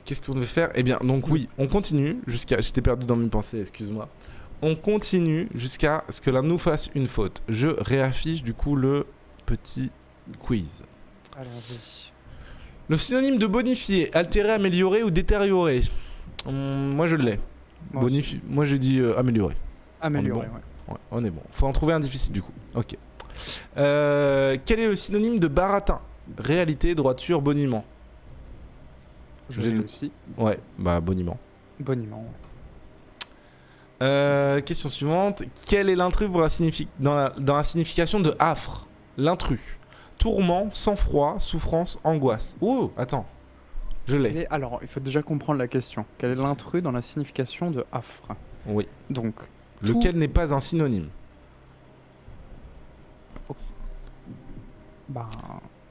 Qu'est-ce qu'on devait faire? Eh bien donc oui, on continue jusqu'à... J'étais perdu dans mes pensées, excuse-moi. On continue jusqu'à ce que l'un nous fasse une faute. Je réaffiche du coup le petit quiz. Allons-y. Le synonyme de bonifier, altérer, améliorer ou détériorer. Moi je l'ai. Moi j'ai dit améliorer. Améliorer, bon. ouais. Ouais, on est bon. Faut en trouver un difficile du coup. Ok. Quel est le synonyme de baratin? Réalité, droiture, boniment. Je l'ai aussi. Ouais, bah boniment. Boniment. Question suivante. Quel est l'intrus dans la signification de affre? L'intrus. Tourment, sang-froid, souffrance, angoisse. Oh, attends. Je l'ai. Alors, il faut déjà comprendre la question. Quel est l'intrus dans la signification de affre? Oui. Donc. Lequel n'est pas un synonyme? Bah.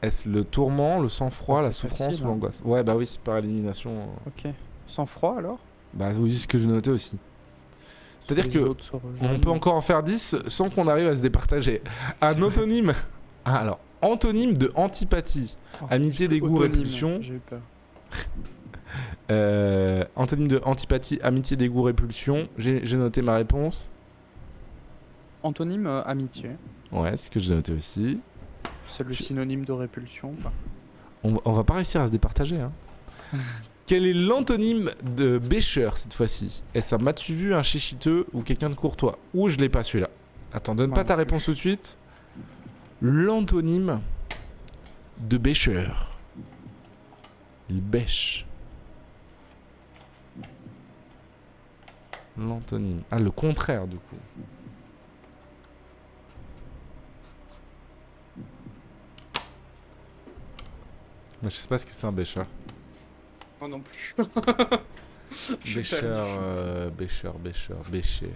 Est-ce le tourment, le sang-froid, la souffrance facile, ou l'angoisse? Ouais, bah oui, par élimination. Ok. Sang-froid alors? Bah oui, c'est ce que j'ai noté aussi. C'est-à-dire que on peut encore en faire 10 sans qu'on arrive à se départager. Un antonyme. Ah, alors, antonyme de antipathie. Amitié, dégoût, répulsion. J'ai eu peur. Antonyme de antipathie, amitié, dégoût, répulsion. J'ai noté ma réponse. Antonyme amitié. Ouais, c'est ce que j'ai noté aussi. C'est le synonyme de répulsion. Bah. On va pas réussir à se départager. Hein. Quel est l'antonyme de bêcheur cette fois-ci? Est-ce un m'as-tu vu, un chéchiteux ou quelqu'un de courtois? Ou je l'ai pas celui-là. Attends, donne pas ta réponse tout de suite. L'antonyme de bêcheur. Il bêche. L'antonyme. Ah, le contraire du coup. Mais je sais pas ce que c'est un bêcheur. Moi non plus. Bêcheur, bêcher.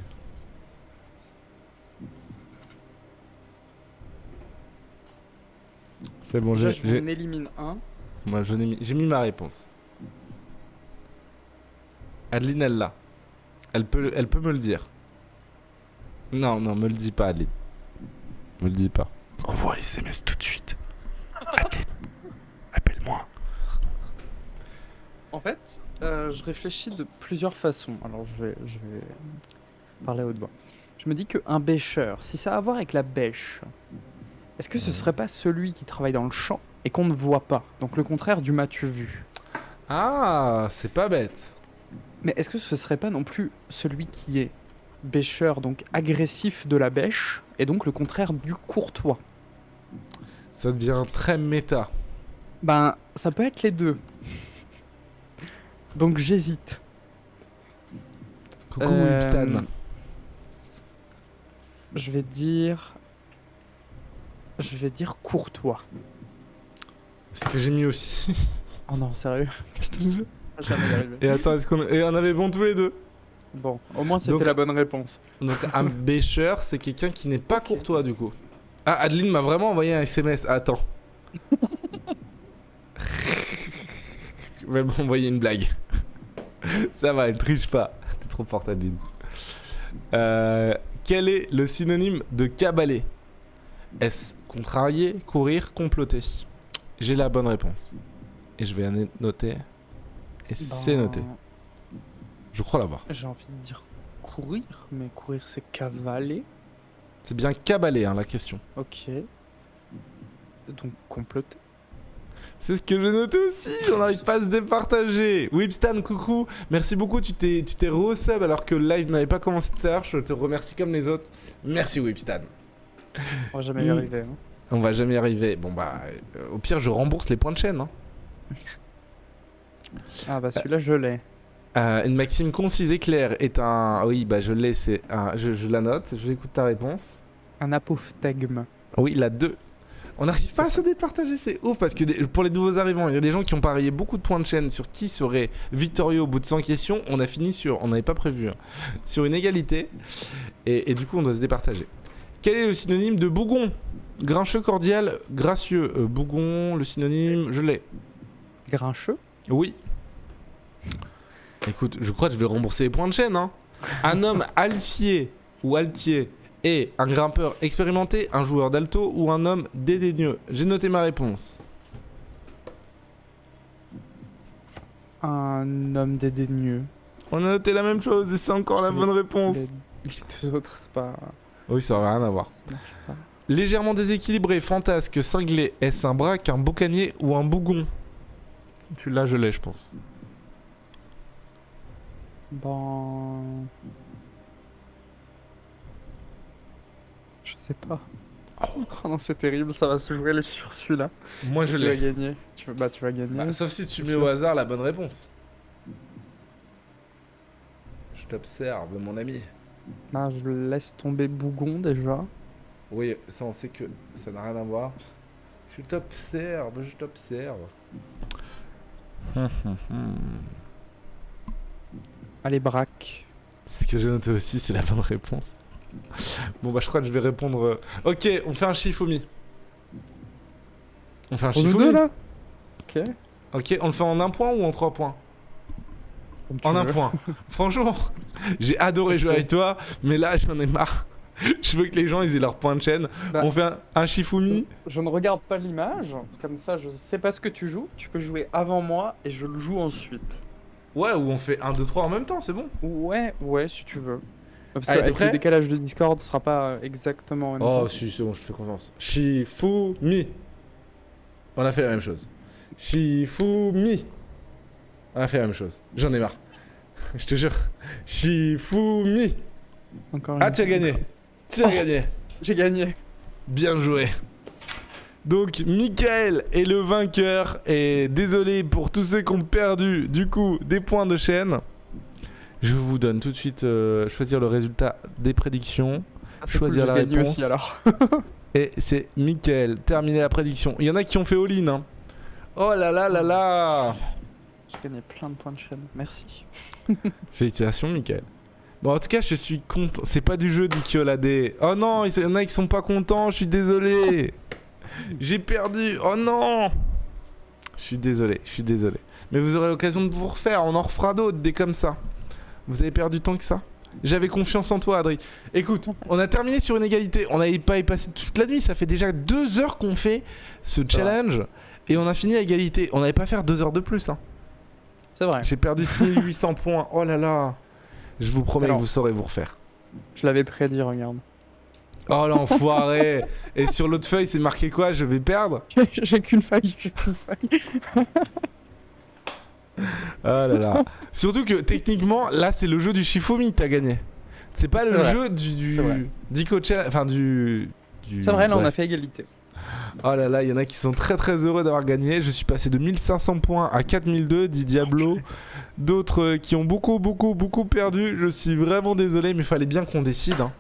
C'est bon, déjà, j'en élimine un. Moi, j'ai mis ma réponse. Adeline, elle l'a. Elle peut me le dire. Non, me le dis pas, Adeline. Me le dis pas. Envoie un SMS tout de suite. Adeline, appelle-moi. En fait, je réfléchis de plusieurs façons. Alors, je vais parler à haute voix. Je me dis qu'un bêcheur, si ça a à voir avec la bêche, est-ce que ce serait pas celui qui travaille dans le champ et qu'on ne voit pas? Donc le contraire du m'as-tu vu. Ah, c'est pas bête. Mais est-ce que ce serait pas non plus celui qui est bêcheur, donc agressif de la bêche, et donc le contraire du courtois? Ça devient très méta. Ben, ça peut être les deux. Donc j'hésite. Coucou Wipstan. Je vais dire courtois. C'est ce que j'ai mis aussi. Oh non, sérieux? Je te jure. Jamais y arrivé. Et attends, et on avait bon tous les deux. Bon, au moins c'était Donc- la bonne réponse. Donc un bêcheur, c'est quelqu'un qui n'est pas courtois du coup. Ah, Adeline m'a vraiment envoyé un SMS. Attends. Elle m'a envoyé une blague. Ça va, elle triche pas. T'es trop forte, Adeline. Quel est le synonyme de cabaler? Est-ce contrarier, courir, comploter? J'ai la bonne réponse. Et je vais noter. Et c'est noté. Je crois l'avoir. J'ai envie de dire courir, mais courir c'est cavaler. C'est bien cabaler, hein, la question. Ok. Donc comploter. C'est ce que j'ai noté aussi, on n'arrive pas à se départager. Wipstan, coucou, merci beaucoup, tu t'es re-sub alors que le live n'avait pas commencé tout à l'heure, je te remercie comme les autres. Merci Wipstan. On va jamais y arriver. Hein. On va jamais y arriver. Bon bah, au pire je rembourse les points de chaîne. Hein. Ah bah celui-là je l'ai. Une maxime concise et claire est un... Oui bah je l'ai, c'est un... Je la note, j'écoute ta réponse. Un apophthegme. Oui, la 2. On n'arrive pas à se départager, c'est ouf, parce que pour les nouveaux arrivants, il y a des gens qui ont parié beaucoup de points de chaîne sur qui serait victorieux au bout de 100 questions. On a fini sur, on n'avait pas prévu, hein, sur une égalité, et du coup on doit se départager. Quel est le synonyme de bougon? Grincheux, cordial, gracieux. Bougon, le synonyme, je l'ai. Grincheux? Oui. Écoute, je crois que je vais rembourser les points de chaîne. Hein. Un homme alcier ou altier est un grimpeur expérimenté, un joueur d'alto ou un homme dédaigneux. J'ai noté ma réponse. Un homme dédaigneux. On a noté la même chose et c'est encore la bonne réponse. Les deux autres, c'est pas... Oui, ça n'a rien à voir. Ça marche pas. Légèrement déséquilibré, fantasque, cinglé, est-ce un braque, un boucanier ou un bougon? Tu l'as, je l'ai, je pense. Ben... Je sais pas. Oh non, c'est terrible, ça va se jouer sur celui-là. Moi, je Tu vas l'ai. gagner. Tu vas gagner. Bah, sauf si tu mets au hasard la bonne réponse. Je t'observe, mon ami. Ben, je laisse tomber Bougon déjà. Oui, ça, on sait que ça n'a rien à voir. Je t'observe, je t'observe. Allez, Braque. Ce que j'ai noté aussi, c'est la bonne réponse. Bon, bah, je crois que je vais répondre. Ok, on fait un Shifumi. On fait un Pour nous Shifumi. deux là. Ok. Ok, on le fait en 1 point ou en 3 points? Comme tu En 1 veux. point. Franchement, j'ai adoré jouer avec toi, mais là, j'en ai marre. Je veux que les gens ils aient leur point de chaîne. Bah, On fait un Shifumi. Je ne regarde pas l'image, comme ça je sais pas ce que tu joues. Tu peux jouer avant moi et je le joue ensuite. Ouais, ou on fait 1, 2, 3 en même temps, c'est bon. Ouais, si tu veux. Parce Allez, t'es qu'avec prêt? le décalage de Discord, ce sera pas exactement en même temps. Oh, si, c'est bon, je te fais confiance. Shifumi. On a fait la même chose. Shifumi. On a fait la même chose. J'en ai marre. Je te jure. Shifumi. Encore Ah, une tu as fois. gagné. Tu as gagné. J'ai gagné. Bien joué. Donc, Michael est le vainqueur. Et désolé pour tous ceux qui ont perdu, du coup, des points de chaîne. Je vous donne tout de suite choisir le résultat des prédictions. Ah, c'est Choisir cool, la j'ai gagné réponse. aussi alors. Et c'est Michael. Terminé la prédiction. Il y en a qui ont fait all-in. Hein. Oh là là là là. J'ai gagné plein de points de chaîne. Merci. Félicitations, Michael. Bon, en tout cas, je suis content. C'est pas du jeu du Kyoladé. Oh non, il y en a qui sont pas contents. Je suis désolé. J'ai perdu. Oh non. Je suis désolé. Mais vous aurez l'occasion de vous refaire. On en refera d'autres, des comme ça. Vous avez perdu tant que ça. J'avais confiance en toi, Adri. Écoute, on a terminé sur une égalité. On n'avait pas y passé toute la nuit. Ça fait déjà 2 heures qu'on fait ce challenge. Et on a fini à égalité. On n'avait pas faire 2 heures de plus. Hein. C'est vrai. J'ai perdu 6800 points. Oh là là. Je vous promets Alors. que vous saurez vous refaire. Je l'avais prédit, regarde. Oh l'enfoiré. Et sur l'autre feuille, c'est marqué quoi? Je vais perdre? J'ai qu'une faille. Oh là là. Surtout que techniquement, là, c'est le jeu du Shifumi que t'as gagné. C'est pas C'est le vrai. jeu C'est vrai. d'Ico Challenge. Enfin, du. C'est vrai, là on a bref. fait égalité. Oh là là, il y en a qui sont très très heureux d'avoir gagné. Je suis passé de 1500 points à 4002, dit Diablo. D'autres qui ont beaucoup perdu. Je suis vraiment désolé, mais il fallait bien qu'on décide hein,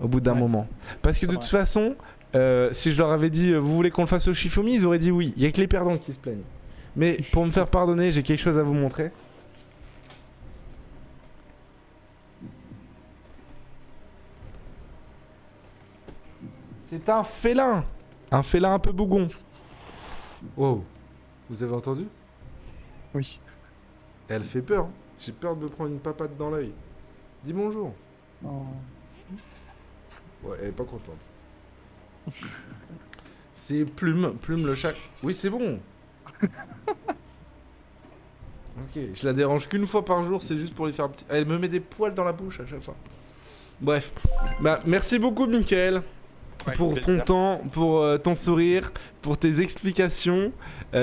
au bout d'un Ouais. moment. Parce que C'est de vrai. toute façon, si je leur avais dit vous voulez qu'on le fasse au Shifumi, ils auraient dit oui. Il y a que les perdants qui se plaignent. Mais pour me faire pardonner, j'ai quelque chose à vous montrer. C'est un félin. Un félin un peu bougon. Wow. Vous avez entendu? Oui. Elle fait peur. Hein. J'ai peur de me prendre une papate dans l'œil. Dis bonjour. Oh. Ouais, elle est pas contente. C'est Plume le chat. Oui, c'est bon. Ok, je la dérange qu'une fois par jour, c'est juste pour lui faire un petit... Elle me met des poils dans la bouche à chaque fois. Bref. Bah, merci beaucoup, Mickaël. Ouais, Pour ton plaisir. temps, pour ton sourire, pour tes explications.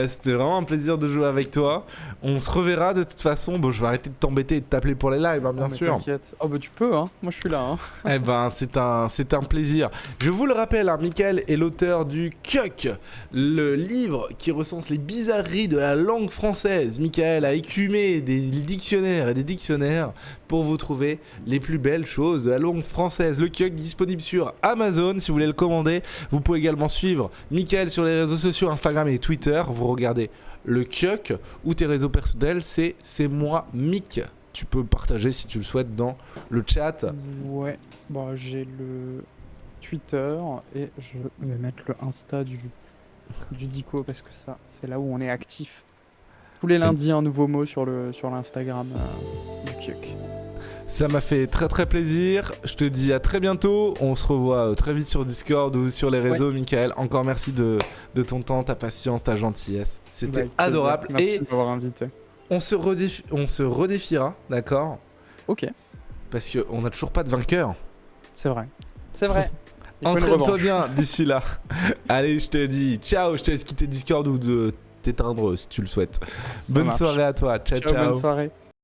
C'était vraiment un plaisir de jouer avec toi. On se reverra de toute façon. Bon, je vais arrêter de t'embêter et de t'appeler pour les lives, hein, bien Oh, mais sûr. T'inquiète. Oh bah tu peux hein. Moi je suis là hein. Eh ben, c'est un plaisir. Je vous le rappelle, hein, Mickaël est l'auteur du Kyuk, le livre qui recense les bizarreries de la langue française. Mickaël a écumé des dictionnaires et des dictionnaires pour vous trouver les plus belles choses de la langue française. Le Kyuk disponible sur Amazon si vous voulez le commander. Vous pouvez également suivre Mickaël sur les réseaux sociaux, Instagram et Twitter. Vous regardez le Kyuk ou tes réseaux personnels, c'est moi Mick. Tu peux partager si tu le souhaites dans le chat. Ouais. Bon j'ai le Twitter et je vais mettre le Insta du Dico parce que ça c'est là où on est actif. Tous les lundis un nouveau mot sur l'Instagram du Kyuk. Ça m'a fait très très plaisir. Je te dis à très bientôt. On se revoit très vite sur Discord ou sur les réseaux, Mickaël. Encore merci de ton temps, ta patience, ta gentillesse. C'était Avec plaisir. adorable. Merci Et de m'avoir invité. on se redéfiera, d'accord? Ok, Parce qu'on n'a toujours pas de vainqueur. c'est vrai. C'est vrai. Il faut une Entraîne-toi revanche. bien d'ici là. Allez, je te dis ciao. Je te laisse quitter Discord ou de t'éteindre si tu le souhaites. Ça Bonne marche. soirée à toi. Ciao, Ciao, bonne ciao. soirée.